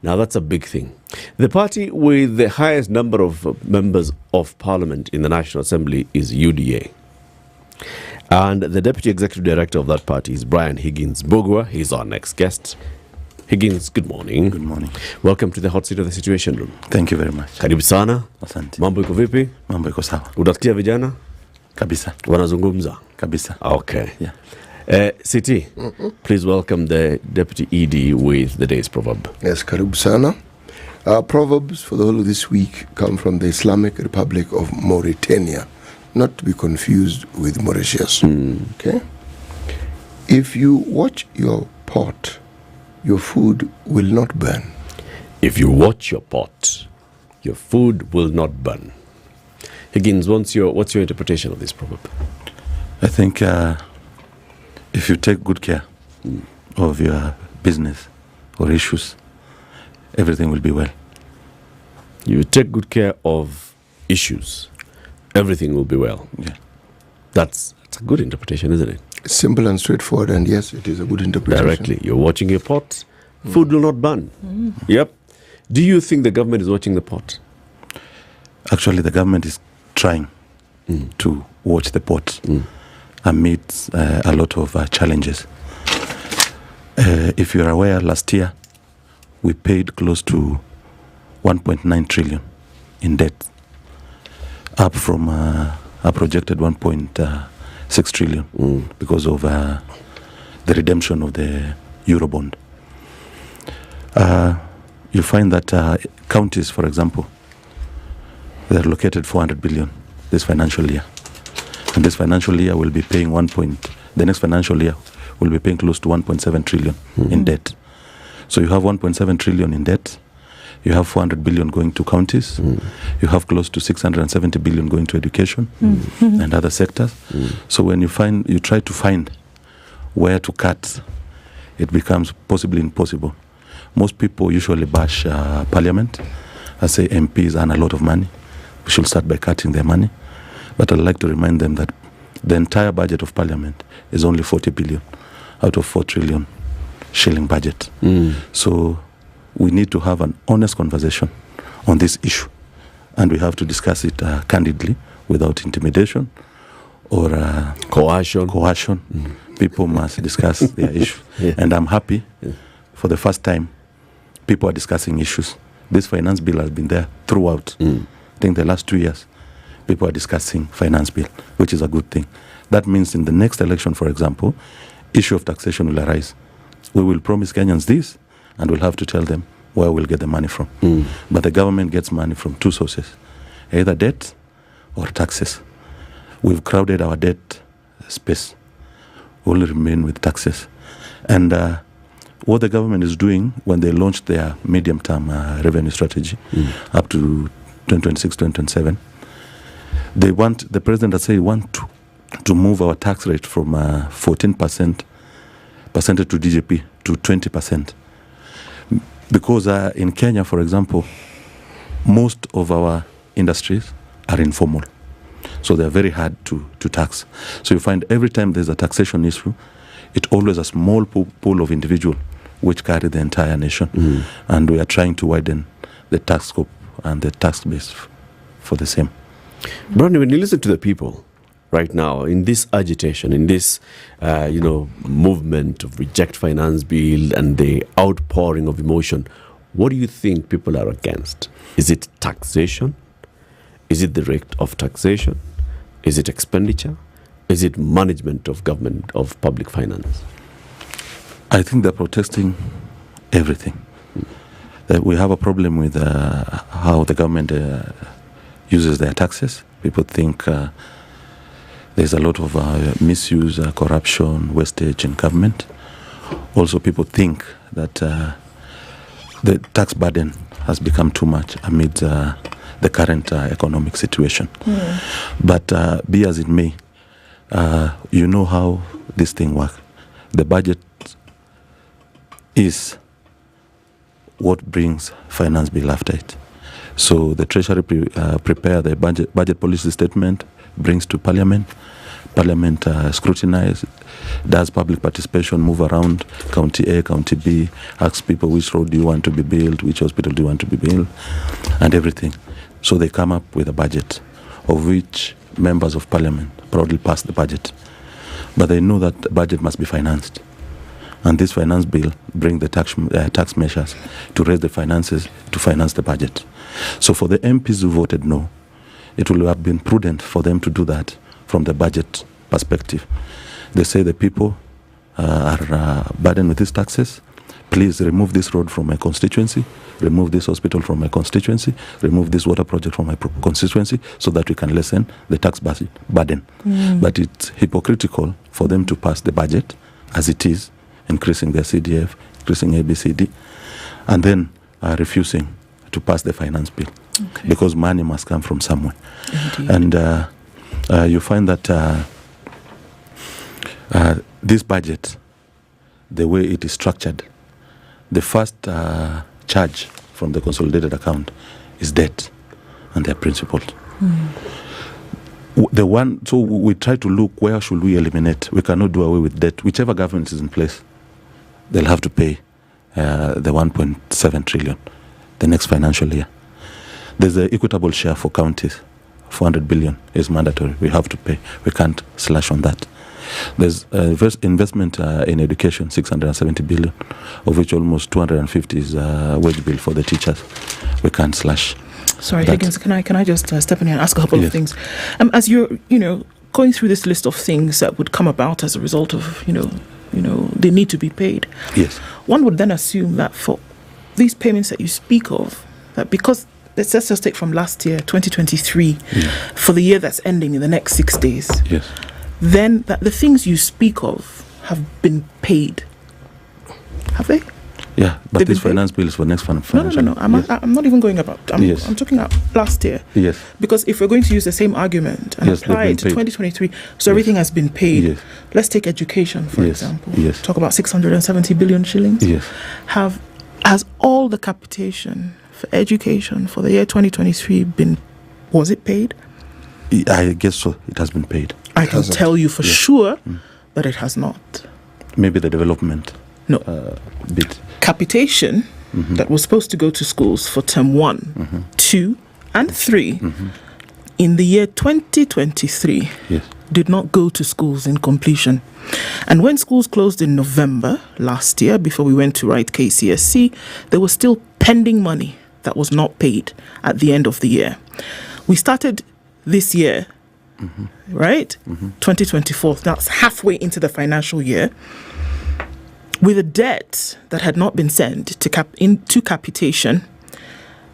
Now that's a big thing. The party with the highest number of members of parliament in the National Assembly is UDA. And the deputy executive director of that party is Brian Higgins Bogwa. He's our next guest. Higgins, good morning. Good morning. Welcome to the hot seat of the Situation Room. Thank you very much. Karibu sana. Asante. Mambo iko vipi? Mambo iko sawa. Udasikia vijana? Kabisa. Wanazungumza? Kabisa. Okay. Yeah. City, please welcome the deputy ED with the day's proverb. Yes, karibu sana. Our proverbs for the whole of this week come from the Islamic Republic of Mauritania, not to be confused with Mauritius. Okay? If you watch your pot, your food will not burn. If you watch your pot, your food will not burn. Higgins, what's your interpretation of this proverb? I think if you take good care of your business or issues, everything will be well. You take good care of issues, everything will be well. Yeah. That's a good interpretation, isn't it? Simple and straightforward, and yes, it is a good interpretation. Directly. You're watching your pot, food will not burn. Yep. Do you think the government is watching the pot? Actually, the government is trying to watch the pot amidst a lot of challenges. If you're aware, last year we paid close to 1.9 trillion in debt, up from a projected 1.6 trillion because of the redemption of the Eurobond. You find that counties, for example, they're allocated 400 billion this financial year. And this financial year will be paying the next financial year will be paying close to 1.7 trillion in debt. So you have 1.7 trillion in debt. You have 400 billion going to counties. You have close to 670 billion going to education and other sectors. So when you try to find where to cut, it becomes possibly impossible. Most people usually bash Parliament. I say MPs earn a lot of money. We should start by cutting their money. But I'd like to remind them that the entire budget of Parliament is only 40 billion out of 4 trillion shilling budget. So we need to have an honest conversation on this issue. And we have to discuss it candidly, without intimidation or coercion. People must discuss their issue. And I'm happy for the first time people are discussing issues. This finance bill has been there throughout. I think the last 2 years, people are discussing finance bill, which is a good thing. That means in the next election, for example, issue of taxation will arise. We will promise Kenyans this, and we'll have to tell them where we'll get the money from. But the government gets money from two sources, either debt or taxes. We've crowded our debt space. We only remain with taxes. And what the government is doing when they launched their medium-term revenue strategy up to 2026, 2027, the president has said he wants to move our tax rate from 14% percentage to GDP to 20%. Because in Kenya, for example, most of our industries are informal. So they're very hard to tax. So you find every time there's a taxation issue, it's always a small pool of individuals which carry the entire nation. And we are trying to widen the tax scope and the tax base for the same. Brownie, when you listen to the people right now in this agitation, in this movement of reject finance bill and the outpouring of emotion, what do you think people are against? Is it taxation? Is it the rate of taxation? Is it expenditure? Is it management of government, of public finance? I think they're protesting everything. We have a problem with how the government uses their taxes. People think there's a lot of misuse, corruption, wastage in government. Also, people think that the tax burden has become too much amid the current economic situation. But be as it may, you know how this thing works. The budget is what brings finance bill after it. So the Treasury prepare the budget policy statement, brings to Parliament. Parliament scrutinizes, does public participation, move around County A, County B, asks people which road do you want to be built, which hospital do you want to be built, and everything. So they come up with a budget, of which members of Parliament proudly pass the budget. But they know that the budget must be financed. And this finance bill brings the tax measures to raise the finances to finance the budget. So for the MPs who voted no, it will have been prudent for them to do that from the budget perspective. They say the people are burdened with these taxes. Please remove this road from my constituency, remove this hospital from my constituency, remove this water project from my constituency, so that we can lessen the tax burden. But it's hypocritical for them to pass the budget as it is, increasing their CDF, increasing ABCD, and then refusing to pass the finance bill. Because money must come from somewhere. Indeed. And you find that this budget, the way it is structured, the first charge from the consolidated account is debt and their principles. So we try to look where should we eliminate. We cannot do away with debt. Whichever government is in place, they'll have to pay the 1.7 trillion the next financial year. There's an equitable share for counties. 400 billion is mandatory. We have to pay. We can't slash on that. There's investment in education, 670 billion, of which almost 250 is wage bill for the teachers. We can't slash. Sorry, Higgins, can I just step in here and ask a couple of things? As you're, going through this list of things that would come about as a result of, they need to be paid. Yes. One would then assume that for these payments that you speak of, that because let's just take from last year, 2023, for the year that's ending in the next 6 days. Yes. Then the things you speak of have been paid. Have they? Yeah, but this finance bill is for next financial. No. I'm not even going about. I'm talking about last year. Yes. Because if we're going to use the same argument and apply it to 2023, so everything has been paid. Yes. Let's take education, for example. Yes. Talk about 670 billion shillings. Yes. Has all the capitation for education for the year 2023 was it paid? I guess so. It has been paid. I can tell you for sure that it has not. Maybe the development bit. Capitation that was supposed to go to schools for term 1, 2, and 3 in the year 2023 did not go to schools in completion. And when schools closed in November last year, before we went to write KCSE, there was still pending money that was not paid at the end of the year. We started this year, right? 2024, that's halfway into the financial year, with a debt that had not been sent into capitation.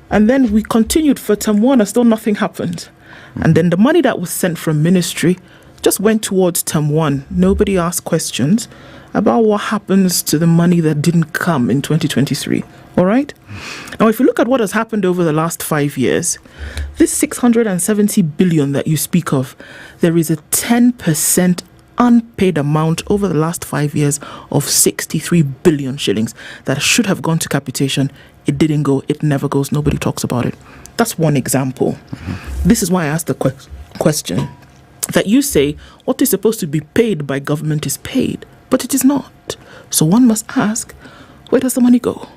And then we continued for term 1 and still nothing happened. And then the money that was sent from ministry just went towards term 1. Nobody asked questions about what happens to the money that didn't come in 2023. All right? Now, if you look at what has happened over the last 5 years, this 670 billion that you speak of, there is a 10% unpaid amount over the last 5 years of 63 billion shillings that should have gone to capitation. It didn't go. It never goes. Nobody talks about it. That's one example. This is why I asked the question that you say what is supposed to be paid by government is paid, but it is not. So one must ask, where does the money go?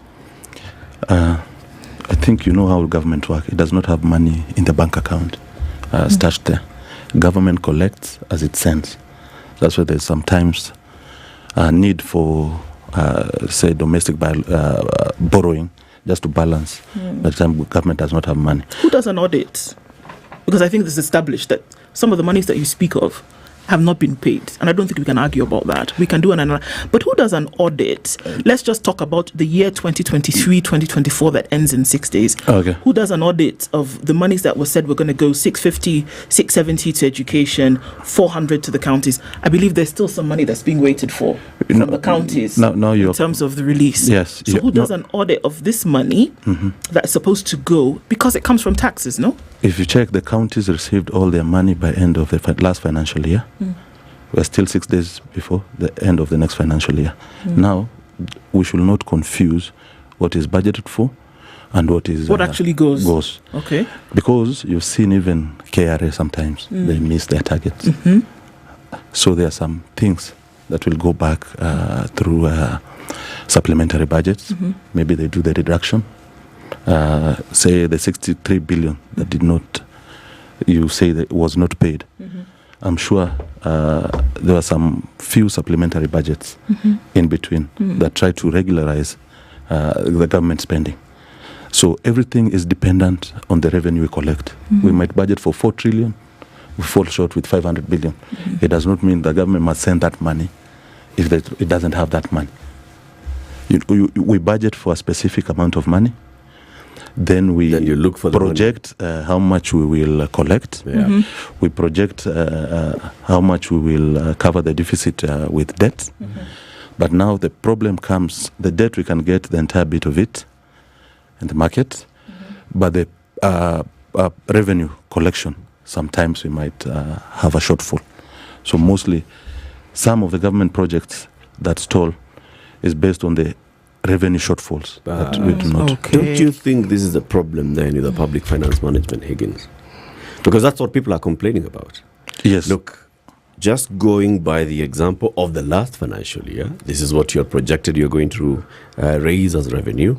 I think you know how government works. It does not have money in the bank account stashed there. Government collects as it sends. That's why there's sometimes a need for, say, domestic borrowing just to balance. By the time government does not have money. Who does an audit? Because I think this is established that some of the monies that you speak of have not been paid. And I don't think we can argue about that. We can do an analysis. But who does an audit? Let's just talk about the year 2023, 2024 that ends in 6 days. Okay. Who does an audit of the monies that were said we're going to go 650, 670 to education, 400 to the counties? I believe there's still some money that's being waited for from the counties in terms of the release. Yes. So who does an audit of this money that's supposed to go? Because it comes from taxes, no? If you check, the counties received all their money by end of the last financial year. We're still 6 days before the end of the next financial year. Now, we should not confuse what is budgeted for and what is what actually goes. Okay. Because you've seen even KRA sometimes they miss their targets. So there are some things that will go back through supplementary budgets. Maybe they do the reduction. Say the 63 billion that did not, you say that was not paid. I'm sure there were some few supplementary budgets in between that try to regularize the government spending. So everything is dependent on the revenue we collect. We might budget for 4 trillion, we fall short with 500 billion. It does not mean the government must send that money if it doesn't have that money. We budget for a specific amount of money. Then you look for project how much we will collect. We project how much we will cover the deficit with debt. But now the problem comes, the debt we can get the entire bit of it in the market, but the revenue collection, sometimes we might have a shortfall. So mostly some of the government projects that stall is based on the revenue shortfalls that we do not. Don't you think this is a problem then with the public finance management, Higgins? Because that's what people are complaining about. Yes. Look, just going by the example of the last financial year, this is what you're projected you're going to raise as revenue.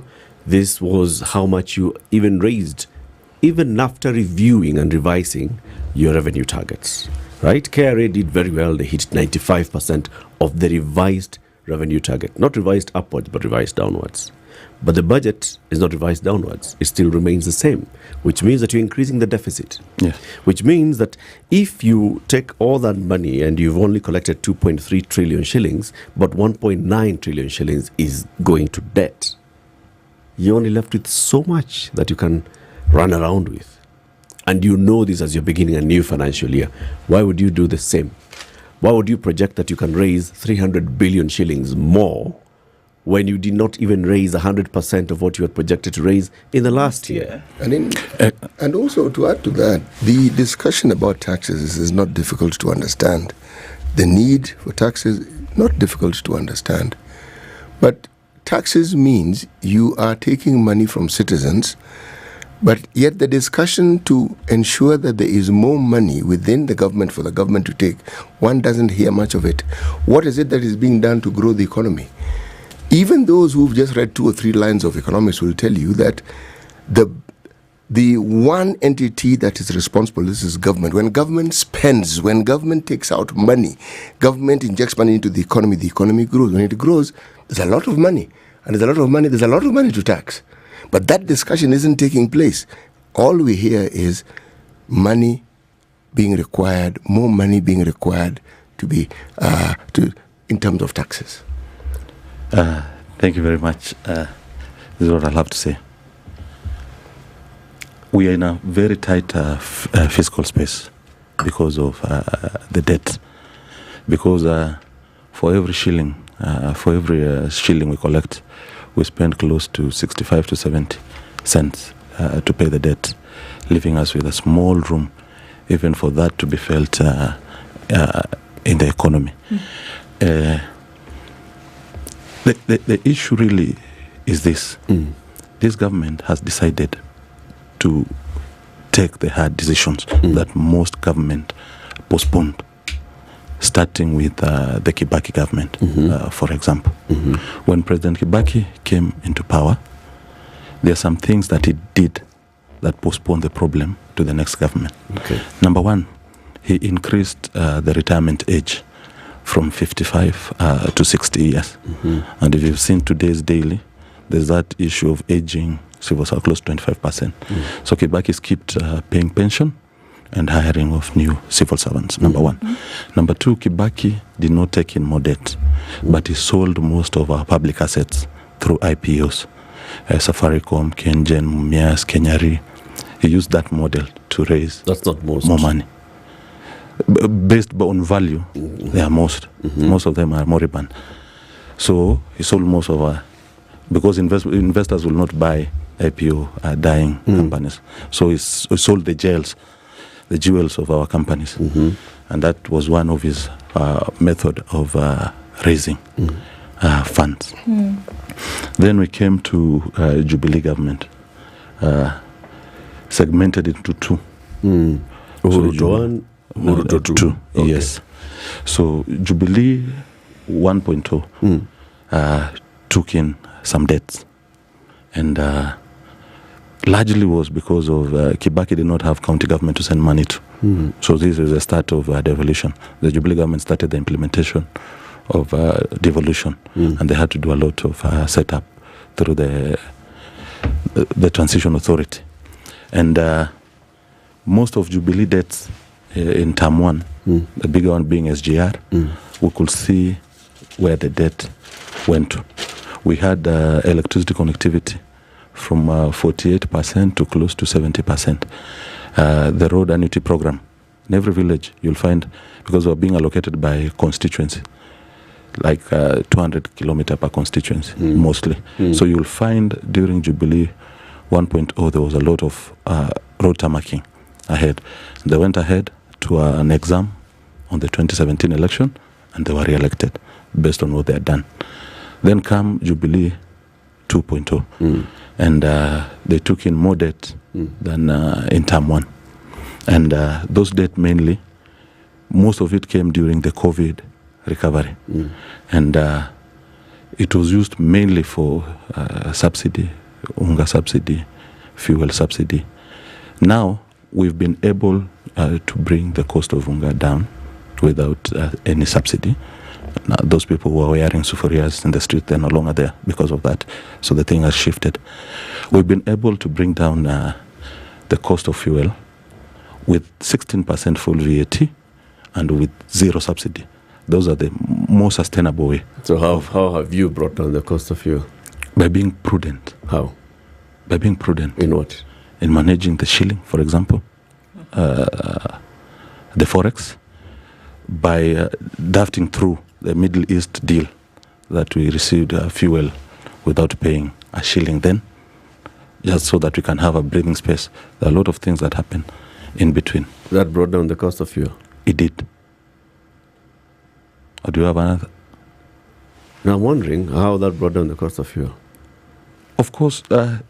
This was how much you even raised, even after reviewing and revising your revenue targets. Right? KRA did very well. They hit 95% of the revised revenue target. Not revised upwards, but revised downwards. But the budget is not revised downwards. It still remains the same, which means that you're increasing the deficit. Yes. Which means that if you take all that money and you've only collected 2.3 trillion shillings, but 1.9 trillion shillings is going to debt, you're only left with so much that you can run around with, and you know this as you're beginning a new financial year, why would you do the same? Why would you project that you can raise 300 billion shillings more when you did not even raise 100% of what you had projected to raise in the last year? And also to add to that, the discussion about taxes is not difficult to understand. The need for taxes, not difficult to understand. But taxes means you are taking money from citizens, but yet the discussion to ensure that there is more money within the government for the government to take, one doesn't hear much of it. What is it that is being done to grow the economy? Even those who've just read 2 or 3 lines of economics will tell you that the one entity that is responsible, this is government. When government spends, when government takes out money, government injects money into the economy grows. When it grows, there's a lot of money. And there's a lot of money to tax. But that discussion isn't taking place. All we hear is money being required, more money being required to be in terms of taxes. Thank you very much. This is what I'll have to say. We are in a very tight fiscal space because of the debt. Because for every shilling we collect, we spend close to 65 to 70 cents to pay the debt, leaving us with a small room even for that to be felt in the economy. The issue really is this. This government has decided to take the hard decisions that most government postponed, starting with the Kibaki government, for example. When President Kibaki came into power, there are some things that he did that postponed the problem to the next government. Number one, he increased the retirement age from 55 to 60 years. And if you've seen today's daily, there's that issue of aging civil servants, close to 25%. So Kibaki's kept paying pension and hiring of new civil servants, number one. Number two, Kibaki did not take in more debt, but he sold most of our public assets through IPOs. Safaricom, Kengen, Mumias, Nyeri. He used that model to raise more money. Based on value, they are most of them are moribund. So he sold most of our, because investors will not buy IPO dying companies. So he sold the jewels of our companies. And that was one of his method of raising funds. Then we came to Jubilee government, segmented into two. Uhuru 2, yes. So Jubilee 1.0 took in some debts, and largely was because of Kibaki did not have county government to send money to. So this is the start of devolution. The Jubilee government started the implementation of devolution, and they had to do a lot of setup through the transition authority. And most of Jubilee debts in term one, the bigger one being SGR, we could see where the debt went to. We had electricity connectivity from 48% to close to 70%. The road annuity program, in every village you'll find, because we're being allocated by constituency, like 200 kilometer per constituency, mostly. So you'll find during Jubilee 1.0 there was a lot of road tarmacking ahead. They went ahead to an exam on the 2017 election, and they were re-elected based on what they had done. Then come Jubilee 2.0, and they took in more debt than in term one. And those debt mainly, most of it came during the COVID recovery. And it was used mainly for subsidy, unga subsidy, fuel subsidy. Now, we've been able to bring the cost of unga down without any subsidy. Now, those people who are wearing sufurias in the street, they're no longer there because of that. So the thing has shifted. We've been able to bring down the cost of fuel with 16% full VAT and with zero subsidy. Those are the more sustainable way. So how have you brought down the cost of fuel? By being prudent. How? By being prudent. In what? in managing the shilling, for example, the forex, by drafting through the Middle East deal that we received fuel without paying a shilling then, just so that we can have a breathing space. There are a lot of things that happen in between. That brought down the cost of fuel? It did. Or do you have another? Now I'm wondering how that brought down the cost of fuel. Of course,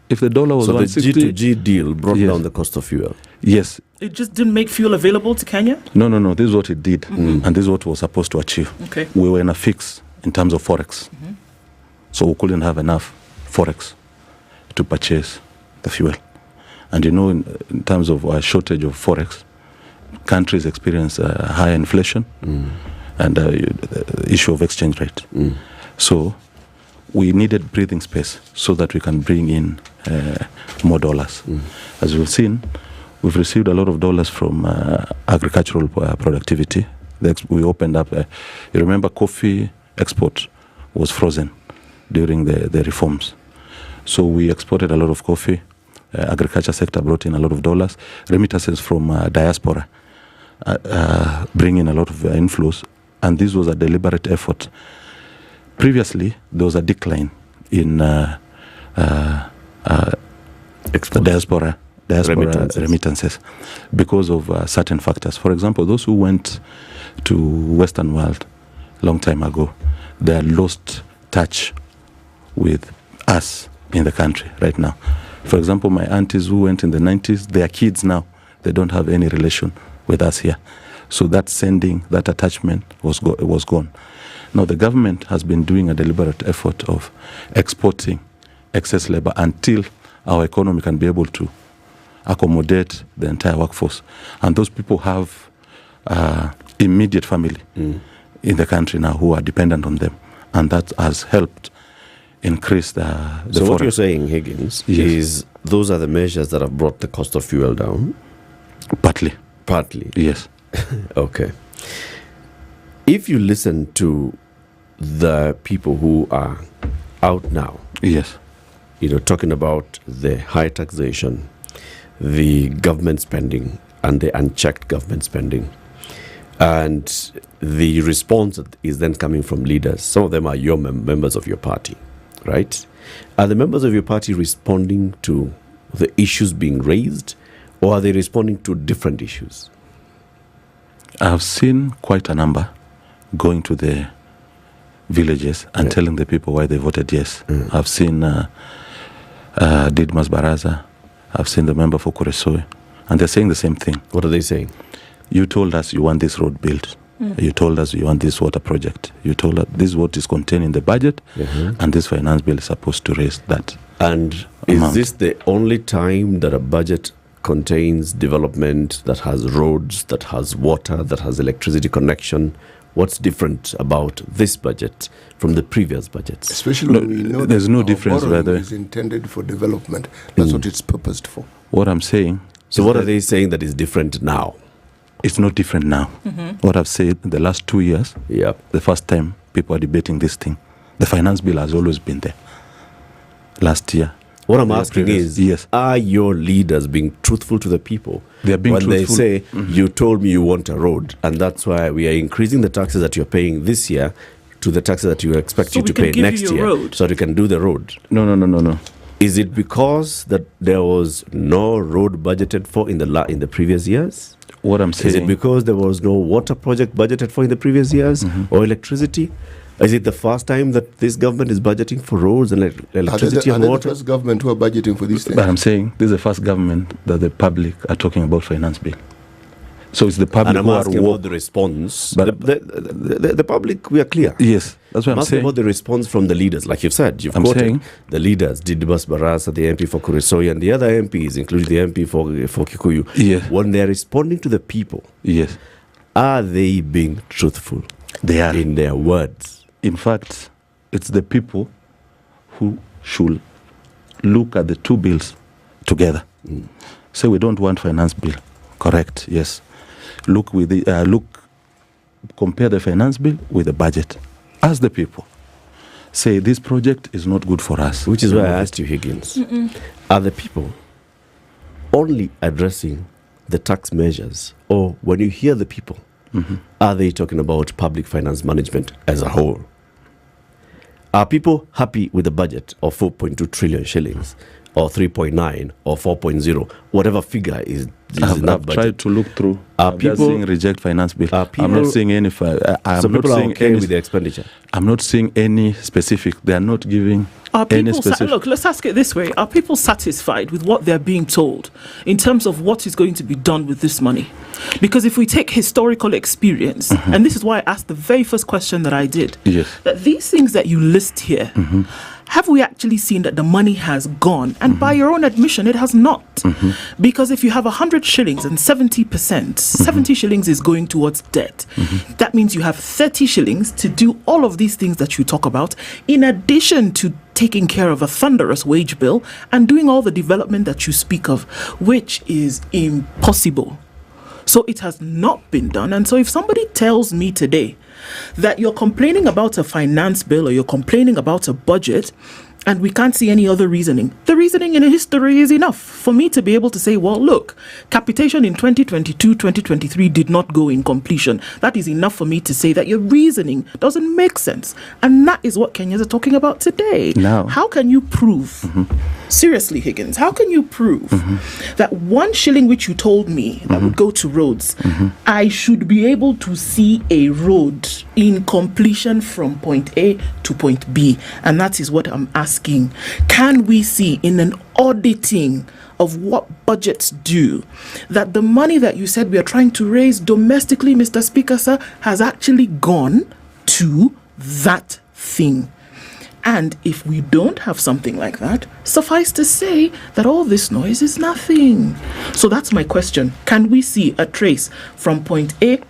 if the dollar was so 160... the G2G deal brought down the cost of fuel? Yes. It just didn't make fuel available to Kenya? No. This is what it did. And this is what it was supposed to achieve. Okay. We were in a fix in terms of forex. So we couldn't have enough forex to purchase the fuel. And in terms of a shortage of forex, countries experience high inflation and the issue of exchange rate. So we needed breathing space so that we can bring in more dollars. As we've seen, we've received a lot of dollars from agricultural productivity. We opened up, you remember coffee export was frozen during the reforms. So we exported a lot of coffee. Agriculture sector brought in a lot of dollars. Remittances from diaspora bring in a lot of inflows. And this was a deliberate effort. Previously, there was a decline in diaspora remittances because of certain factors. For example, those who went to Western world long time ago, they had lost touch with us in the country right now. For example, my aunties who went in the 90s, their kids now, they don't have any relation with us here. So that sending, that attachment was gone. Now the government has been doing a deliberate effort of exporting excess labor until our economy can be able to accommodate the entire workforce. And those people have immediate family in the country now who are dependent on them. And that has helped increase the So what you're saying, Higgins, is those are the measures that have brought the cost of fuel down? Partly. Yes. Okay. If you listen to the people who are out now, talking about the high taxation, the government spending and the unchecked government spending, and the response that is then coming from leaders, some of them are your members of your party, right? Are the members of your party responding to the issues being raised, or are they responding to different issues? I've seen quite a number going to the villages and telling the people why they voted yes. I've seen Didmas Baraza, I've seen the member for Kuresoi, and they're saying the same thing. What are they saying? You told us you want this road built. You told us you want this water project. You told us this is what is contained in the budget, and this finance bill is supposed to raise that. And is this the only time that a budget contains development that has roads, that has water, that has electricity connection? What's different about this budget from the previous budgets? Especially when we know there's that no our difference, borrowing rather. is intended for development. That's what it's purposed for. What I'm saying... So what are they saying that is different now? It's not different now. What I've said in the last 2 years, the first time people are debating this thing, the finance bill has always been there. Last year. What I'm asking is, are your leaders being truthful to the people? They're being when truthful. They say, you told me you want a road, and that's why we are increasing the taxes that you're paying this year to the taxes that you expect you to pay next year, so you can do the road. No. Is it because that there was no road budgeted for in the previous years? What I'm saying... Is it because there was no water project budgeted for in the previous years, or electricity? Is it the first time that this government is budgeting for roads and electricity and water? The first government who are budgeting for these things. But I'm saying this is the first government that the public are talking about finance bill. So it's the public and I'm who asking are about the response. But the public, we are clear. Yes, that's what I'm asking saying. About the response from the leaders, like you've said, you've quoted the leaders, Didmas Barasa, the MP for Kuresoi, and the other MPs, including the MP for Kikuyu. Yes. When they're responding to the people, yes, are they being truthful? They are in their words. In fact, it's the people who should look at the two bills together. Say we don't want finance bill. Correct? Yes. Compare the finance bill with the budget. Ask the people. Say this project is not good for us. Which is why I asked you, Higgins. Are the people only addressing the tax measures, or when you hear the people, are they talking about public finance management as a whole? Are people happy with the budget of 4.2 trillion shillings, or 3.9, or 4.0, whatever figure is I've budget? tried to look through. I'm just seeing reject finance bill. people, I'm not seeing any. So people are okay with the expenditure. I'm not seeing any specific. They are not giving Are any people specific. look, let's ask it this way. Are people satisfied with what they're being told in terms of what is going to be done with this money? Because if we take historical experience, and this is why I asked the very first question that I did, Yes. that these things that you list here, have we actually seen that the money has gone? And by your own admission, it has not. Because if you have 100 shillings and 70%, 70 shillings is going towards debt. That means you have 30 shillings to do all of these things that you talk about, in addition to taking care of a thunderous wage bill and doing all the development that you speak of, which is impossible. So it has not been done. And so if somebody tells me today that you're complaining about a finance bill or you're complaining about a budget and we can't see any other reasoning, the reasoning in history is enough for me to be able to say, well, look, capitation in 2022, 2023 did not go in completion. That is enough for me to say that your reasoning doesn't make sense. And that is what Kenyans are talking about today. Now, how can you prove, seriously, Higgins, how can you prove that 1 shilling which you told me that would go to roads, I should be able to see a road in completion from point A to point B? And that is what I'm asking. Can we see in an auditing of what budgets do that the money that you said we are trying to raise domestically, Mr. Speaker, sir, has actually gone to that thing? And if we don't have something like that, suffice to say that all this noise is nothing. So that's my question. Can we see a trace from point A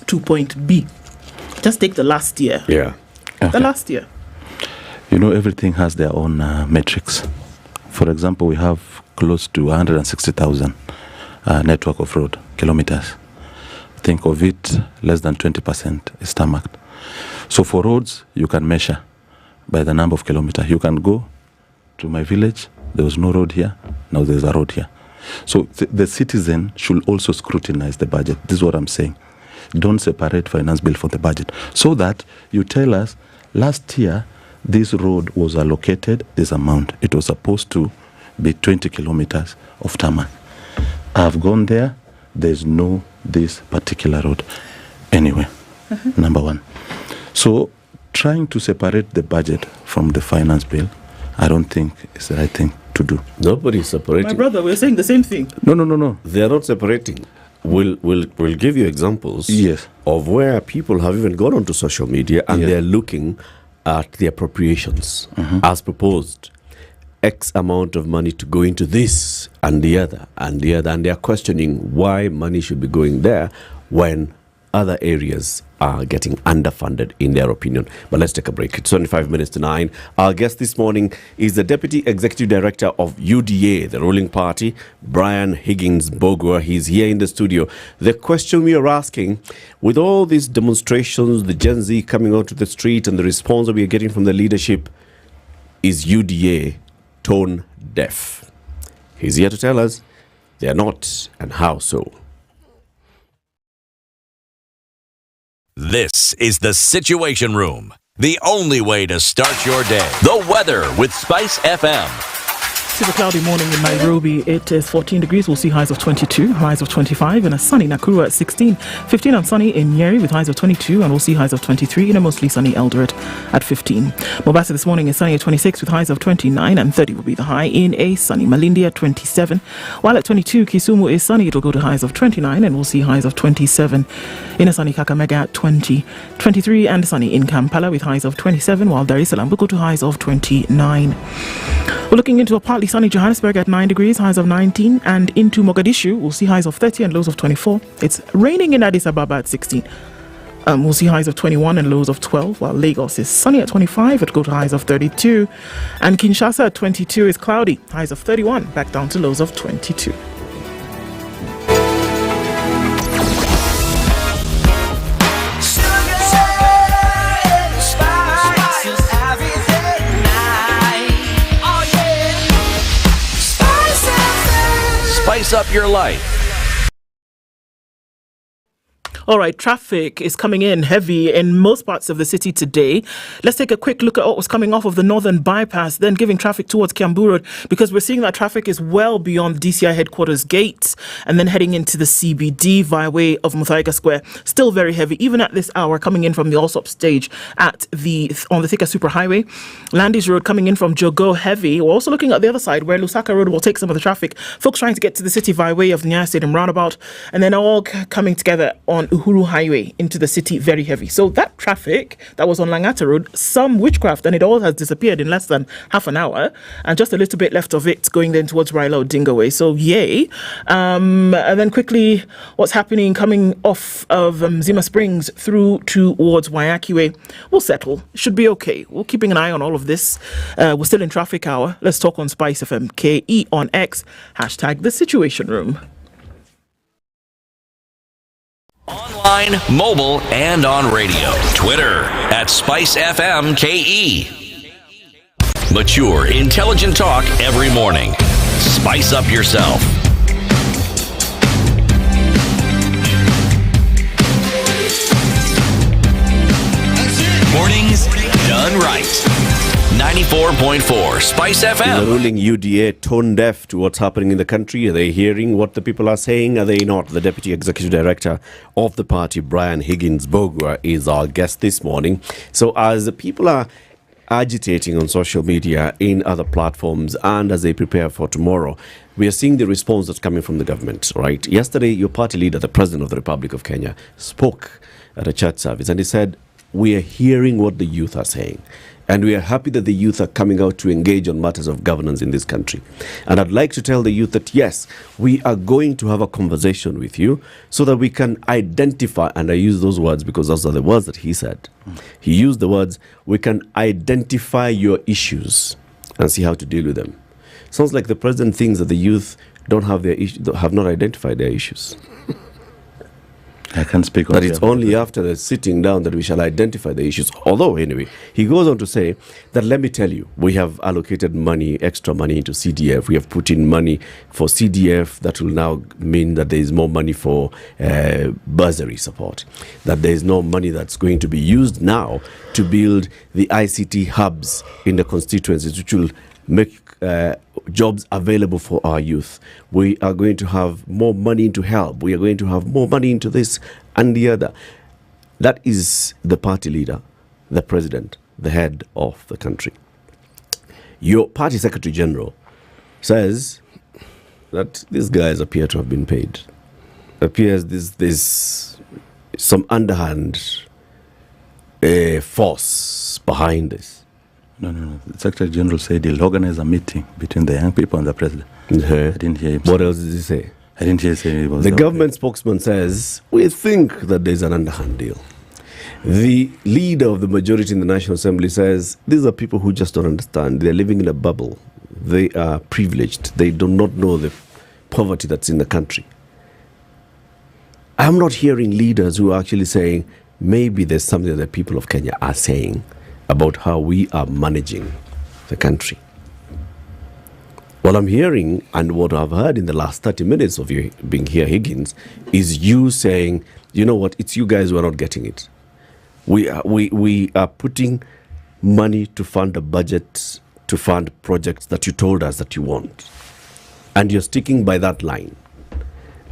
to point B? Just take the last year. Yeah. The last year. You know, everything has their own metrics. For example, we have close to 160,000 network of road kilometers. Think of it, less than 20% is tarmacked. So for roads, you can measure by the number of kilometers. You can go to my village, there was no road here, now there's a road here. So the citizen should also scrutinize the budget. This is what I'm saying. Don't separate finance bill from the budget. So that you tell us, last year, this road was allocated this amount. It was supposed to be 20 kilometers of tarmac. I've gone there, there's no this particular road. Anyway, number one. So trying to separate the budget from the finance bill, I don't think is the right thing to do. Nobody's separating. My brother, we're saying the same thing. No. They are not separating. We'll give you examples of where people have even gone onto social media and they're looking at the appropriations as proposed. X amount of money to go into this and the other and the other, and they are questioning why money should be going there when other areas are getting underfunded in their opinion. But let's take a break. It's 25 minutes to 9. Our guest this morning is the Deputy Executive Director of UDA, the ruling party, Brian Higgins Bogwa. He's here in the studio. The question we are asking, with all these demonstrations, the Gen Z coming out to the street and the response that we are getting from the leadership, is UDA tone deaf? He's here to tell us they are not, and how so. This is the Situation Room, the only way to start your day. The weather with SpiceFM. It's a cloudy morning in Nairobi. It is 14 degrees. We'll see highs of 22, highs of 25, and a sunny Nakuru at 16. 15 and sunny in Nyeri with highs of 22, and we'll see highs of 23 in a mostly sunny Eldoret at 15. Mombasa this morning is sunny at 26 with highs of 29, and 30 will be the high in a sunny Malindi at 27. While at 22, Kisumu is sunny. It'll go to highs of 29, and we'll see highs of 27 in a sunny Kakamega at 20. 23 and sunny in Kampala with highs of 27, while Dar es Salaam will go to highs of 29. We're looking into a partly sunny Johannesburg at 9 degrees, highs of 19, and into Mogadishu, we'll see highs of 30 and lows of 24. It's raining in Addis Ababa at 16. We'll see highs of 21 and lows of 12, while Lagos is sunny at 25, it'll go to highs of 32. And Kinshasa at 22 is cloudy, highs of 31, back down to lows of 22. spice up your life. All right, traffic is coming in heavy in most parts of the city today. Let's take a quick look at what was coming off of the Northern Bypass, then giving traffic towards Kiambu Road, because we're seeing that traffic is well beyond DCI headquarters gates and then heading into the CBD via way of Muthaiga Square. Still very heavy, even at this hour, coming in from the Allsop stage on the Thika Superhighway. Landis Road coming in from Jogo heavy. We're also looking at the other side where Lusaka Road will take some of the traffic. Folks trying to get to the city via way of Nyeri Stadium roundabout, and then all coming together on Uhuru Highway into the city very heavy. So that traffic that was on Langata Road, some witchcraft, and it all has disappeared in less than half an hour, and just a little bit left of it going then towards Raila Odinga Way. So yay. And then quickly, what's happening coming off of Zima Springs through towards Wayaki Way. We'll settle. Should be okay. We're keeping an eye on all of this. We're still in traffic hour. Let's talk on SpiceFM KE on X. # The Situation Room. Online, mobile, and on radio. Twitter @SpiceFM KE. Mature, intelligent talk every morning. Spice up yourself. Mornings done right. 94.4 Spice FM. Is the ruling UDA tone deaf to what's happening in the country? Are they hearing what the people are saying? Are they not? The Deputy Executive Director of the party, Brian Higgins-Bogwa, is our guest this morning. So as the people are agitating on social media, in other platforms, and as they prepare for tomorrow, we are seeing the response that's coming from the government, right? Yesterday, your party leader, the President of the Republic of Kenya, spoke at a church service, and he said, we are hearing what the youth are saying. And we are happy that the youth are coming out to engage on matters of governance in this country. And I'd like to tell the youth that, yes, we are going to have a conversation with you so that we can identify, and I use those words because those are the words that he said. He used the words, we can identify your issues and see how to deal with them. Sounds like the president thinks that the youth have not identified their issues. I can't speak on that. It's only after the sitting down that we shall identify the issues. Although, anyway, he goes on to say that, let me tell you, we have allocated money, extra money into CDF. We have put in money for CDF. That will now mean that there is more money for bursary support. That there is no money that's going to be used now to build the ICT hubs in the constituencies, which will make jobs available for our youth. We are going to have more money into help. We are going to have more money into this and the other. That is the party leader, the president, the head of the country. Your party secretary general says that these guys appear to have been paid. Appears there's some underhand force behind this. No. The Secretary General said he'll organize a meeting between the young people and the president. I didn't hear him. What else did he say? I didn't hear him say it was the government spokesman says, we think that there's an underhand deal. The leader of the majority in the National Assembly says, these are people who just don't understand. They're living in a bubble. They are privileged. They do not know the poverty that's in the country. I'm not hearing leaders who are actually saying, maybe there's something that the people of Kenya are saying about how we are managing the country. What I'm hearing and what I've heard in the last 30 minutes of you being here, Higgins, is you saying, you know what, it's you guys who are not getting it. We are putting money to fund a budget, to fund projects that you told us that you want. And you're sticking by that line.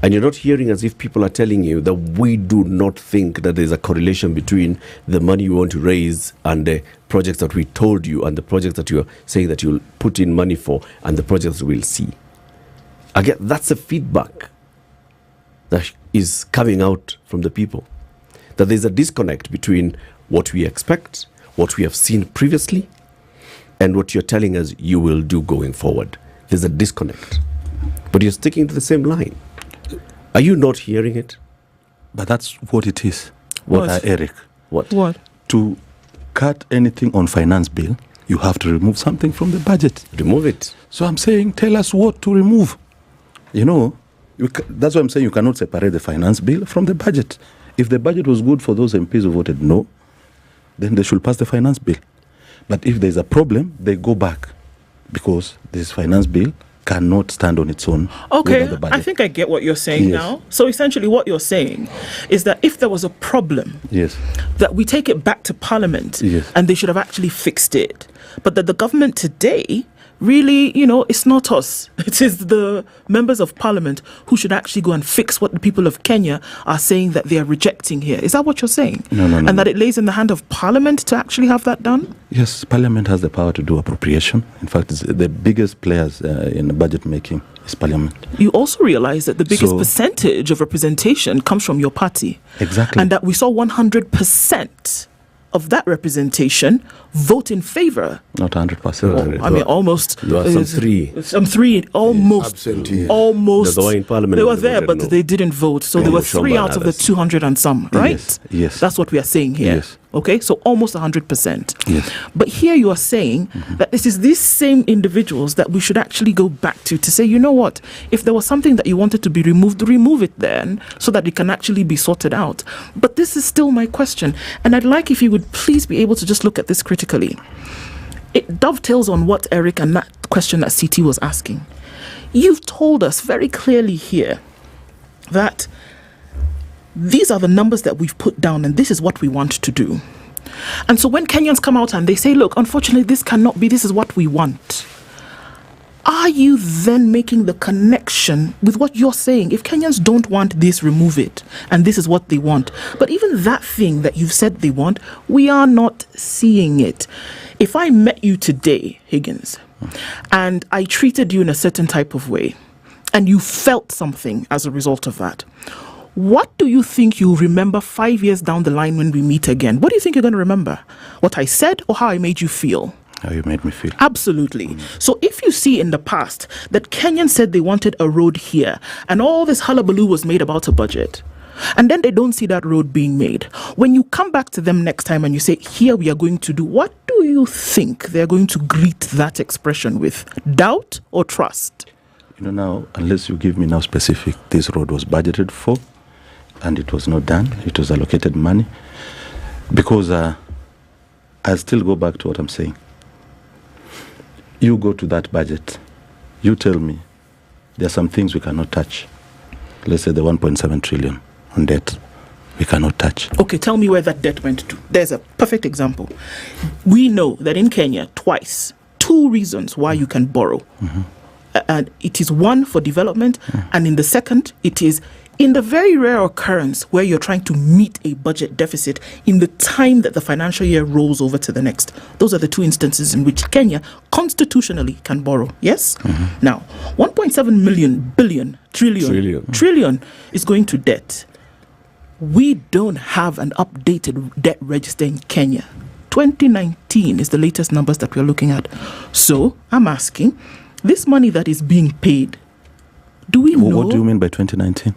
And you're not hearing as if people are telling you that we do not think that there's a correlation between the money you want to raise and the projects that we told you and the projects that you're saying that you'll put in money for and the projects we'll see. Again, that's a feedback that is coming out from the people. That there's a disconnect between what we expect, what we have seen previously, and what you're telling us you will do going forward. There's a disconnect. But you're sticking to the same line. Are you not hearing it? But that's what it is. What? Eric. What? To cut anything on finance bill, you have to remove something from the budget. Remove it. So I'm saying, tell us what to remove. You know, that's why I'm saying you cannot separate the finance bill from the budget. If the budget was good for those MPs who voted no, then they should pass the finance bill. But if there's a problem, they go back because this finance bill cannot stand on its own. Okay, without the budget. I think I get what you're saying Yes. now. So essentially what you're saying is that if there was a problem, Yes. that we take it back to Parliament Yes. and they should have actually fixed it. But that the government today, really, it's not us. It is the members of Parliament who should actually go and fix what the people of Kenya are saying that they are rejecting here. Is that what you're saying? No. And that it lays in the hand of Parliament to actually have that done? Yes, Parliament has the power to do appropriation. In fact, it's the biggest players in budget making is Parliament. You also realize that the biggest So- percentage of representation comes from your party. Exactly. And that we saw 100% of that representation vote in favor. Not 100%. I mean, almost. There were some three. Some three, almost. Absentee. Almost. They were in Parliament They were and they there, voted but no. they didn't vote. So Yeah, there were shown 3 by out of the others. 200 and some, right? Yes. That's what we are saying here. Yes. Okay, so almost 100%. Yes. But here you are saying that this is these same individuals that we should actually go back to say, you know what, if there was something that you wanted to be removed, remove it then, so that it can actually be sorted out. But this is still my question, and I'd like if you would please be able to just look at this critically. It dovetails on what Eric and that question that CT was asking. You've told us very clearly here that these are the numbers that we've put down and this is what we want to do. And so when Kenyans come out and they say, look, unfortunately, this cannot be, this is what we want. Are you then making the connection with what you're saying? If Kenyans don't want this, remove it. And this is what they want. But even that thing that you've said they want, we are not seeing it. If I met you today, Higgins, and I treated you in a certain type of way, and you felt something as a result of that, what do you think you'll remember 5 years down the line when we meet again? What do you think you're going to remember? What I said or how I made you feel? How you made me feel. Absolutely. So if you see in the past that Kenyans said they wanted a road here and all this hullabaloo was made about a budget, and then they don't see that road being made, when you come back to them next time and you say, here we are going to do, what do you think they're going to greet that expression with? Doubt or trust? Now, unless you give me now specific, this road was budgeted for and it was not done. It was allocated money. Because I'll still go back to what I'm saying. You go to that budget. You tell me there are some things we cannot touch. Let's say the 1.7 trillion on debt. We cannot touch. Okay, tell me where that debt went to. There's a perfect example. We know that in Kenya, twice, 2 reasons why you can borrow. And it is one for development, and in the second, it is in the very rare occurrence where you're trying to meet a budget deficit in the time that the financial year rolls over to the next. Those are the 2 instances in which Kenya constitutionally can borrow. Yes? Now, 1.7 trillion is going to debt. We don't have an updated debt register in Kenya. 2019 is the latest numbers that we're looking at. So, I'm asking, this money that is being paid, do we know? What do you mean by 2019?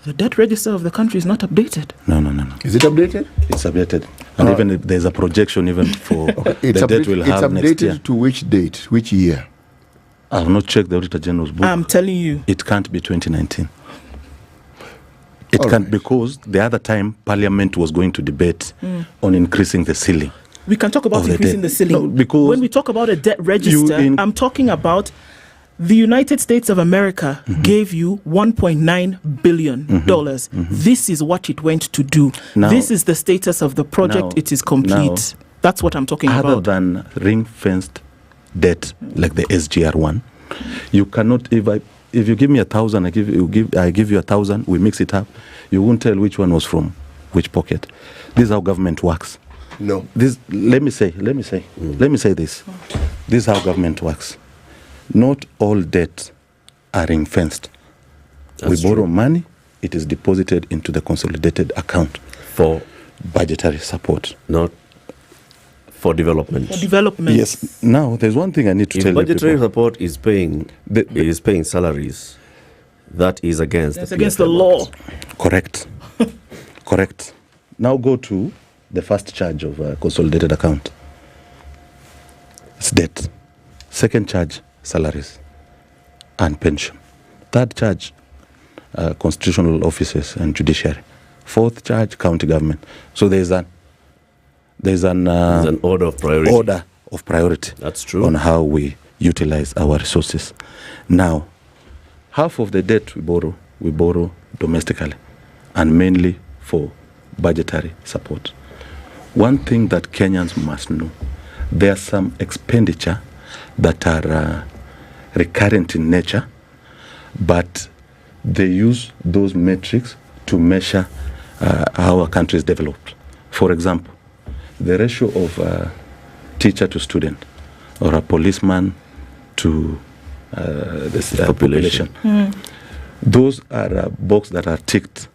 The debt register of the country is not updated. No. Is it updated? It's updated. And even if there's a projection even for the debt we'll have next year. It's updated to which date, which year? I have not checked the Auditor General's book. I'm telling you. It can't be 2019. It can't, because the other time Parliament was going to debate on increasing the ceiling. We can talk about increasing the ceiling. No, because when we talk about a debt register, I'm talking about the United States of America gave you $1.9 billion. This is what it went to do. Now, this is the status of the project. It is complete. That's what I'm talking about. Other than ring-fenced debt like the SGR one, you cannot, if you give me 1,000, I give you 1,000, we mix it up, you won't tell which one was from which pocket. This is how government works. No. Let me say this. This is how government works. Not all debt are ring-fenced. We borrow money, it is deposited into the consolidated account for budgetary support. Not for development. For development. Yes. Now, there's one thing I need to tell you. Budgetary support is paying salaries. That is against That's against the law. Correct. Correct. Now go to the first charge of a consolidated account. It's debt. Second charge, salaries and pension. Third charge, constitutional offices and judiciary. Fourth charge, county government. So there's an order of priority. That's true. On how we utilize our resources. Now, half of the debt we borrow domestically, and mainly for budgetary support. One thing that Kenyans must know, there are some expenditure that are recurrent in nature, but they use those metrics to measure how a country is developed. For example, the ratio of a teacher to student or a policeman to the population. Those are boxes that are ticked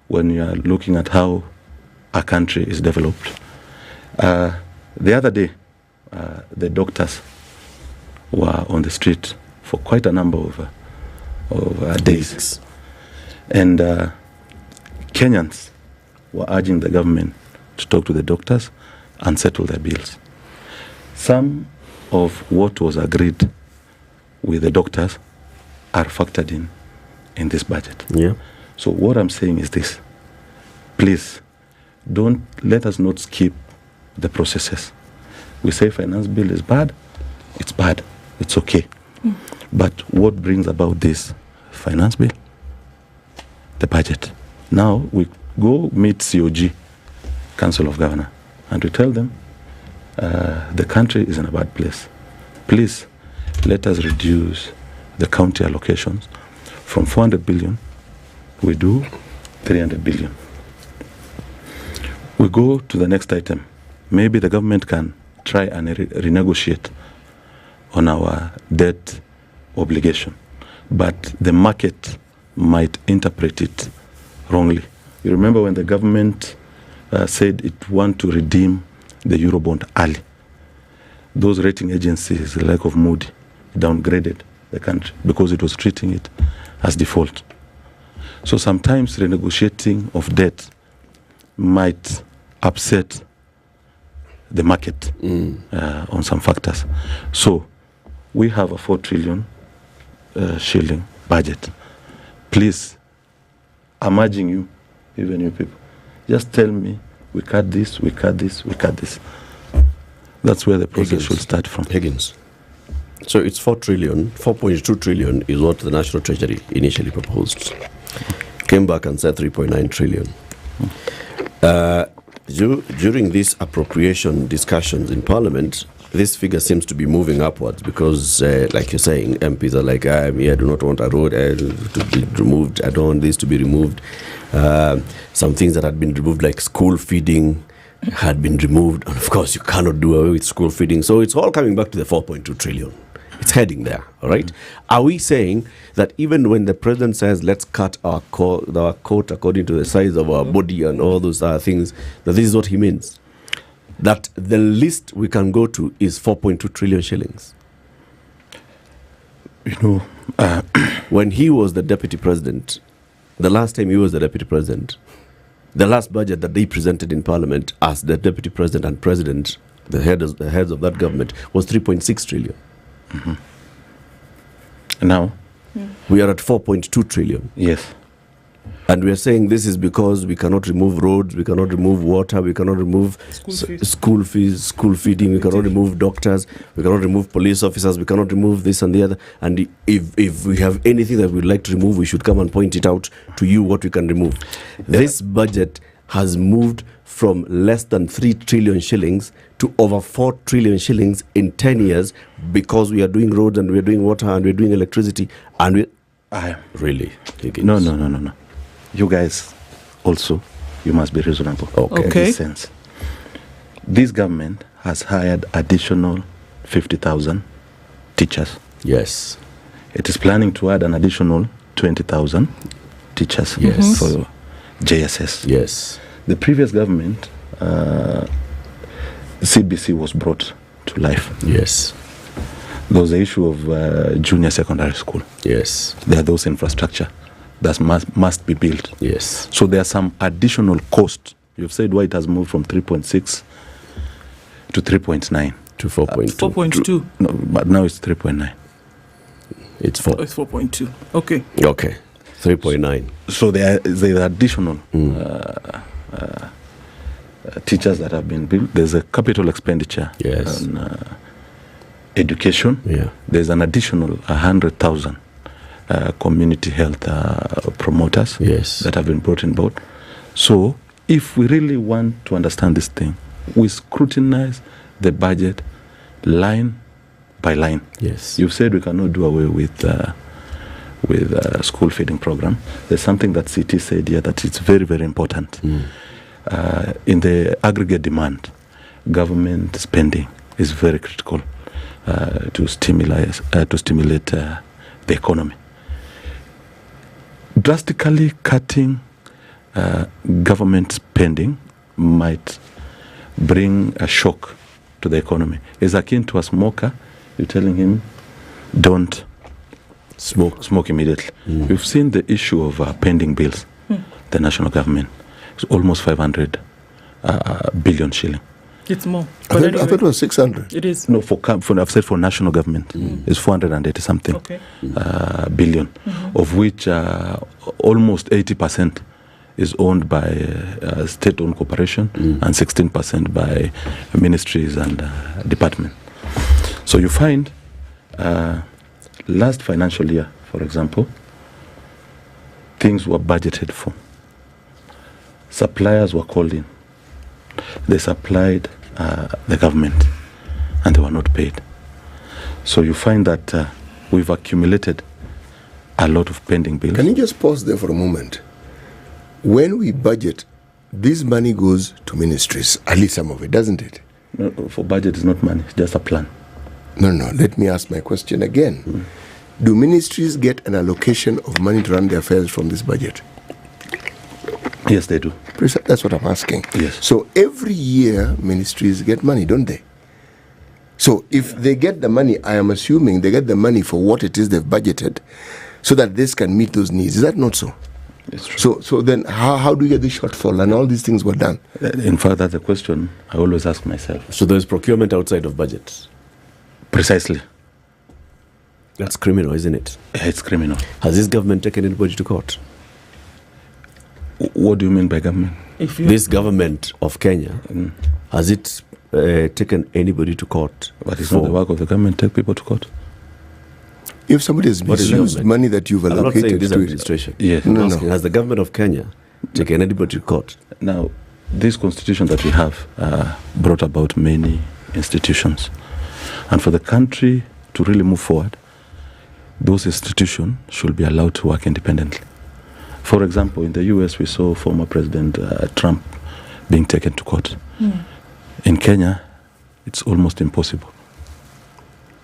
when you are looking at how a country is developed. The other day, the doctors were on the street for quite a number of days. And Kenyans were urging the government to talk to the doctors and settle their bills. Some of what was agreed with the doctors are factored in this budget. Yeah. So what I'm saying is this. Please, don't let us not skip the processes. We say finance bill is bad. It's bad. It's okay. But what brings about this finance bill? The budget. Now we go meet COG, Council of Governors, and we tell them the country is in a bad place. Please, let us reduce the county allocations from 400 billion, we do 300 billion. We go to the next item. Maybe the government can try and renegotiate on our debt obligation, but the market might interpret it wrongly. You remember when the government said it want to redeem the Eurobond early. Those rating agencies, like of Moody, downgraded the country because it was treating it as default. So sometimes renegotiating of debt might upset the market on some factors. So we have a 4 trillion shilling budget. Please, I'm urging you, even you people, just tell me, we cut this, we cut this, we cut this. That's where the process should start from. Higgins. So it's 4 trillion, 4.2 trillion is what the National Treasury initially proposed. Came back and said 3.9 trillion. During these appropriation discussions in Parliament, this figure seems to be moving upwards because, like you're saying, MPs are like, I do not want a road to be removed, I don't want this to be removed. Some things that had been removed, like school feeding, had been removed. And of course, you cannot do away with school feeding. So it's all coming back to the 4.2 trillion. It's heading there, all right? Are we saying that even when the president says, let's cut our coat according to the size of our body and all those other things, that this is what he means? That the least we can go to is 4.2 trillion shillings? You know, when he was the deputy president, the last time he was the deputy president, the last budget that they presented in Parliament as the deputy president and president, the heads of that government, was 3.6 trillion. Now we are at 4.2 trillion. Yes. And we are saying this is because we cannot remove roads, we cannot remove water, we cannot remove school fees, school feeding, we cannot remove doctors, we cannot remove police officers, we cannot remove this and the other. And if we have anything that we'd like to remove, we should come and point it out to you what we can remove. This budget has moved from less than 3 trillion shillings to over 4 trillion shillings in 10 years because we are doing roads and we are doing water and we are doing electricity and we... Really? No. You guys also, you must be reasonable. Okay. In this sense. This government has hired additional 50,000 teachers. Yes. It is planning to add an additional 20,000 teachers for JSS. Yes. The previous government, CBC was brought to life. Yes. There was the issue of junior secondary school. Yes. There are those infrastructure that must be built. Yes. So there are some additional cost. You've said why it has moved from 3.6 to 3.9. To 4.2. 4.2. No, but now it's 3.9. It's 4. Oh, it's 4.2. Okay. Okay. 3.9. So there are additional teachers that have been built. There's a capital expenditure yes. on education. There's an additional 100,000 community health promoters that have been brought in board. So if we really want to understand this thing, we scrutinize the budget line by line. Yes. You've said we cannot do away with school feeding program. There's something that CT said here that it's very, very important. In the aggregate demand, government spending is very critical to stimulate the economy. Drastically cutting government spending might bring a shock to the economy. It's akin to a smoker. You're telling him, don't smoke immediately. We've seen the issue of pending bills. The national government is almost 500 billion shilling. It's more. I thought it was 600. It is. No, I've said for national government, it's 480 something billion, of which almost 80% is owned by state-owned corporation and 16% by ministries and departments. So you find last financial year, for example, things were budgeted for. Suppliers were called in. They supplied the government and they were not paid. So you find that we've accumulated a lot of pending bills. Can you just pause there for a moment? When we budget, this money goes to ministries, at least some of it, doesn't it? No, for budget is not money, it's just a plan. No, let me ask my question again. Do ministries get an allocation of money to run their affairs from this budget? Yes, they do. That's what I'm asking. Yes. So every year, ministries get money, don't they? So if they get the money, I am assuming they get the money for what it is they've budgeted so that this can meet those needs. Is that not so? It's true. So then how do you get the shortfall and all these things were done? In fact, that's a question I always ask myself. So there's procurement outside of budget? Precisely. That's criminal, isn't it? It's criminal. Has this government taken anybody to court? What do you mean by government? This government of Kenya, has it taken anybody to court? But it's not the work of the government to take people to court. If somebody has misused money that you've allocated I'm not saying this to administration. Yes. No. Has the government of Kenya taken anybody to court? Now, this constitution that we have brought about many institutions. And for the country to really move forward, those institutions should be allowed to work independently. For example, in the US, we saw former President Trump being taken to court. In Kenya, it's almost impossible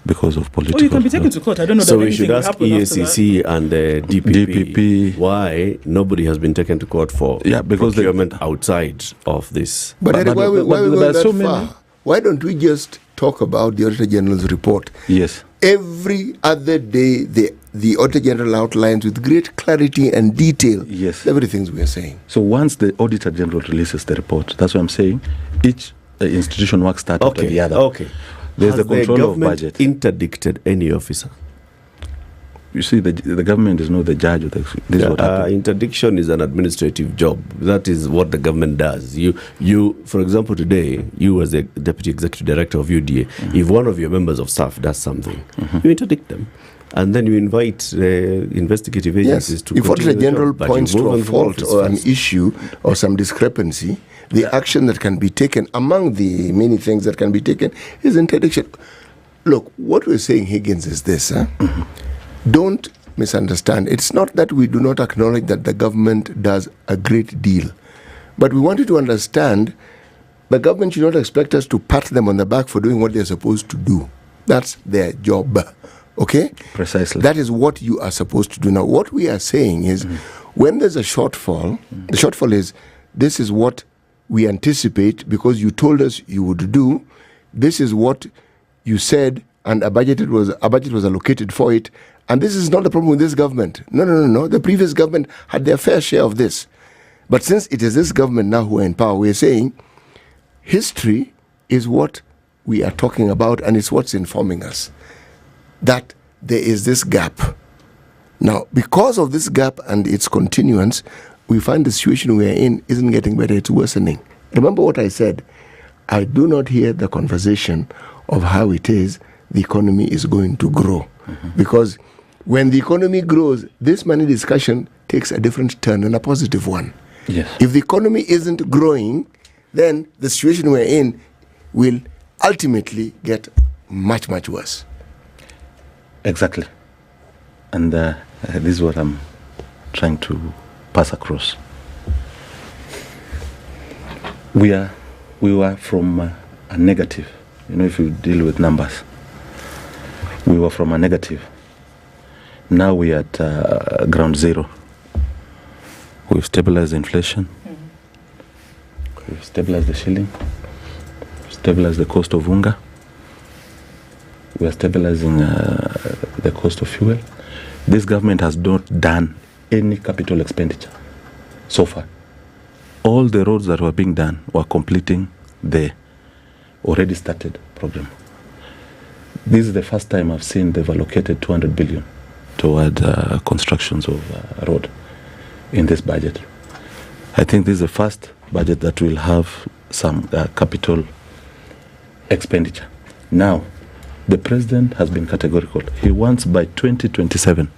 because of political... Oh, you can be taken to court. I don't know so that we should ask EACC and DPP why nobody has been taken to court for procurement outside of this. But why we go that far? Why don't we just talk about the Auditor General's report? Yes. Every other day, the Auditor General outlines with great clarity and detail everything we are saying. So once the Auditor General releases the report, that's what I'm saying, each institution works start after the other. Okay. There's Has the control the of government budget. interdicted any officer? You see, the government is not the judge of this is what happens. Interdiction is an administrative job. That is what the government does. You, for example, today, you as the Deputy Executive Director of UDA, if one of your members of staff does something, you interdict them. And then you invite investigative agencies to if continue Auditor General points to a fault or an fast. issue or some discrepancy, the action that can be taken, among the many things that can be taken, is interdiction. Look, what we're saying, Higgins, is this. Don't misunderstand. It's not that we do not acknowledge that the government does a great deal. But we want you to understand the government should not expect us to pat them on the back for doing what they're supposed to do. That's their job. Okay? Precisely. That is what you are supposed to do. Now, what we are saying is when there's a shortfall, the shortfall is this is what we anticipate because you told us you would do. This is what you said, and a budget was allocated for it. And this is not the problem with this government. No. The previous government had their fair share of this. But since it is this government now who are in power, we're saying history is what we are talking about, and it's what's informing us that there is this gap. Now, because of this gap and its continuance, we find the situation we are in isn't getting better, it's worsening. Remember what I said. I do not hear the conversation of how it is the economy is going to grow. Because when the economy grows, this money discussion takes a different turn and a positive one. Yes. If the economy isn't growing, then the situation we're in will ultimately get much, much worse. Exactly. And this is what I'm trying to pass across. We were from a negative. If you deal with numbers, we were from a negative. Now we are at ground zero. We've stabilized inflation. We've stabilized the shilling. Stabilized the cost of unga. We are stabilizing the cost of fuel. This government has not done any capital expenditure so far. All the roads that were being done were completing the already started program. This is the first time I've seen they've allocated 200 billion toward constructions of road in this budget. I think this is the first budget that will have some capital expenditure. Now, the president has been categorical. He wants by 2027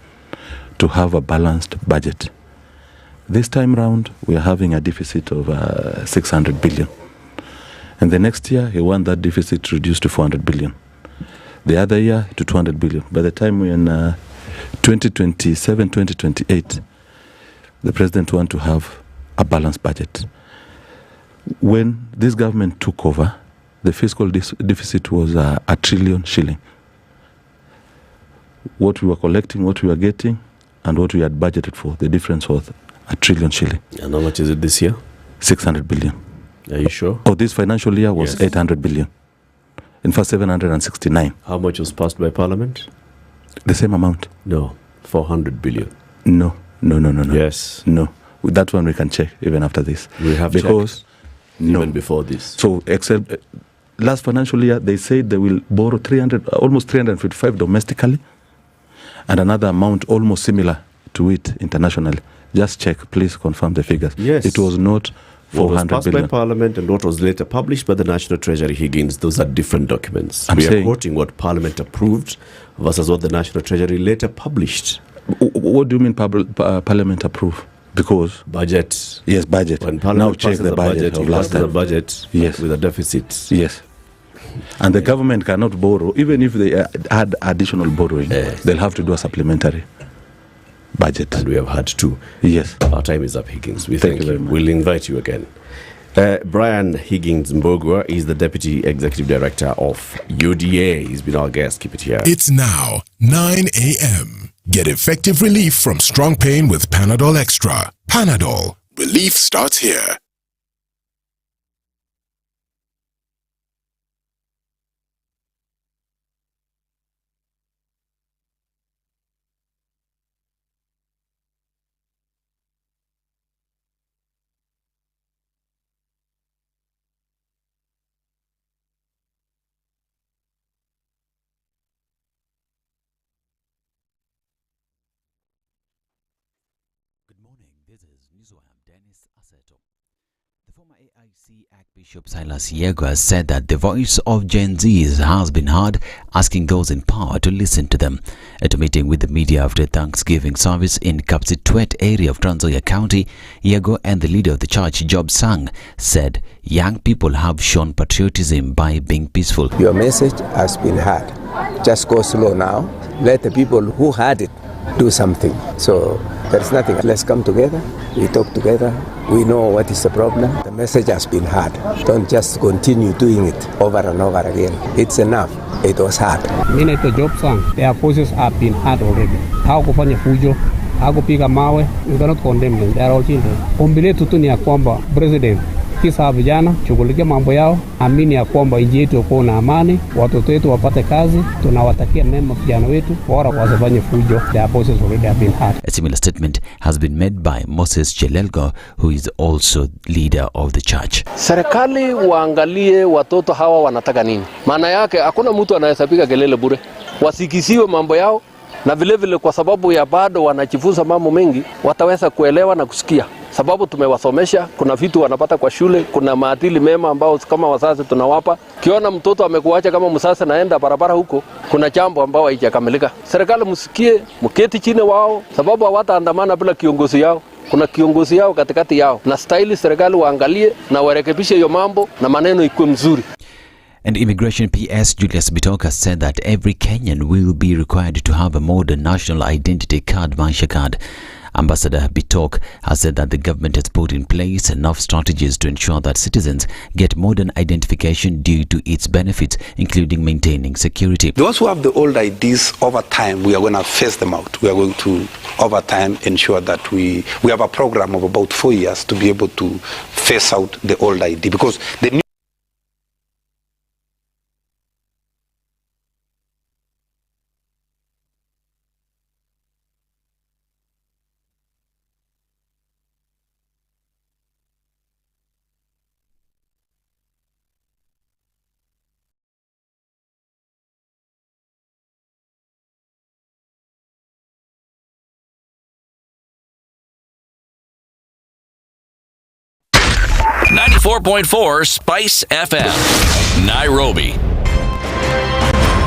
to have a balanced budget. This time round, we are having a deficit of 600 billion. And the next year, he wants that deficit reduced to 400 billion. The other year, to 200 billion. By the time we're in 2027, 2028, the president wants to have a balanced budget. When this government took over, the fiscal deficit was a trillion shilling. What we were collecting, what we were getting, and what we had budgeted for, the difference was a trillion shilling. And how much is it this year? 600 billion. Are you sure? Oh, this financial year was 800 billion. In fact, 769. How much was passed by Parliament? The same amount. No, 400 billion. No. Yes. No. With that one we can check even after this. We have because checked even before this. So, except last financial year, they said they will borrow almost 355 domestically, and another amount almost similar to it internationally. Just check, please confirm the figures. Yes. It was not 400 what was passed billion. by Parliament and what was later published by the National Treasury, Higgins, those are different documents. We are quoting what Parliament approved versus what the National Treasury later published. What do you mean Parliament approved? Because budget. Yes, budget. When Parliament now check the budget of last time. The budget with a deficit. Yes. And the government cannot borrow, even if they add additional borrowing, they'll have to do a supplementary budget. And we have had to. Yes. Our time is up, Higgins. We thank you very much. We'll invite you again. Brian Higgins Mbogwa is the Deputy Executive Director of UDA. He's been our guest. Keep it here. It's now 9 a.m. Get effective relief from strong pain with Panadol Extra. Panadol. Relief starts here. Archbishop Silas Yego has said that the voice of Gen Zs has been heard, asking those in power to listen to them. At a meeting with the media after Thanksgiving service in Kapsitwet area of Trans Nzoia County, Yego and the leader of the church, Job Sang, said young people have shown patriotism by being peaceful. Your message has been heard. Just go slow now. Let the people who heard it do something. So there's nothing. Let's come together. We talk together. We know what is the problem. The message has been heard. Don't just continue doing it over and over again. It's enough. It was hard. Mimi naitwa Job Sang. Their voices have been heard already. Hawakufanya fujo, hawakupiga mawe. We cannot condemn them. They are all children. Ombi letu tu ni ya kwamba president kisa vijana shughulikia mambo yao, amini ya kwamba nchi yetu iko na amani, watoto wetu wapate kazi, tunawatakia mema vijana wetu, bora wasifanye fujo. Their voices already have been heard. A similar statement has been made by Moses Chelelgo, who is also leader of the church. Serikali waangalie watoto hawa wanataka nini. Maana yake hakuna mtu anaweza piga kelele bure. Wasikisiwe mambo yao, na vile vile kwa sababu ya bado wanajifunza mambo mengi, wataweza kuelewa na kusikia. sababu tumewasomesha, kuna vitu wanapata kwa shule, kuna maadili mema ambao kama wazazi tunawapa. Kiona mtoto amekuacha kama msasa naenda barabara huko, kuna jambo ambao haijakamilika. Serikali msikie, mketi chini wao, sababu hawataandamana bila kiongozi yao. Kuna kiongozi yao katikati yao, na stahili serikali waangalie na warekebishe hiyo mambo na maneno ikuwe mzuri. And Immigration PS Julius Bitoka said that every Kenyan will be required to have a modern national identity card, Maisha card. Ambassador Bitok has said that the government has put in place enough strategies to ensure that citizens get modern identification due to its benefits, including maintaining security. Those who have the old IDs, over time, we are going to phase them out. We are going to, over time, ensure that we have a program of about 4 years to be able to phase out the old ID, because the new 94.4 Spice FM, Nairobi.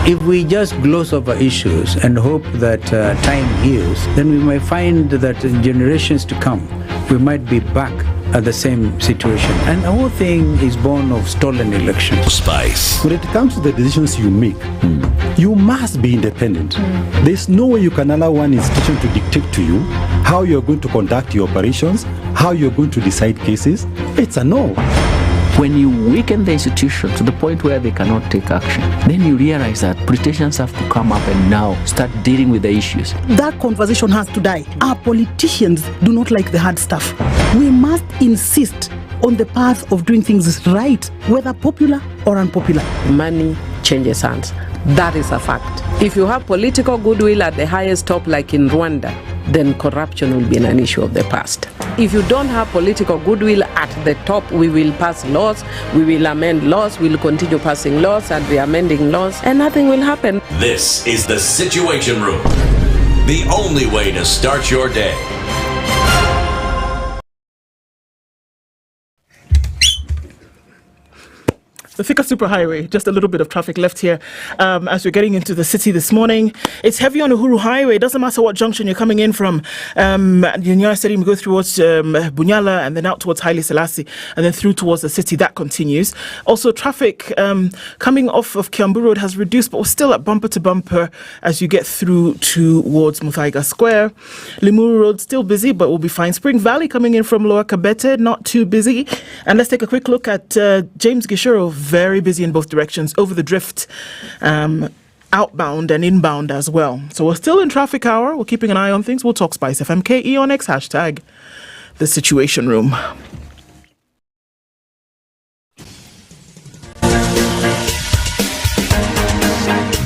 If we just gloss over issues and hope that time heals, then we might find that in generations to come, we might be back at the same situation. And the whole thing is born of stolen elections. Spice. When it comes to the decisions you make, you must be independent. There's no way you can allow one institution to dictate to you how you're going to conduct your operations, how you're going to decide cases. It's a no. When you weaken the institution to the point where they cannot take action, then you realize that politicians have to come up and now start dealing with the issues. That conversation has to die. Our politicians do not like the hard stuff. We must insist on the path of doing things right, whether popular or unpopular. Money changes hands. That is a fact. If you have political goodwill at the highest top, like in Rwanda, then corruption will be an issue of the past. If you don't have political goodwill at the top, we will pass laws, we will amend laws, we will continue passing laws and be amending laws, and nothing will happen. This is the Situation Room, the only way to start your day. The Thika Superhighway, just a little bit of traffic left here as we're getting into the city this morning. It's heavy on Uhuru Highway. It doesn't matter what junction you're coming in from. Nyeri Stadium, you go towards Bunyala and then out towards Haile Selassie and then through towards the city. That continues. Also, traffic coming off of Kiambu Road has reduced, but we're still at bumper to bumper as you get through towards Muthaiga Square. Limuru Road still busy, but we'll be fine. Spring Valley coming in from Lower Kabete, not too busy. And let's take a quick look at James Gishoro. Very busy in both directions, over the drift, outbound and inbound as well. So we're still in traffic hour. We're keeping an eye on things. We'll talk Spice FM KE on X, hashtag the Situation Room.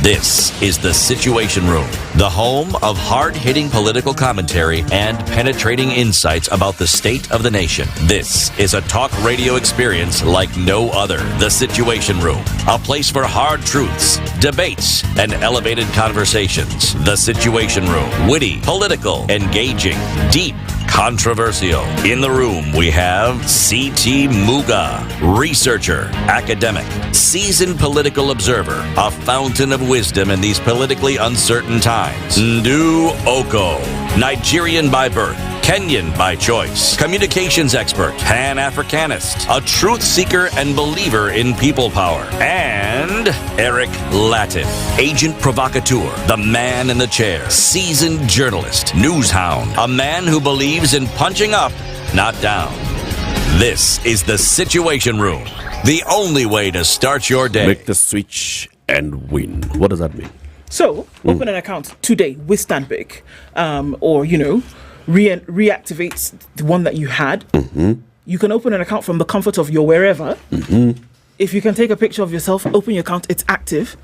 This is the Situation Room, the home of hard-hitting political commentary and penetrating insights about the state of the nation. This is a talk radio experience like no other. The Situation Room, a place for hard truths, debates, and elevated conversations. The Situation Room, witty, political, engaging, deep, controversial. In the room, we have C.T. Muga, researcher, academic, seasoned political observer, a fountain of wisdom in these politically uncertain times. Ndu Okoh, Nigerian by birth, Kenyan by choice, communications expert, Pan-Africanist, a truth seeker and believer in people power, and Eric Latiff, agent provocateur, the man in the chair, seasoned journalist, news hound, a man who believes in punching up, not down. This is the Situation Room, the only way to start your day. Make the switch and win. What does that mean? So, open an account today with Stanbic, or, reactivate the one that you had. You can open an account from the comfort of your wherever. If you can take a picture of yourself, open your account, it's active.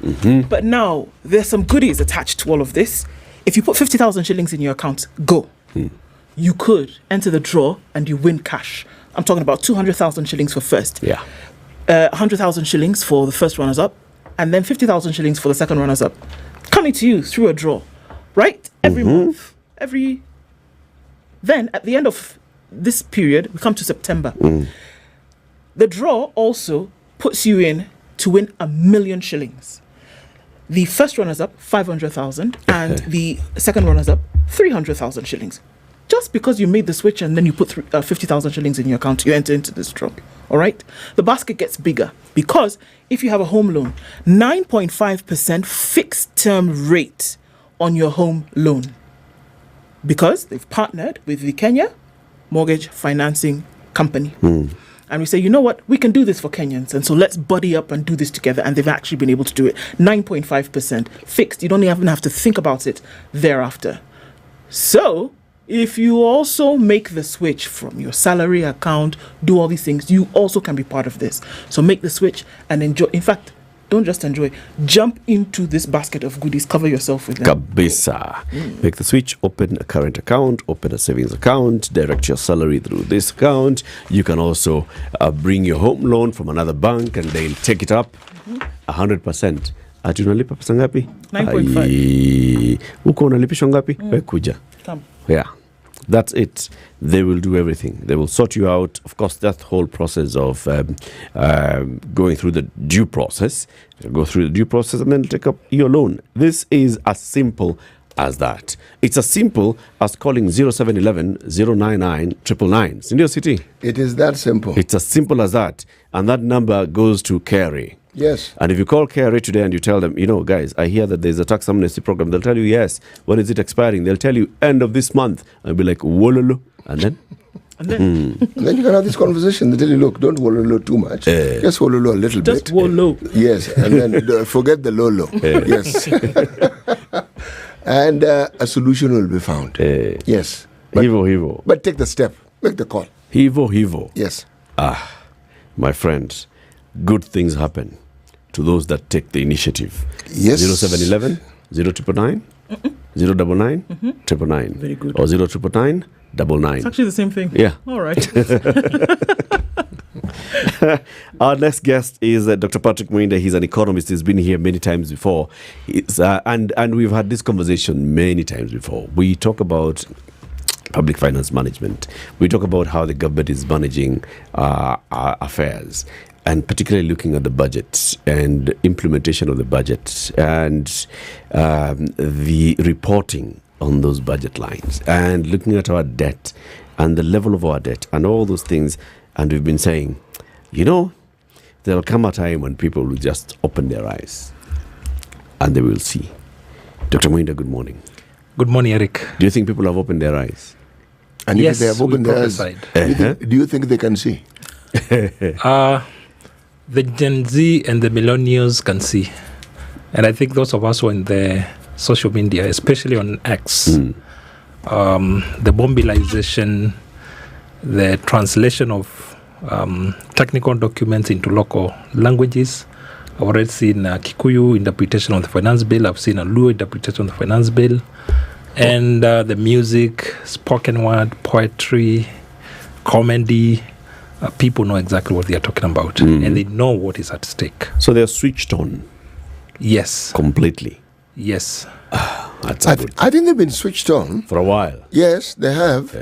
But now, there's some goodies attached to all of this. If you put 50,000 shillings in your account, go. You could enter the draw and you win cash. I'm talking about 200,000 shillings for first. 100,000 shillings for the first runners-up, and then 50,000 shillings for the second runners-up. Coming to you through a draw, right? Every month, Then, at the end of this period, we come to September. The draw also puts you in to win 1 million shillings. The first runners up 500,000 and the second runners up 300,000 shillings. Just because you made the switch and then you put 50,000 shillings in your account, you enter into this draw. All right? The basket gets bigger because if you have a home loan, 9.5% fixed term rate on your home loan, because they've partnered with the Kenya Mortgage Financing Company. And we say, you know what, we can do this for Kenyans, and so let's buddy up and do this together. And they've actually been able to do it. 9.5% fixed. You don't even have to think about it thereafter. So if you also make the switch from your salary account, do all these things, you also can be part of this. So make the switch and enjoy. In fact, don't just enjoy, jump into this basket of goodies, cover yourself with them. Kabisa. Make the switch, open a current account, open a savings account, direct your salary through this account. You can also bring your home loan from another bank and they'll take it up 100%. Ati unalipa pesa ngapi? 9.5. Uko unalipishwa ngapi? Kuja. Come. Yeah. That's it. They will do everything. They will sort you out. Of course, that whole process of going through the due process, go through the due process and then take up your loan. This is as simple as that. It's as simple as calling 0711 099 999. Sindio City? It is that simple. It's as simple as that. And that number goes to Kerry. Yes. And if you call KRA today and you tell them, you know, guys, I hear that there's a tax amnesty program, they'll tell you, yes. When is it expiring? They'll tell you, end of this month. And be like, wololo. And then? And then? And then you can have this conversation. They tell you, look, don't wololo too much. Just wololo a little bit. Just wololo. Yes. And then forget the lolo. Yes. And a solution will be found. Yes. But, Hivo. But take the step. Make the call. Hivo. Yes. My friend, good things happen to those that take the initiative. Yes. 0711 0999 099 999. Very good. Or 0999 99. It's actually the same thing. Yeah. All right. Our next guest is Dr. Patrick Mwinda. He's an economist. He's been here many times before. And we've had this conversation many times before. We talk about public finance management. We talk about how the government is managing affairs, and particularly looking at the budget and implementation of the budget and the reporting on those budget lines, and looking at our debt and the level of our debt and all those things. And we've been saying, you know, there'll come a time when people will just open their eyes and they will see. Dr. Mwinda, good morning. Good morning, Eric. Do you think people have opened their eyes? And yes, if they have opened their eyes, do you think they can see? The Gen Z and the millennials can see. And I think those of us who are in the social media, especially on X, the mobilization, the translation of technical documents into local languages. I've already seen Kikuyu interpretation of the finance bill. I've seen a Luo interpretation of the finance bill. And the music, spoken word, poetry, comedy, people know exactly what they are talking about. And they know what is at stake. So they're switched on? Yes. Completely? Yes. I think they've been switched on. For a while? Yes, they have.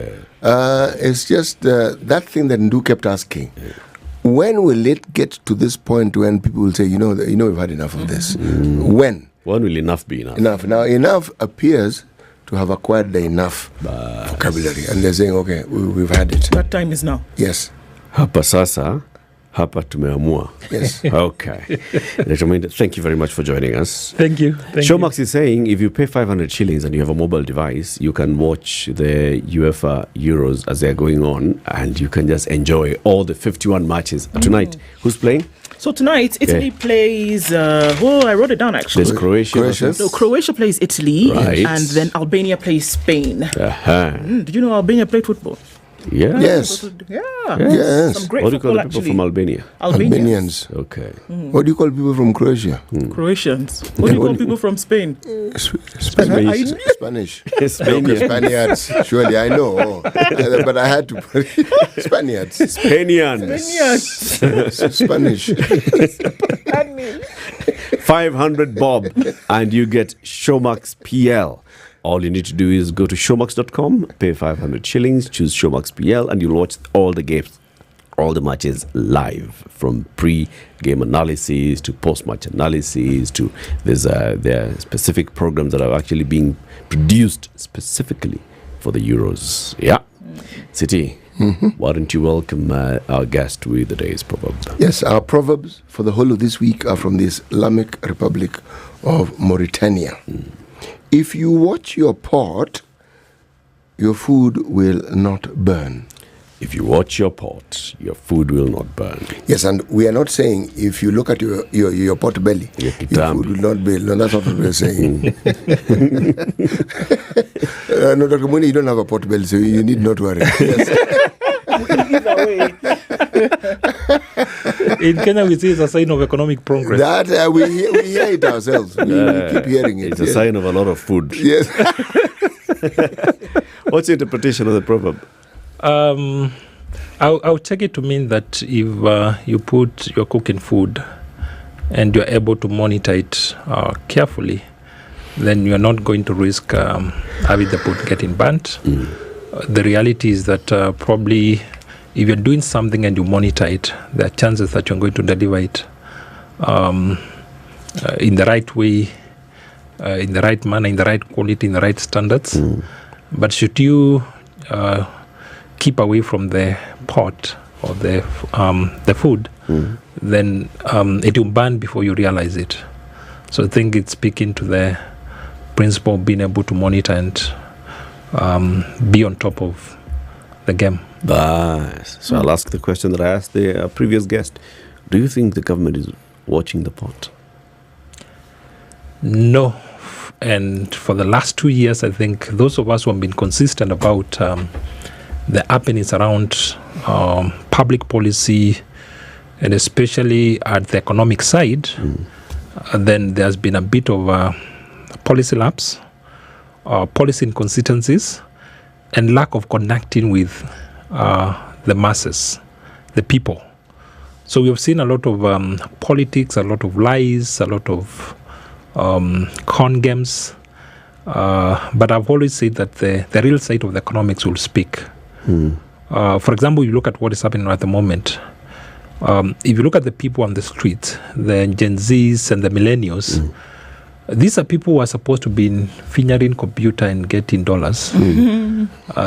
It's just that thing that Ndu kept asking. When will it get to this point when people will say, you know, we've had enough of this? When? When will enough be enough? Enough. Now, enough appears to have acquired the enough vocabulary. And they're saying, okay, we've had it. That time is now. Yes. Hapa sasa, hapa tumeamua. Yes. Okay. Dr. Mwinda, thank you very much for joining us. Thank you. Showmax is saying if you pay 500 shillings and you have a mobile device, you can watch the UEFA Euros as they're going on, and you can just enjoy all the 51 matches. Tonight, who's playing? So tonight, Italy plays, I wrote it down actually. There's Croatia. So Croatia plays Italy, Right. and then Albania plays Spain. Uh-huh. Did you know Albania played football? Yeah. Yes. Yeah. Yes. Some great What do you call football, the people actually. from Albania? Albanians. Okay. What do you call people from Croatia? Croatians. What do you call people from Spain? Spanish. Okay, Spaniards. Surely I know. But I had to put Spaniards. Spanish. 500 bob and you get Showmax PL All you need to do is go to showmax.com, pay 500 shillings, choose Showmax PL, and you'll watch all the games, all the matches live, from pre-game analysis to post-match analysis to there are specific programs that are actually being produced specifically for the Euros. Yeah. City, why don't you welcome our guest with the day's proverb? Yes, our proverbs for the whole of this week are from the Islamic Republic of Mauritania. If you watch your pot, your food will not burn. If you watch your pot, your food will not burn. Yes, and we are not saying if you look at your pot belly, your food will not burn. No, that's not what we're saying. No, Dr. Muni, you don't have a pot belly, so you need not worry. Yes. Either way. In Kenya, we see it's a sign of economic progress. That we hear it ourselves. We keep hearing it. It's a sign of a lot of food. Yes. What's the interpretation of the proverb? I'll take it to mean that if you put your cooking food and you're able to monitor it carefully, then you're not going to risk having the food getting burnt. The reality is that probably if you're doing something and you monitor it, there are chances that you're going to deliver it in the right way, in the right manner, in the right quality, in the right standards. But should you keep away from the pot or the food, then it will burn before you realize it. So I think it's speaking to the principle of being able to monitor and be on top of the game. So I'll ask the question that I asked the previous guest. Do you think the government is watching the pot? No. And for the last 2 years, I think those of us who have been consistent about the happenings around public policy, and especially at the economic side, then there's been a bit of policy lapse, policy inconsistencies, and lack of connecting with the masses, the people. So we have seen a lot of politics, a lot of lies, a lot of con games. But I've always said that the real side of the economics will speak. For example, you look at what is happening at the moment. If you look at the people on the street, the Gen Zs and the millennials, these are people who are supposed to be fingering computer and getting dollars.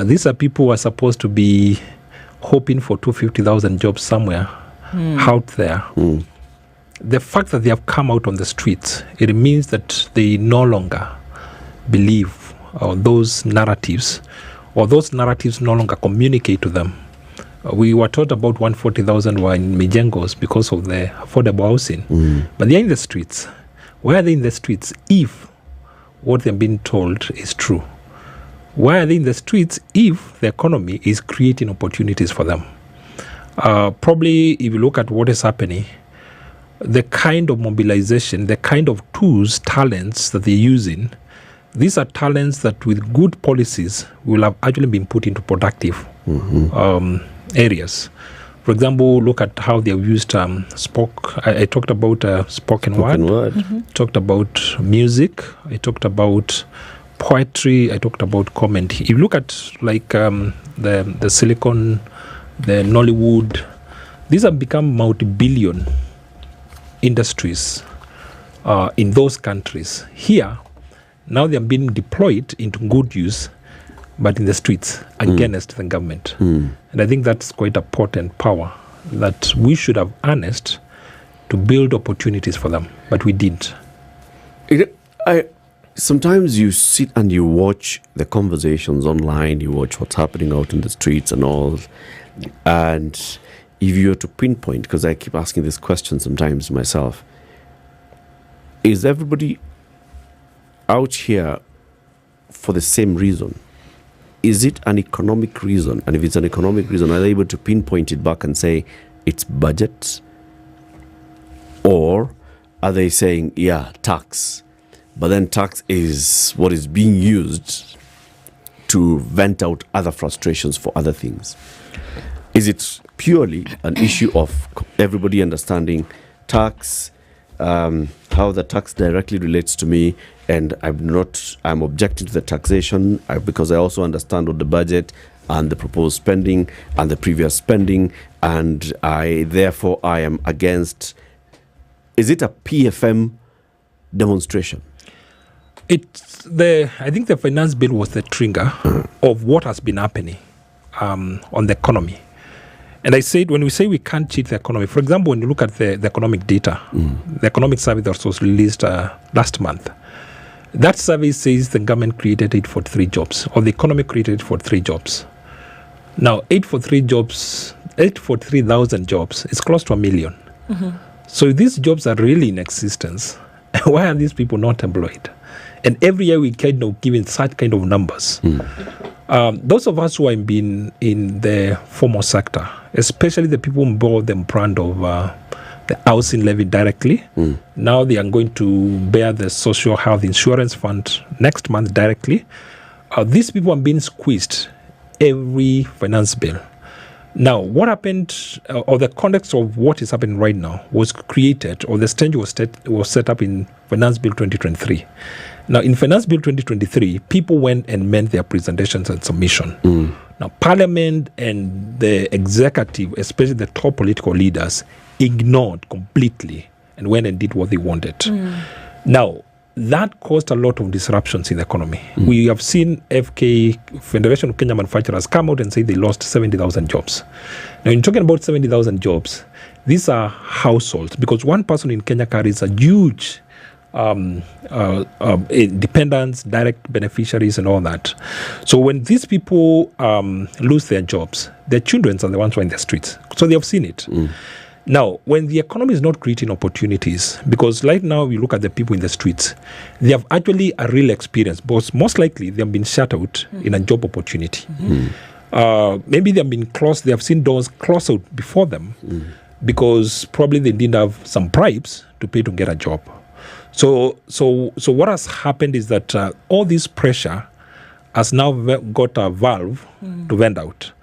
These are people who are supposed to be hoping for 250,000 jobs somewhere out there. The fact that they have come out on the streets, it means that they no longer believe those narratives, or those narratives no longer communicate to them. We were taught about 140,000 were in Mijengos because of the affordable housing, but they're in the streets. Why are they in the streets if what they're being told is true? Why are they in the streets if the economy is creating opportunities for them? Probably, if you look at what is happening, the kind of mobilization, the kind of tools, talents that they're using, these are talents that with good policies will have actually been put into productive areas. For example, look at how they have used I talked about spoken word. Talked about music. I talked about poetry. I talked about comedy. If you look at like the Silicon, the Nollywood, these have become multi-billion industries in those countries. Here, now they are being deployed into good use, but in the streets against the government. And I think that's quite a potent power that we should have harnessed to build opportunities for them, but we didn't. Sometimes you sit and you watch the conversations online, you watch what's happening out in the streets and all, and if you were to pinpoint, because I keep asking this question sometimes myself, is everybody out here for the same reason? Is it an economic reason? And if it's an economic reason, are they able to pinpoint it back and say it's budget? Or are they saying, yeah, tax? But then tax is what is being used to vent out other frustrations for other things. Is it purely an issue of everybody understanding tax how the tax directly relates to me, and I'm objecting to the taxation because I also understand what the budget and the proposed spending and the previous spending, and I am against. Is it a PFM demonstration? I think the finance bill was the trigger of what has been happening on the economy. And I said, when we say we can't cheat the economy, for example, when you look at the economic data, the economic survey that was released last month, that survey says the government created 843 jobs, or the economy created 843 jobs. Now, 843,000 jobs is close to 1 million. Mm-hmm. So if these jobs are really in existence, why are these people not employed? And every year we kind of giving such kind of numbers. Those of us who have been in the formal sector, especially the people who bore the brunt of the housing levy directly, now they are going to bear the social health insurance fund next month directly. These people are being squeezed every finance bill. Now, what happened, or the context of what is happening right now, was created, or the stage was set up in Finance Bill 2023. Now, in Finance Bill 2023, people went and made their presentations and submission. Now, Parliament and the executive, especially the top political leaders, ignored completely and went and did what they wanted. Now, that caused a lot of disruptions in the economy. We have seen FK, Federation of Kenya Manufacturers, come out and say they lost 70,000 jobs. Now, in talking about 70,000 jobs, these are households, because one person in Kenya carries a huge dependents, direct beneficiaries, and all that. So when these people lose their jobs, their children are the ones who are in the streets. So they have seen it. Now, when the economy is not creating opportunities, because right now we look at the people in the streets, they have actually a real experience, but most likely they have been shut out in a job opportunity. Maybe they have been closed, they have seen doors closed out before them because probably they didn't have some bribes to pay to get a job. So what has happened is that all this pressure has now got a valve to vent out.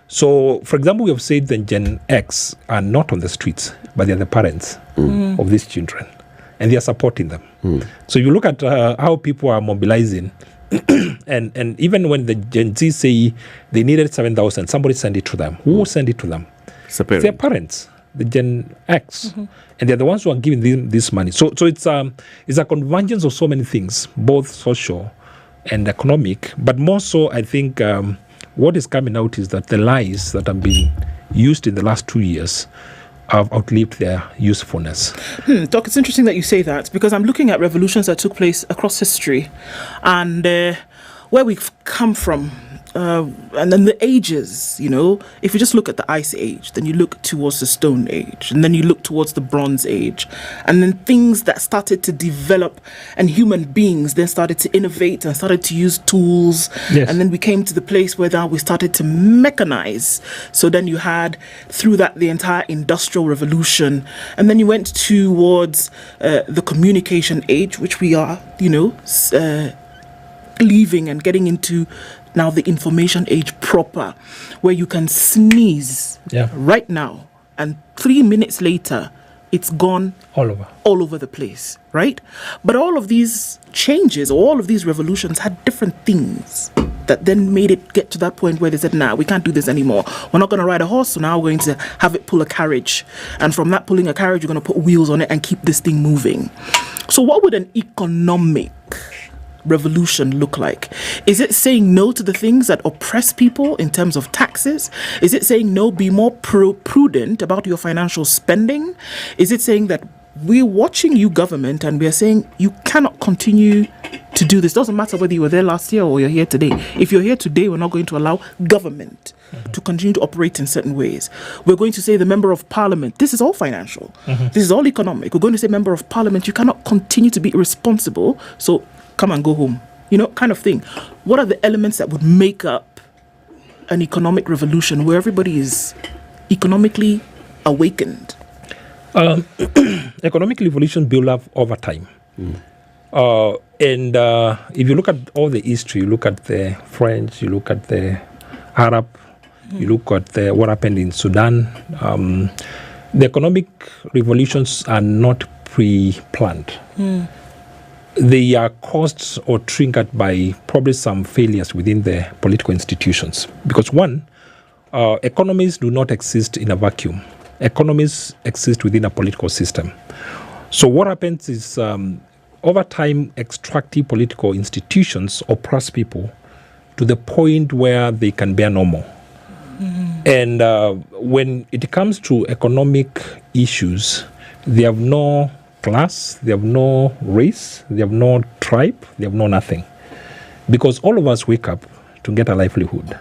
So, for example, we have said that Gen X are not on the streets, but they are the parents of these children, and they are supporting them. So you look at how people are mobilizing, and even when the Gen Z say they needed 7,000, somebody sent it to them. Who sent it to them? Their parents, the Gen X, and they're the ones who are giving them this money. So it's a convergence of so many things, both social and economic, but more so, I think. What is coming out is that the lies that have been used in the last 2 years have outlived their usefulness. Doc, it's interesting that you say that, because I'm looking at revolutions that took place across history and where we've come from. And then the ages, if you just look at the Ice Age, then you look towards the Stone Age, and then you look towards the Bronze Age, and then things that started to develop, and human beings then started to innovate and started to use tools, and then we came to the place where now we started to mechanize. So then you had, through that, the entire Industrial Revolution, and then you went towards the Communication Age, which we are, leaving and getting into now the information age proper, where you can sneeze right now and 3 minutes later it's gone all over the place, right? But all of these changes, all of these revolutions had different things that then made it get to that point where they said, nah, we can't do this anymore. We're not going to ride a horse, so now we're going to have it pull a carriage. And from that pulling a carriage, you're going to put wheels on it and keep this thing moving. So what would an economic revolution look like? Is it saying no to the things that oppress people in terms of taxes? Is it saying no, be more prudent about your financial spending? Is it saying that we're watching you, government, and we're saying you cannot continue to do this? Doesn't matter whether you were there last year or you're here today. If you're here today, we're not going to allow government to continue to operate in certain ways. We're going to say the member of parliament, this is all financial, this is all economic. We're going to say member of parliament, you cannot continue to be irresponsible, so come and go home, kind of thing. What are the elements that would make up an economic revolution where everybody is economically awakened? Economic revolution build up over time. And if you look at all the history, you look at the French, you look at the Arab, you look at what happened in Sudan, the economic revolutions are not pre-planned. They are caused or triggered by probably some failures within the political institutions. Because one, economies do not exist in a vacuum. Economies exist within a political system. So what happens is, over time, extractive political institutions oppress people to the point where they can bear no more. And when it comes to economic issues, they have no class, they have no race, they have no tribe, they have no nothing. Because all of us wake up to get a livelihood.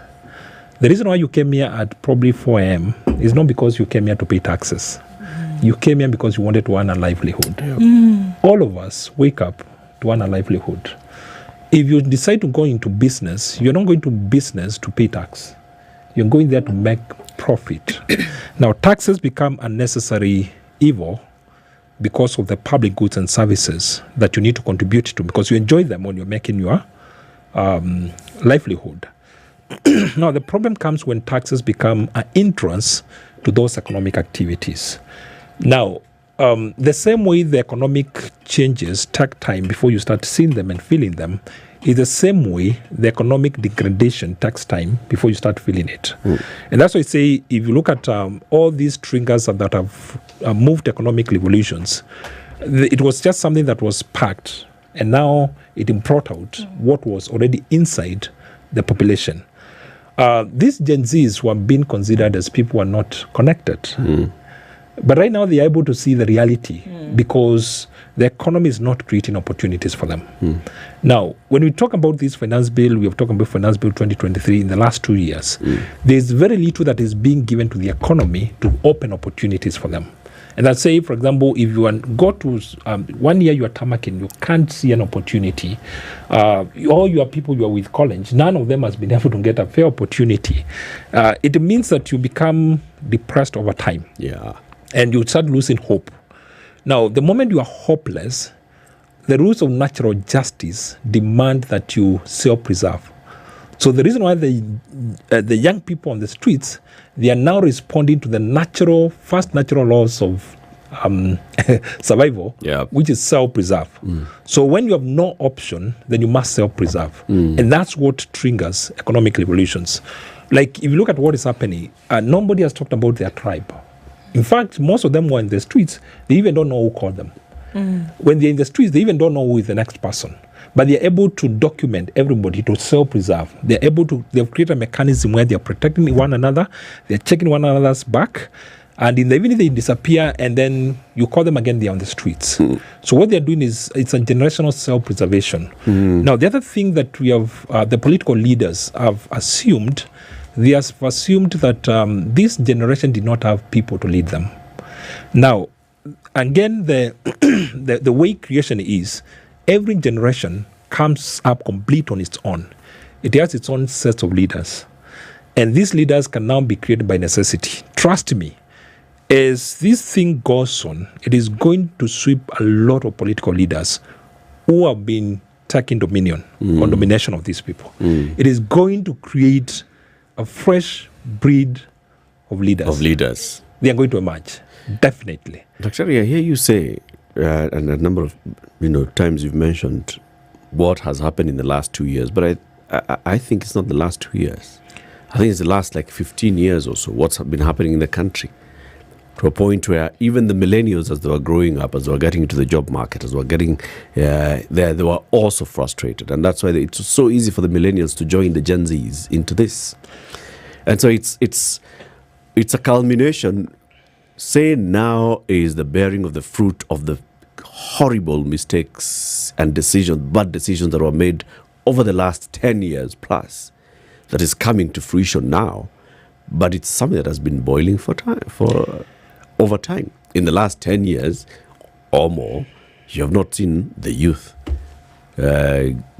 The reason why you came here at probably 4 a.m. is not because you came here to pay taxes. You came here because you wanted to earn a livelihood. All of us wake up to earn a livelihood. If you decide to go into business, you're not going to business to pay tax. You're going there to make profit. Now, taxes become a necessary evil because of the public goods and services that you need to contribute to, because you enjoy them when you're making your livelihood. Now, the problem comes when taxes become an entrance to those economic activities. Now, the same way the economic changes take time before you start seeing them and feeling them, is the same way the economic degradation takes time before you start feeling it. And that's why I say, if you look at all these triggers that have moved economic revolutions, it was just something that was packed, and now it brought out what was already inside the population. These Gen Zs were being considered as people who are not connected. But right now they are able to see the reality because the economy is not creating opportunities for them. Now, when we talk about this finance bill, we have talked about Finance Bill 2023 in the last 2 years. There's very little that is being given to the economy to open opportunities for them. And I'd say, for example, if you go to 1 year you are tamaking, you can't see an opportunity. All your people you are with college, none of them has been able to get a fair opportunity. It means that you become depressed over time. And you start losing hope. Now, the moment you are hopeless, the rules of natural justice demand that you self-preserve. So the reason why the young people on the streets, they are now responding to the first natural laws of survival, which is self-preserve. So when you have no option, then you must self-preserve. And that's what triggers economic revolutions. Like, if you look at what is happening, nobody has talked about their tribe. In fact, most of them were in the streets. They even don't know who called them. When they're in the streets, they even don't know who is the next person. But they're able to document everybody to self-preserve. They've created a mechanism where they're protecting one another, they're checking one another's back, and in the evening they disappear, and then you call them again, they're on the streets. So what they're doing is, it's a generational self-preservation. Now, the other thing that we have, the political leaders have assumed, they have assumed that this generation did not have people to lead them. Now, again, the way creation is, every generation comes up complete on its own. It has its own set of leaders. And these leaders can now be created by necessity. Trust me, as this thing goes on, it is going to sweep a lot of political leaders who have been taking dominion or domination of these people. It is going to create a fresh breed of leaders. They are going to emerge, definitely. Dr. I hear you say, and a number of times you've mentioned what has happened in the last 2 years, but I think it's not the last 2 years. I think it's the last 15 years or so, what's been happening in the country, to a point where even the millennials, as they were growing up, as they were getting into the job market, as they were getting there, they were also frustrated. And that's why it's so easy for the millennials to join the Gen Zs into this. And so it's a culmination. Say now is the bearing of the fruit of the horrible mistakes and bad decisions that were made over the last 10 years plus, that is coming to fruition now. But it's something that has been boiling over time. In the last 10 years or more, you have not seen the youth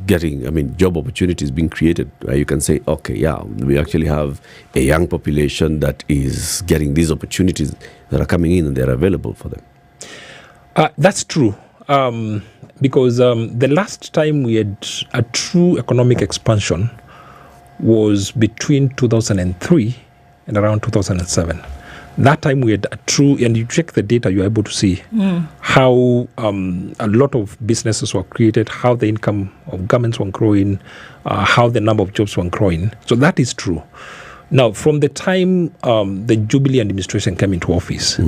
getting, job opportunities being created. You can say, okay, we actually have a young population that is getting these opportunities that are coming in and they're available for them. That's true. Because the last time we had a true economic expansion was between 2003 and around 2007. That time we had a true, and you check the data, you're able to see how a lot of businesses were created, how the income of governments were growing, how the number of jobs were growing. So that is true. Now, from the time the Jubilee administration came into office,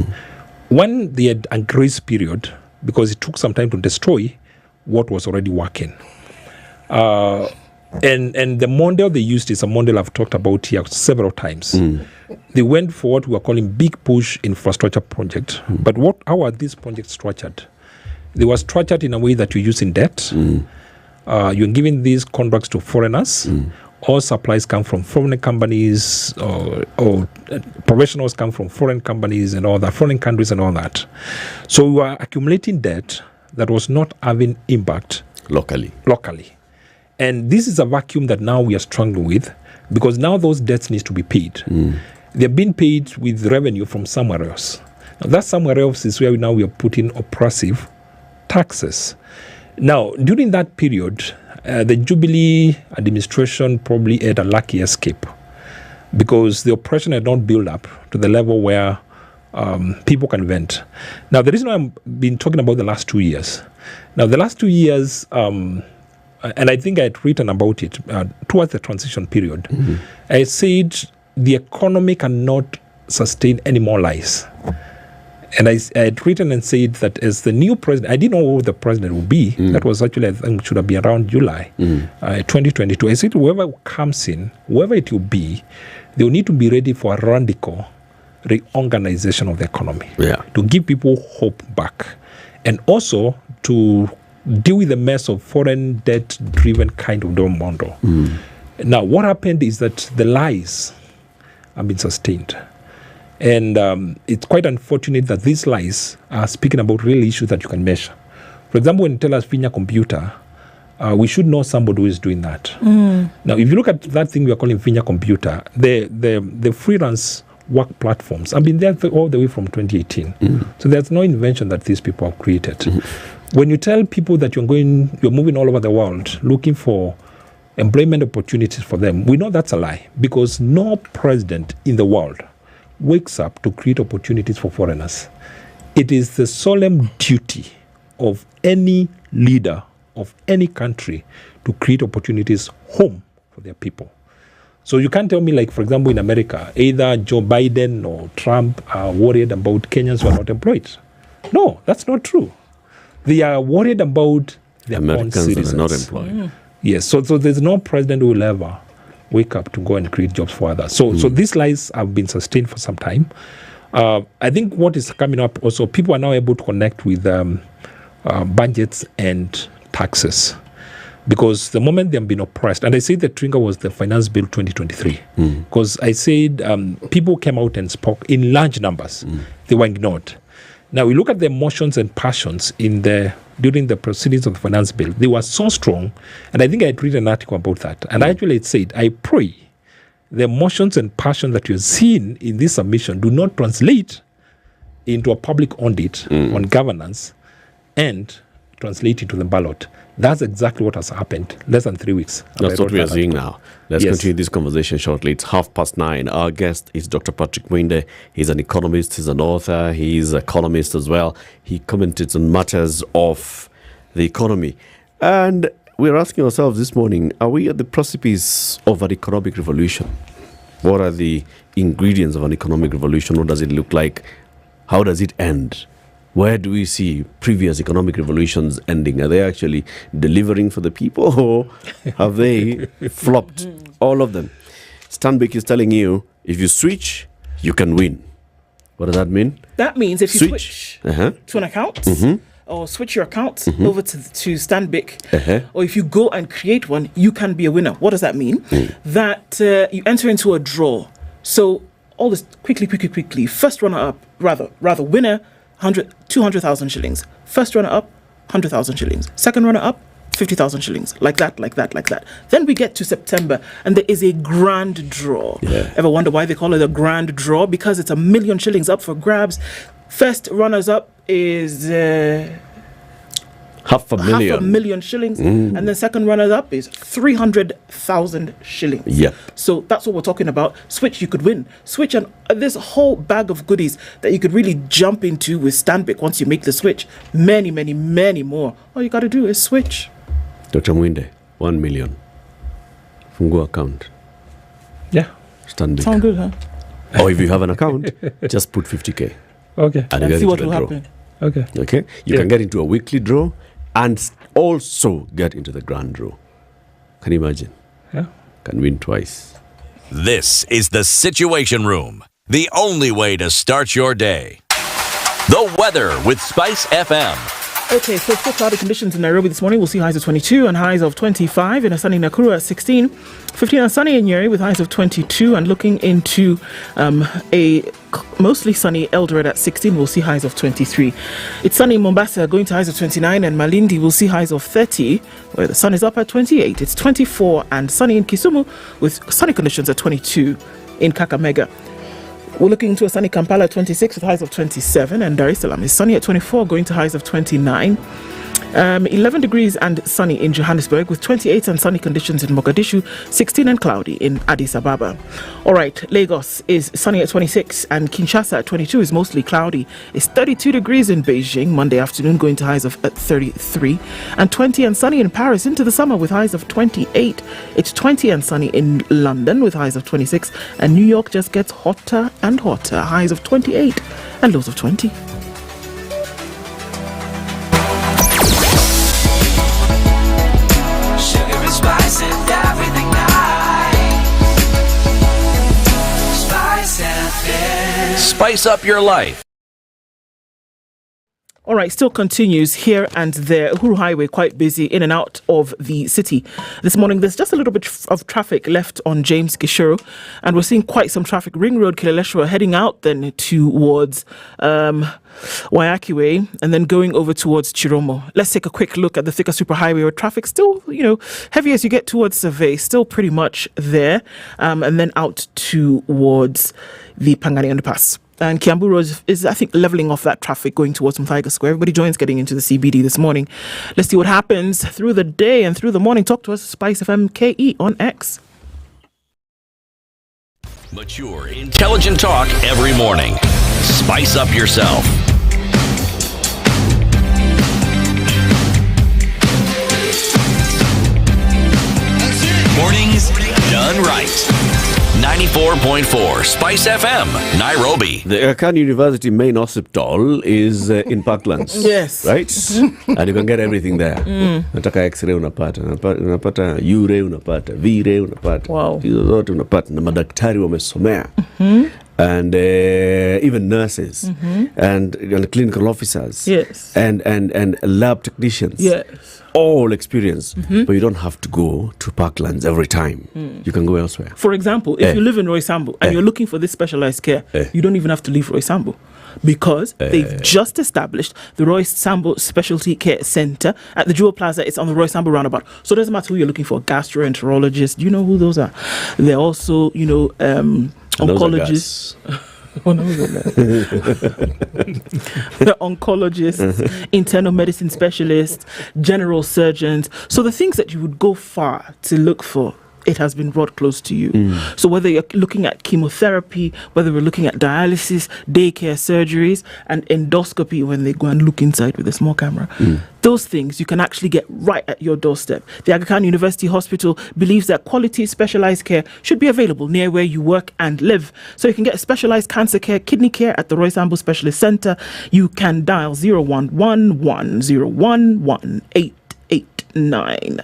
one, they had a grace period because it took some time to destroy what was already working. And the model they used is a model I've talked about here several times. They went for what we are calling big push infrastructure project. But how are these projects structured? They were structured in a way that you're using debt. You're giving these contracts to foreigners. All supplies come from foreign companies, or professionals come from foreign companies and all that, foreign countries and all that. So we were accumulating debt that was not having impact locally. And this is a vacuum that now we are struggling with, because now those debts need to be paid. They're being paid with revenue from somewhere else. Now that somewhere else is where we are putting oppressive taxes. Now, during that period, the Jubilee administration probably had a lucky escape, because the oppression had not built up to the level where people can vent. Now, the reason I've been talking about the last 2 years. Now, the last 2 years, and I think I had written about it towards the transition period. I said the economy cannot sustain any more lies. And I had written and said that as the new president, I didn't know who the president would be. That was actually, I think, should have been around July 2022. I said whoever comes in, whoever it will be, they will need to be ready for a radical reorganization of the economy. To give people hope back. And also to deal with the mess of foreign debt-driven kind of model. Now, what happened is that the lies have been sustained. And it's quite unfortunate that these lies are speaking about real issues that you can measure. For example, when you tell us Finya computer, we should know somebody who is doing that. Now, if you look at that thing we are calling Finya computer, the freelance work platforms have been there all the way from 2018. So there's no invention that these people have created. When you tell people that you're moving all over the world looking for employment opportunities for them, we know that's a lie, because no president in the world wakes up to create opportunities for foreigners. It is the solemn duty of any leader of any country to create opportunities home for their people. So you can't tell me, like, for example, in America, either Joe Biden or Trump are worried about Kenyans who are not employed. No, that's not true. They are worried about their Americans own citizens. are not employed. Yes, so there's no president who will ever wake up to go and create jobs for others. So these lies have been sustained for some time. I think what is coming up also, people are now able to connect with budgets and taxes, because the moment they have been oppressed, and I say the trigger was the Finance Bill 2023, because I said people came out and spoke in large numbers. They were ignored. Now, we look at the emotions and passions during the proceedings of the Finance Bill. They were so strong, and I think I had written an article about that. And actually it said, I pray the emotions and passion that you're seeing in this submission do not translate into a public audit on governance and translate into the ballot. That's exactly what has happened less than 3 weeks. That's what we are seeing now. Let's continue this conversation shortly. It's 9:30. Our guest is Dr. Patrick Mwinde. He's an economist, he's an author, he's a columnist as well. He commented on matters of the economy. And we're asking ourselves this morning, are we at the precipice of an economic revolution? What are the ingredients of an economic revolution? What does it look like? How does it end? Where do we see previous economic revolutions ending? Are they actually delivering for the people, or have they flopped? All of them. Stanbic is telling you, if you switch, you can win. What does that mean? That means if you switch to an account, or switch your account over to Stanbic, or if you go and create one, you can be a winner. What does that mean? That you enter into a draw. So all this quickly. First runner up, rather winner, 200,000 shillings. First runner up, 100,000 shillings. Second runner up, 50,000 shillings. Like that. Then we get to September, and there is a grand draw. Ever wonder why they call it a grand draw? Because it's 1 million shillings up for grabs. First runners up is Half a million shillings. And the second runner-up is 300,000 shillings. Yep. So that's what we're talking about. Switch, you could win. Switch, and this whole bag of goodies that you could really jump into with Stanbic once you make the switch. Many, many, many more. All you got to do is switch. Dr. Mwinde, 1 million. Fungo account. Yeah. Stanbic. Sound good, huh? Or if you have an account, just put 50K. Okay. And see what will draw. happen. Okay. Okay. You can get into a weekly draw and also get into the grand draw. Can you imagine? Yeah. Can win twice. This is the Situation Room, the only way to start your day. The weather with SpiceFM. Okay, so still cloudy conditions in Nairobi this morning. We'll see highs of 22 and highs of 25. In a sunny Nakuru at 16. 15 and sunny in Nyeri with highs of 22. And looking into a mostly sunny Eldoret at 16, we'll see highs of 23. It's sunny in Mombasa, going to highs of 29. And Malindi will see highs of 30, where the sun is up at 28. It's 24 and sunny in Kisumu with sunny conditions at 22 in Kakamega. We're looking into a sunny Kampala at 26 with highs of 27, and Dar es Salaam is sunny at 24, going to highs of 29. 11 degrees and sunny in Johannesburg with 28 and sunny conditions in Mogadishu, 16 and cloudy in Addis Ababa. All right, Lagos is sunny at 26 and Kinshasa at 22 is mostly cloudy. It's 32 degrees in Beijing, Monday afternoon going to highs of 33, and 20 and sunny in Paris into the summer with highs of 28. It's 20 and sunny in London with highs of 26, and New York just gets hotter and hotter, highs of 28 and lows of 20. Spice and everything nice. Spice FM. Spice up your life. All right, still continues here and there. Uhuru Highway quite busy in and out of the city. This morning, there's just a little bit of traffic left on James Gishuru, and we're seeing quite some traffic. Ring Road, Kileleshwa, heading out then towards Wayaki Way, and then going over towards Chiromo. Let's take a quick look at the Thika Superhighway, where traffic still, heavy as you get towards Survey, still pretty much there, and then out towards the Pangani Underpass. And Kiambu Road is, I think, levelling off that traffic going towards Mthaiga Square. Everybody joins getting into the CBD this morning. Let's see what happens through the day and through the morning. Talk to us, Spice FM KE on X. Mature, intelligent talk every morning. Spice up yourself. Mornings done right. 94.4 Spice FM, Nairobi. The Okoh University main hospital is in Parklands. Yes. Right? And you can get everything there. Nataka X-ray unapata, U-ray unapata, V-ray unapata. Wow. Hizo zote unapata na madaktari wamesomea. And even nurses and clinical officers. Yes. And lab technicians. Yes. All experience, but you don't have to go to Parklands every time. You can go elsewhere. For example, if you live in Roysambu and you're looking for this specialized care, you don't even have to leave Roysambu, because they've just established the Roysambu Specialty Care Center at the Jewel Plaza. It's on the Roysambu roundabout. So it doesn't matter who you're looking for, gastroenterologist, you know who those are. They're also, oncologists. The oncologists, internal medicine specialists, general surgeons. So the things that you would go far to look for, it has been brought close to you. So whether you're looking at chemotherapy, whether we're looking at dialysis, daycare surgeries, and endoscopy when they go and look inside with a small camera, those things you can actually get right at your doorstep. The Aga Khan University Hospital believes that quality specialized care should be available near where you work and live. So you can get specialized cancer care, kidney care at the Roysambu Specialist Center. You can dial 0111011889.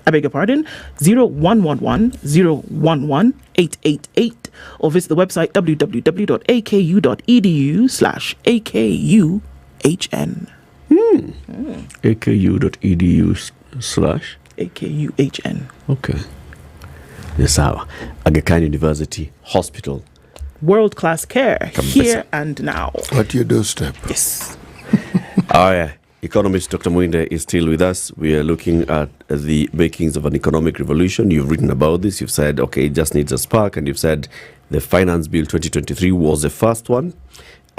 I beg your pardon, 0111011888, or visit the website www.aku.edu/akuhn. aku.edu/akuhn. Okay. Yes, Aga Khan University Hospital. World-class care here and now. At your doorstep. Yes. Oh, yeah. Economist Dr. Mwinde is still with us. We are looking at the makings of an economic revolution. You've written about this. You've said, okay, it just needs a spark. And you've said the Finance Bill 2023 was the first one.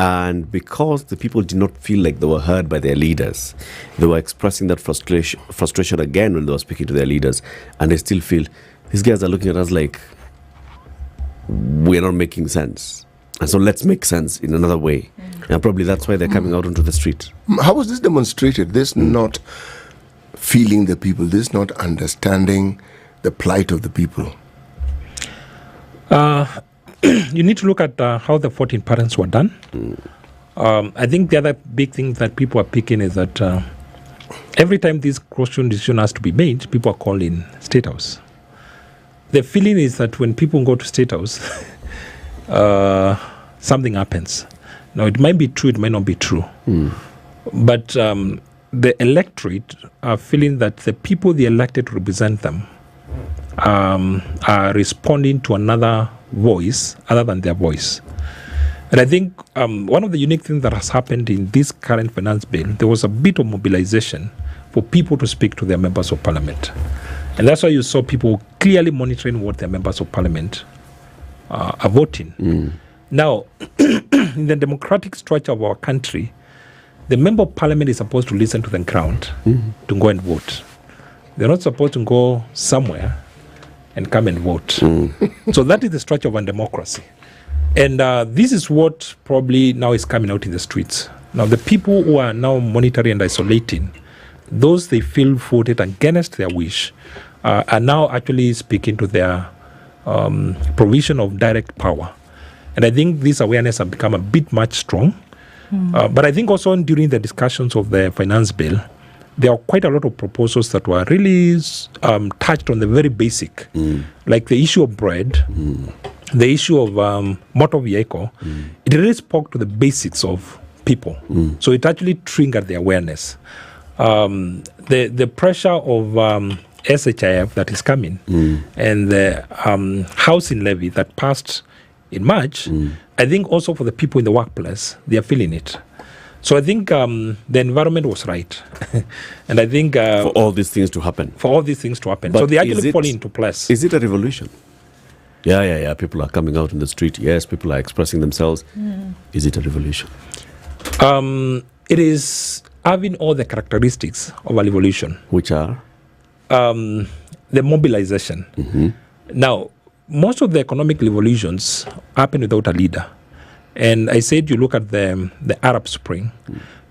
And because the people did not feel like they were heard by their leaders, they were expressing that frustration again when they were speaking to their leaders. And they still feel, these guys are looking at us like, we're not making sense. And so let's make sense in another way. And probably that's why they're coming out onto the street. How was this demonstrated? This not feeling the people, this not understanding the plight of the people? You need to look at how the 14 parents were done. I think the other big thing that people are picking is that every time this crucial decision has to be made, people are called in State House. The feeling is that when people go to State House, something happens. Now, it might be true, it might not be true. But the electorate are feeling that the people they elected to represent them are responding to another voice other than their voice. And I think one of the unique things that has happened in this current finance bill, there was a bit of mobilization for people to speak to their members of parliament. And that's why you saw people clearly monitoring what their members of parliament are voting. Now, in the democratic structure of our country, the member of parliament is supposed to listen to the ground to go and vote. They're not supposed to go somewhere and come and vote. So that is the structure of a democracy. And this is what probably now is coming out in the streets. Now, the people who are now monitoring and isolating, those they feel voted against their wish, are now actually speaking to their provision of direct power. And I think this awareness has become a bit much strong. But I think also during the discussions of the finance bill, there are quite a lot of proposals that were really touched on the very basic, like the issue of bread, the issue of motor vehicle. It really spoke to the basics of people. So it actually triggered the awareness. The pressure of SHIF that is coming and the housing levy that passed in March, I think also for the people in the workplace, they are feeling it. So I think the environment was right. And I think... for all these things to happen. So they actually fall into place. Is it a revolution? Yeah. People are coming out in the street. Yes, people are expressing themselves. Is it a revolution? It is having all the characteristics of a revolution. Which are? The mobilization. Now, most of the economic revolutions happen without a leader. And I said, you look at the Arab Spring,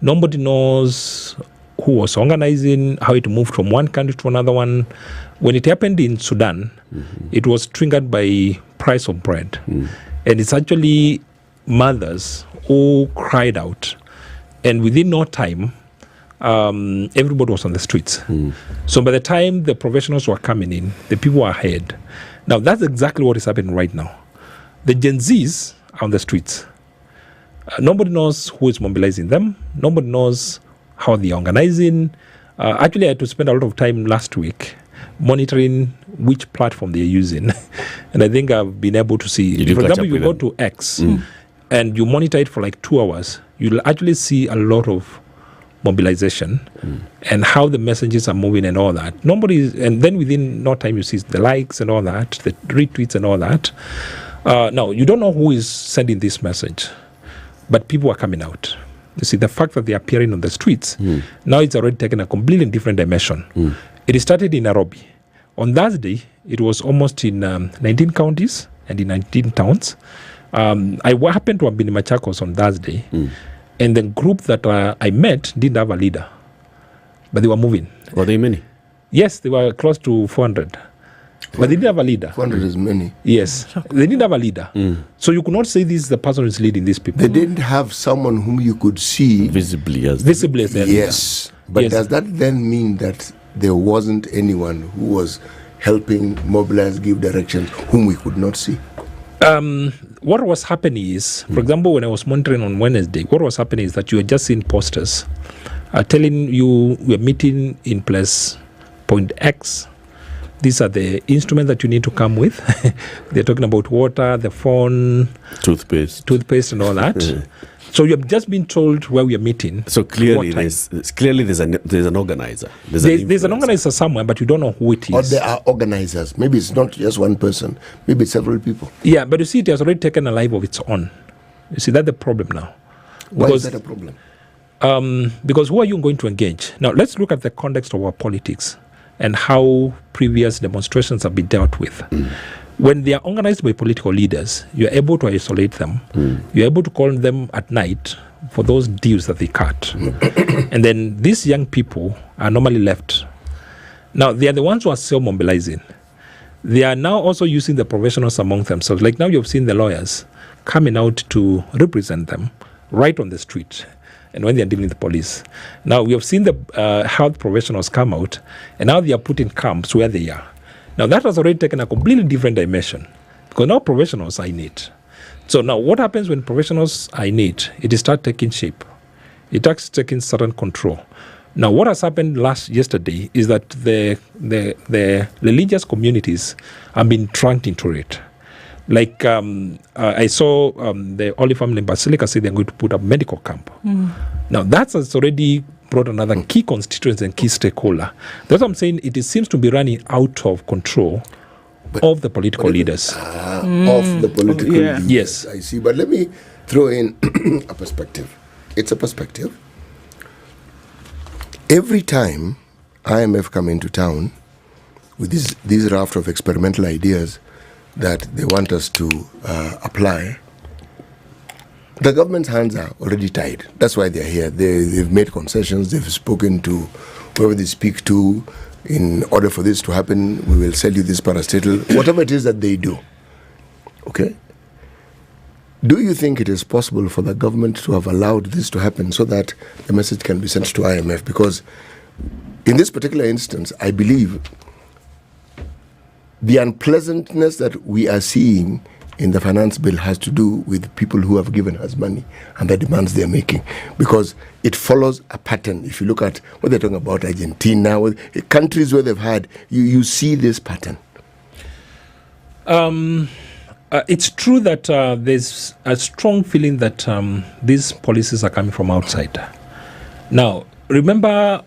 nobody knows who was organizing, how it moved from one country to another one. When it happened in Sudan, it was triggered by price of bread. And it's actually mothers who cried out. And within no time, everybody was on the streets. So by the time the professionals were coming in, the people were ahead. Now, that's exactly what is happening right now. The Gen Zs are on the streets. Nobody knows who is mobilizing them. Nobody knows how they're organizing. Actually, I had to spend a lot of time last week monitoring which platform they're using. And I think I've been able to see. For example, you go to X and you monitor it for like 2 hours. You'll actually see a lot of mobilization and how the messages are moving and all that. And then within no time you see the likes and all that, the retweets and all that. Now, you don't know who is sending this message, but people are coming out. You see, the fact that they're appearing on the streets, now it's already taken a completely different dimension. It started in Nairobi. On Thursday, it was almost in 19 counties and in 19 towns. I happened to have been in Machakos on Thursday, and the group that I met didn't have a leader, but they were moving. Were they many? Yes, they were close to 400. But they didn't have a leader. 400 is many. Yes. They didn't have a leader. So you could not say this is the person who is leading these people. They didn't have someone whom you could see visibly as their leader. Yes. But does that then mean that there wasn't anyone who was helping mobilize, give directions, whom we could not see? What was happening is, for example, when I was monitoring on Wednesday, what was happening is that you were just seeing posters telling you we're meeting in place point X. These are the instruments that you need to come with. They're talking about water, the phone, toothpaste and all that. So you have just been told where we are meeting. So clearly there's an organizer. There's an organizer somewhere, but you don't know who it is. Or there are organizers. Maybe it's not just one person. Maybe it's several people. Yeah, but you see, it has already taken a life of its own. You see, that's the problem now. Why is that a problem? Because who are you going to engage? Now, let's look at the context of our politics and how previous demonstrations have been dealt with. When they are organized by political leaders, you're able to isolate them. You're able to call them at night for those deals that they cut. And then these young people are normally left. Now, they are the ones who are self-mobilizing. They are now also using the professionals among themselves. Like now you've seen the lawyers coming out to represent them right on the street and when they are dealing with the police. Now we have seen the health professionals come out and now they are put in camps where they are. Now that has already taken a completely different dimension because now professionals are in it. So now what happens when professionals are in it? It starts taking shape. It starts taking certain control. Now what has happened yesterday is that the religious communities have been trunked into it. Like I saw the Holy Family Basilica say they're going to put up medical camp. Now that has already brought another key constituency and key stakeholder. That's what I'm saying. It seems to be running out of control of the political leaders. Of the political leaders. Yes. I see. But let me throw in a perspective. It's a perspective. Every time IMF come into town with this raft of experimental ideas that they want us to apply, the government's hands are already tied. That's why they're here. They've made concessions. They've spoken to whoever they speak to. In order for this to happen, we will sell you this parastatal, whatever it is that they do. Okay? Do you think it is possible for the government to have allowed this to happen so that the message can be sent to IMF? Because in this particular instance, I believe the unpleasantness that we are seeing in the finance bill has to do with people who have given us money and the demands they're making, because it follows a pattern. If you look at what they're talking about, Argentina, countries where they've had, you see this pattern. It's true that there's a strong feeling that these policies are coming from outside. Now, remember,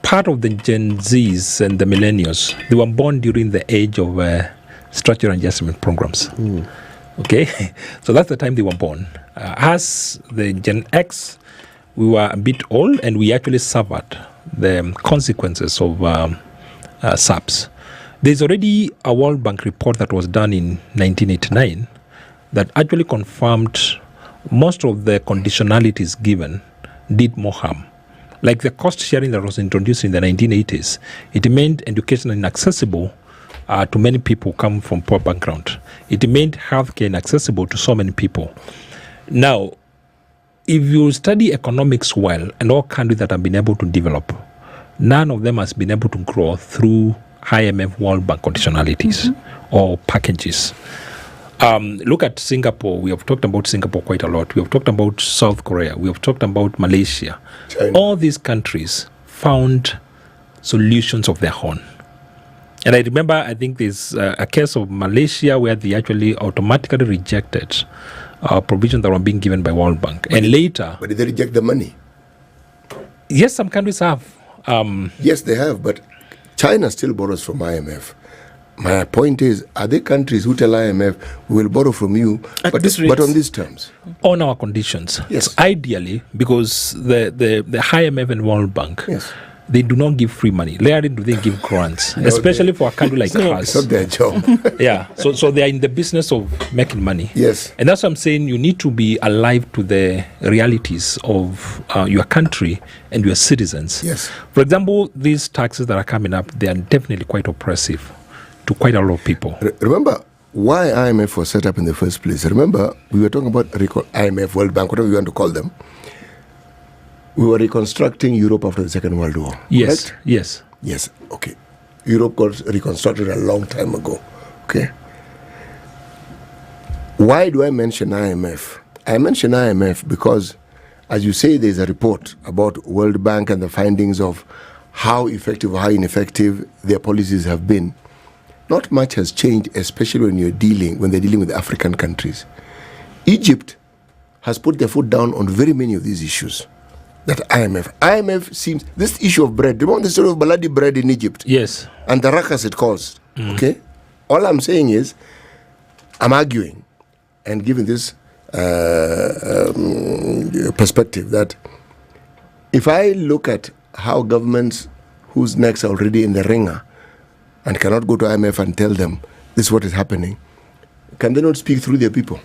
part of the Gen Zs and the millennials, they were born during the age of structural adjustment programs. Okay, so that's the time they were born. As the Gen X, we were a bit old and we actually suffered the consequences of SAPs. There's already a World Bank report that was done in 1989 that actually confirmed most of the conditionalities given did more harm. Like the cost sharing that was introduced in the 1980s, it made education inaccessible to many people who come from poor background. It made healthcare inaccessible to so many people. Now, if you study economics well, and all countries that have been able to develop, none of them has been able to grow through IMF World Bank conditionalities or packages. Look at Singapore. We have talked about Singapore quite a lot. We have talked about South Korea. We have talked about Malaysia. China. All these countries found solutions of their own. And I remember, I think there's a case of Malaysia where they actually automatically rejected provisions that were being given by World Bank. But did they reject the money? Yes, some countries have. Yes, they have, but China still borrows from IMF. My point is, are there countries who tell IMF, we will borrow from you, but on these terms? On our conditions. Yes. So ideally, because the IMF and World Bank, they do not give free money. Rarely do they give grants, especially for a country like ours. It's not their job. Yeah, so they are in the business of making money. Yes. And that's what I'm saying, you need to be alive to the realities of your country and your citizens. Yes. For example, these taxes that are coming up, they are definitely quite oppressive to quite a lot of people. Remember why IMF was set up in the first place. Remember, we were talking about IMF, World Bank, whatever you want to call them. We were reconstructing Europe after the Second World War. Yes, correct? Yes. Okay. Europe got reconstructed a long time ago. Okay. Why do I mention IMF? I mention IMF because, as you say, there's a report about World Bank and the findings of how effective or how ineffective their policies have been. Not much has changed, especially when they're dealing with African countries. Egypt has put their foot down on very many of these issues. That IMF seems, this issue of bread, remember the story of Baladi bread in Egypt? Yes. And the ruckus it caused, okay? All I'm saying is, I'm arguing and giving this perspective that if I look at how governments whose necks are already in the ringer and cannot go to IMF and tell them this is what is happening, can they not speak through their people?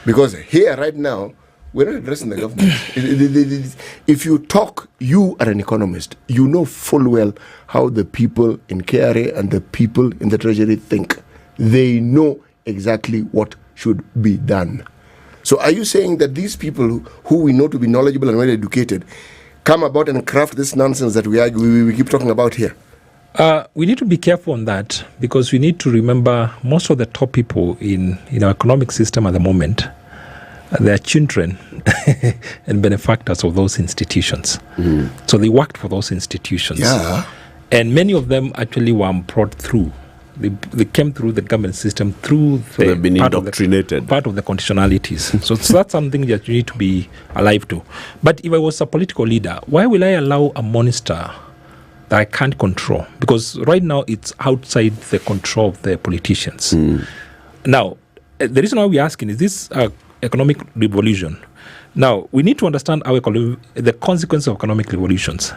Because here right now, we're not addressing the government. If you talk, you are an economist. You know full well how the people in KRA and the people in the Treasury think. They know exactly what should be done. So are you saying that these people who we know to be knowledgeable and well-educated come about and craft this nonsense that we keep talking about here? We need to be careful on that, because we need to remember most of the top people in our economic system at the moment, they are children and benefactors of those institutions. So they worked for those institutions. Yeah. And many of them actually were brought through. They came through the government system through so they've been indoctrinated. Part of the conditionalities. so that's something that you need to be alive to. But if I was a political leader, why will I allow a monster that I can't control? Because right now it's outside the control of the politicians. Now, the reason why we're asking is this economic revolution. Now, we need to understand the consequences of economic revolutions.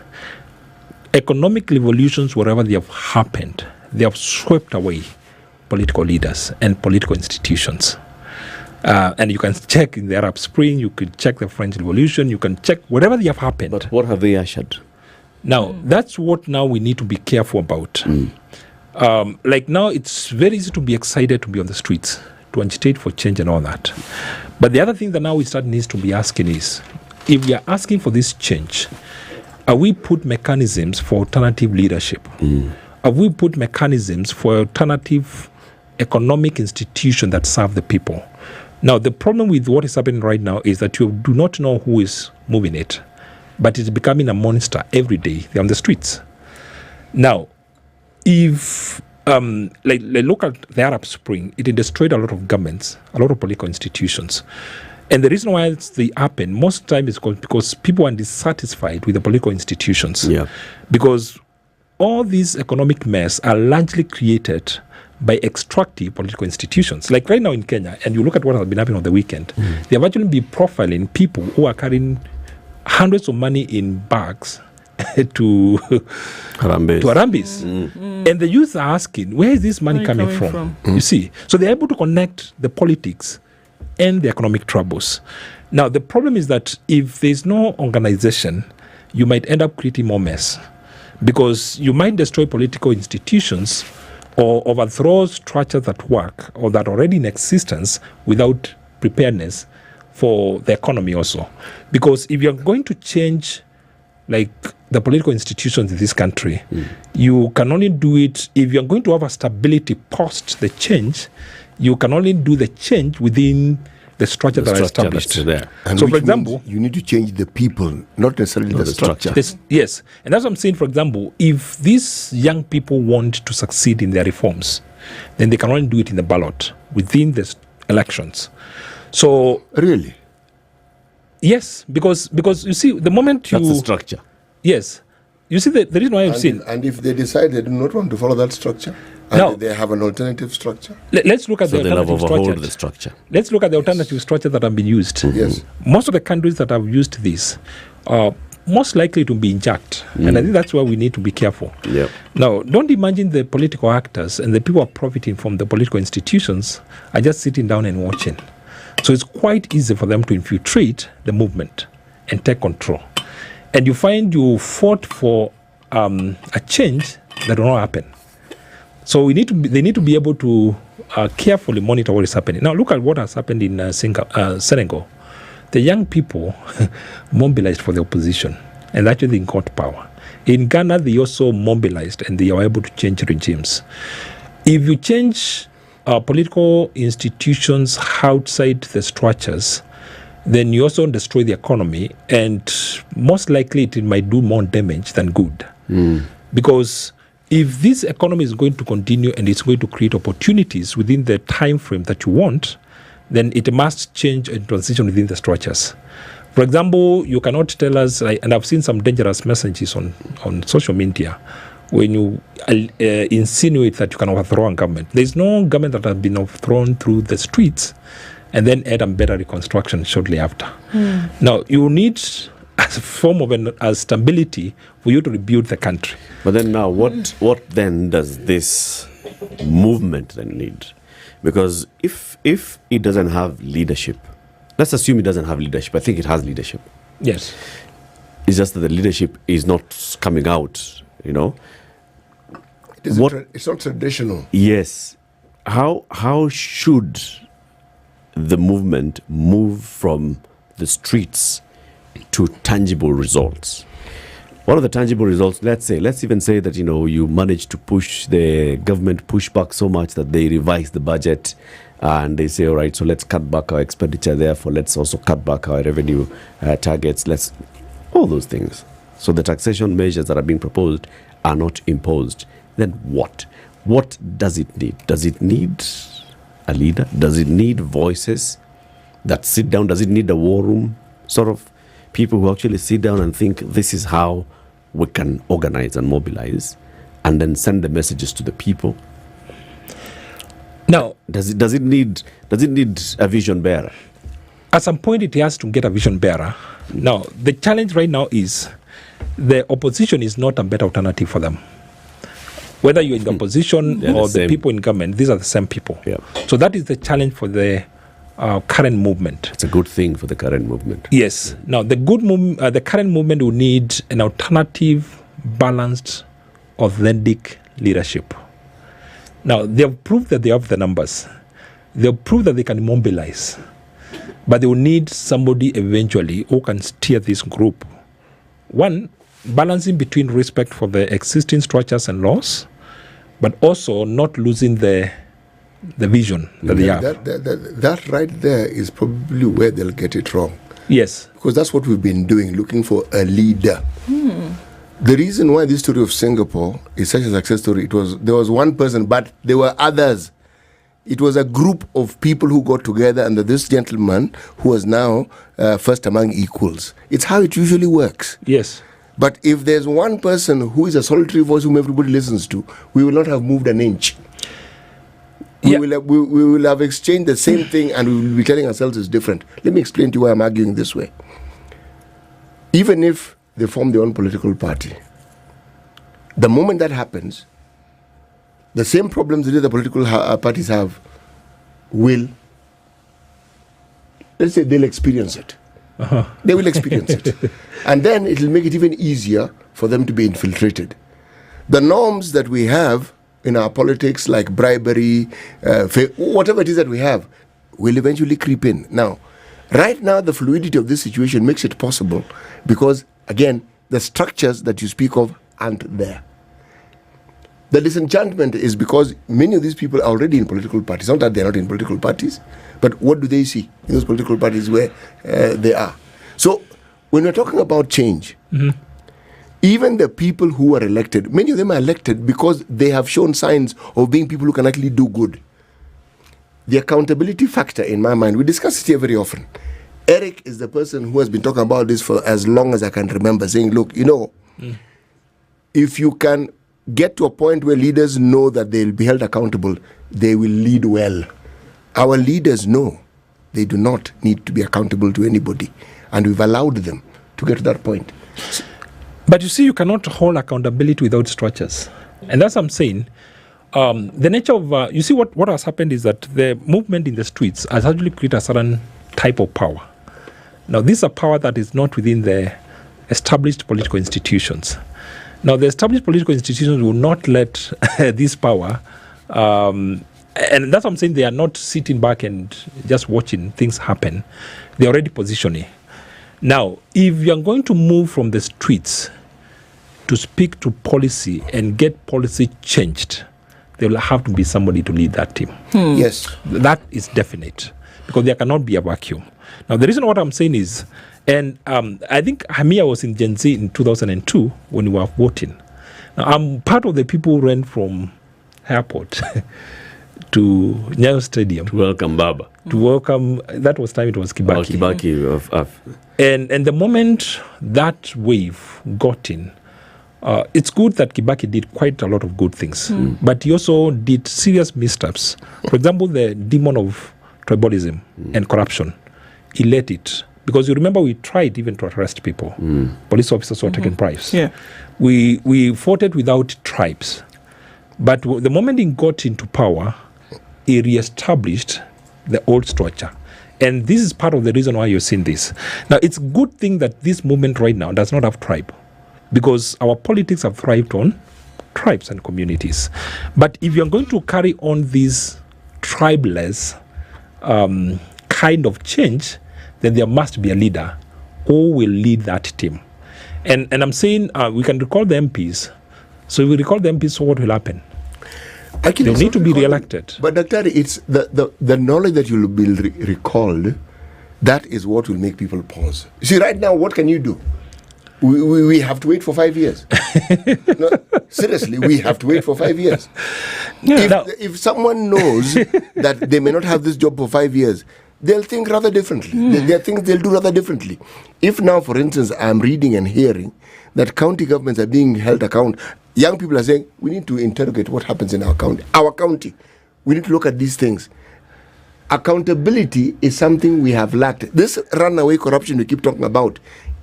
Economic revolutions, wherever they have happened, they have swept away political leaders and political institutions. And you can check in the Arab Spring, you could check the French Revolution, you can check whatever they have happened. But what have they ushered? Now, that's what now we need to be careful about. Like now, it's very easy to be excited to be on the streets, to agitate for change and all that. But the other thing that now we start needs to be asking is, if we are asking for this change, have we put mechanisms for alternative leadership? Have we put mechanisms for alternative economic institutions that serve the people? Now, the problem with what is happening right now is that you do not know who is moving it, but it's becoming a monster every day. They're on the streets. Now, if like look at the Arab Spring, it destroyed a lot of governments, a lot of political institutions. And the reason why they happen most of the time is because people are dissatisfied with the political institutions. Yeah. Because all these economic mess are largely created by extractive political institutions. Like right now in Kenya, and you look at what has been happening on the weekend, they have actually been profiling people who are carrying hundreds of money in bags to Harambes. And the youth are asking, where is this money coming from? You see, so they're able to connect the politics and the economic troubles. Now, the problem is that if there's no organization, you might end up creating more mess, because you might destroy political institutions or overthrow structures that work or that are already in existence without preparedness for the economy also. Because if you're going to change like the political institutions in this country, you can only do it if you're going to have a stability post the change. You can only do the change within the structure that are established. And so, for example, you need to change the people, not necessarily the structure. Yes, and that's what I'm saying. For example, if these young people want to succeed in their reforms, then they can only do it in the ballot within the elections. So really, yes, because you see, the moment you that's the structure. Yes, you see the reason why I've seen. And if they decide they do not want to follow that structure, and they have an alternative structure. Let's look at the alternative structure. Let's look at the alternative structure that have been used. Yes. Most of the countries that have used this are most likely to be inject. And I think that's why we need to be careful. Yep. Now, don't imagine the political actors and the people who are profiting from the political institutions are just sitting down and watching. So it's quite easy for them to infiltrate the movement and take control. And you find you fought for a change that will not happen. So they need to be able to carefully monitor what is happening. Now, look at what has happened in Senegal. The young people mobilized for the opposition, and actually they got power. In Ghana, they also mobilized, and they were able to change regimes. If you change political institutions outside the structures, then you also destroy the economy, and most likely it might do more damage than good. Because if this economy is going to continue and it's going to create opportunities within the time frame that you want, then it must change and transition within the structures. For example, you cannot tell us, and I've seen some dangerous messages on social media, when you insinuate that you can overthrow a government. There's no government that has been overthrown through the streets. and then add and better reconstruction shortly after. Now, you need, as a form of stability, for you to rebuild the country. But then now, what then does this movement then need? Because if it doesn't have leadership, let's assume it doesn't have leadership. I think it has leadership. Yes. It's just that the leadership is not coming out, you know. It's not traditional. Yes. How should the movement move from the streets to tangible results? One of the tangible results, let's even say that, you know, you manage to push the government push back so much that they revise the budget and they say, all right, so let's cut back our expenditure, therefore let's also cut back our revenue targets, all those things. So the taxation measures that are being proposed are not imposed. Then what? What does it need? Does it need a leader? Does it need voices that sit down? Does it need a war room? Sort of people who actually sit down and think this is how we can organize and mobilize and then send the messages to the people? Now, does it need a vision bearer? At some point, it has to get a vision bearer. Now, the challenge right now is the opposition is not a better alternative for them. Whether you're in the opposition or the people in government, these are the same people. Yeah. So that is the challenge for the current movement. It's a good thing for the current movement. Yes. Now, the current movement will need an alternative, balanced, authentic leadership. Now, they have proved that they have the numbers. They have proved that they can mobilize. But they will need somebody eventually who can steer this group. One, balancing between respect for the existing structures and laws, but also not losing the vision that they have. That right there is probably where they'll get it wrong. Yes. Because that's what we've been doing, looking for a leader. The reason why this story of Singapore is such a success story, there was one person, but there were others. It was a group of people who got together under this gentleman who was now first among equals. It's how it usually works. Yes. But if there's one person who is a solitary voice whom everybody listens to, we will not have moved an inch. We will have exchanged the same thing and we will be telling ourselves it's different. Let me explain to you why I'm arguing this way. Even if they form their own political party, the moment that happens, the same problems that the political parties have will, let's say they'll experience it. They will experience it. And then it will make it even easier for them to be infiltrated. The norms that we have in our politics, like bribery, whatever it is that we have, will eventually creep in. Now, right now, the fluidity of this situation makes it possible because, again, the structures that you speak of aren't there. The disenchantment is because many of these people are already in political parties. Not that they're not in political parties, but what do they see in those political parties where they are? So when we're talking about change, even the people who are elected, many of them are elected because they have shown signs of being people who can actually do good. The accountability factor, in my mind, we discuss it here very often. Eric is the person who has been talking about this for as long as I can remember, saying, look, if you can get to a point where leaders know that they'll be held accountable, they will lead well. Our leaders know they do not need to be accountable to anybody, and we've allowed them to get to that point. But you see, you cannot hold accountability without structures. And that's what I'm saying. The nature of, you see what has happened is that the movement in the streets has actually created a certain type of power. Now, this is a power that is not within the established political institutions. Now, the established political institutions will not let this power, and that's what I'm saying, they are not sitting back and just watching things happen. They're already positioning. Now, if you're going to move from the streets to speak to policy and get policy changed, there will have to be somebody to lead that team. Yes. That is definite, because there cannot be a vacuum. Now, the reason what I'm saying is, and I think Hamia was in Gen Z in 2002 when we were voting. Now, I'm part of the people who ran from airport to Nyayo Stadium. To welcome Baba. To welcome, that was time it was Kibaki. And the moment that wave got in, it's good that Kibaki did quite a lot of good things, but he also did serious missteps. For example, the demon of tribalism and corruption. He let it. Because you remember we tried even to arrest people. Police officers were taking bribes. Yeah. We fought it without tribes. But the moment he got into power, he re-established the old structure. And this is part of the reason why you're seeing this. Now, it's a good thing that this movement right now does not have tribe, because our politics have thrived on tribes and communities. But if you're going to carry on this tribeless kind of change, then there must be a leader who will lead that team. And I'm saying we can recall the MPs. So if we recall the MPs, so what will happen? Actually, they need to be re-elected. But Dr. It's the knowledge that you will be recalled, that is what will make people pause. You see, right now, what can you do? We have to wait for 5 years. No, seriously, we have to wait for 5 years. If someone knows that they may not have this job for 5 years, they'll think rather differently. There are things they'll do rather differently. If now, for instance, I'm reading and hearing that county governments are being held account, young people are saying, we need to interrogate what happens in our county. Our county. We need to look at these things. Accountability is something we have lacked. This runaway corruption we keep talking about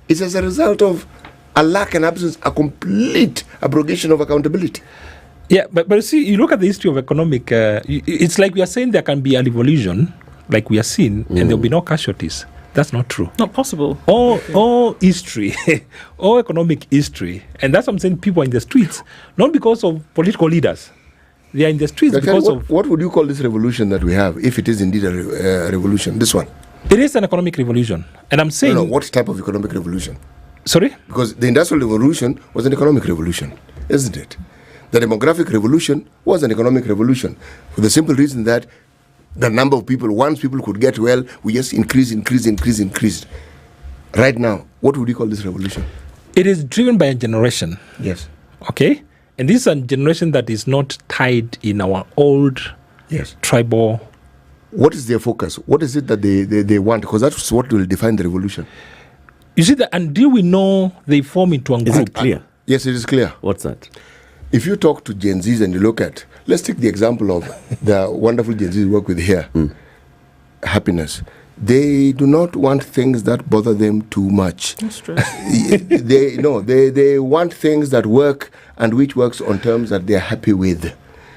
is as a result of a lack and absence, a complete abrogation of accountability. Yeah, but see, you look at the history of economic, it's like we are saying there can be a revolution, like we are seeing, and there'll be no casualties. That's not true. Not possible. All history, all economic history, and that's what I'm saying, people are in the streets, not because of political leaders. They are in the streets because of... What would you call this revolution that we have, if it is indeed a revolution, this one? It is an economic revolution. And I'm saying... No, what type of economic revolution? Sorry? Because the Industrial Revolution was an economic revolution, isn't it? The demographic revolution was an economic revolution, for the simple reason that the number of people, once people could get well, we just increased. Right now, what would you call this revolution? It is driven by a generation. Yes. Okay? And this is a generation that is not tied in our old tribal... What is their focus? What is it that they want? Because that's what will define the revolution. You see, that until we know they form into a group... Is it clear? Yes, it is clear. What's that? If you talk to Gen Zs and you look at... Let's take the example of the wonderful Gen Zs we work with here. Happiness. They do not want things that bother them too much. That's true. They want things that work and which works on terms that they are happy with.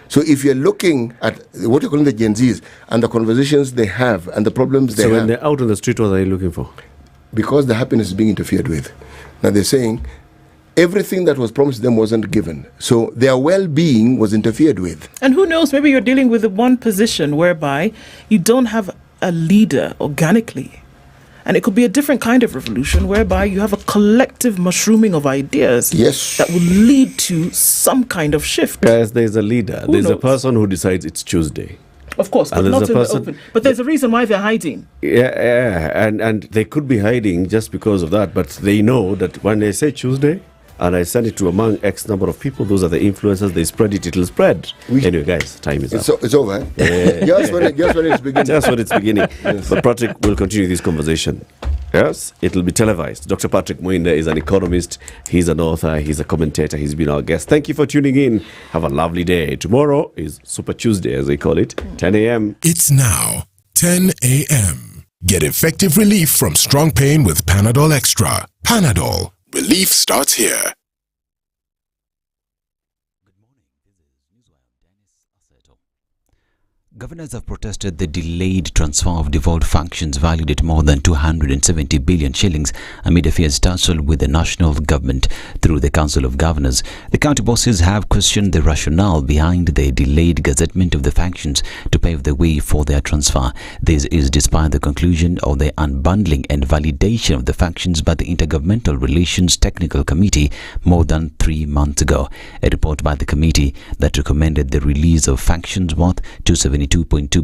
So if you're looking at what you're calling the Gen Zs and the conversations they have and the problems they have... So when they're out on the street, what are you looking for? Because the happiness is being interfered with. Now they're saying everything that was promised them wasn't given. So their well-being was interfered with. And who knows, maybe you're dealing with one position whereby you don't have a leader organically. And it could be a different kind of revolution whereby you have a collective mushrooming of ideas that will lead to some kind of shift. Guys, there's a leader. There's a person who decides it's Tuesday. Of course, but not in the open. But there's a reason why they're hiding. Yeah, and they could be hiding just because of that. But they know that when they say Tuesday, and I send it to among X number of people, those are the influencers, they spread it, it'll spread. Anyway, guys, time is up. So it's over, eh? Just when it's beginning. Just when it's beginning. Yes. But Patrick will continue this conversation. Yes, it'll be televised. Dr. Patrick Mwinde is an economist, he's an author, he's a commentator, he's been our guest. Thank you for tuning in. Have a lovely day. Tomorrow is Super Tuesday, as they call it, 10 a.m. It's now 10 a.m. Get effective relief from strong pain with Panadol Extra. Panadol. Relief starts here. Governors have protested the delayed transfer of devolved functions valued at more than 270 billion shillings amid a fierce tussle with the national government through the Council of Governors. The county bosses have questioned the rationale behind the delayed gazettement of the functions to pave the way for their transfer. This is despite the conclusion of the unbundling and validation of the functions by the Intergovernmental Relations Technical Committee more than 3 months ago. A report by the committee that recommended the release of functions worth 272.2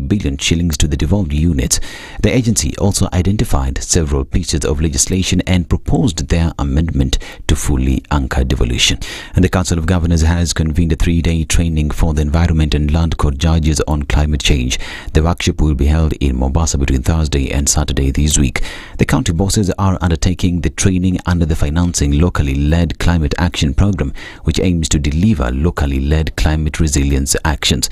billion shillings to the devolved units. The agency also identified several pieces of legislation and proposed their amendment to fully anchor devolution. And the Council of Governors has convened a 3-day training for the Environment and Land Court judges on climate change. The workshop will be held in Mombasa between Thursday and Saturday this week. The county bosses are undertaking the training under the Financing Locally Led Climate Action Program, which aims to deliver locally led climate resilience actions.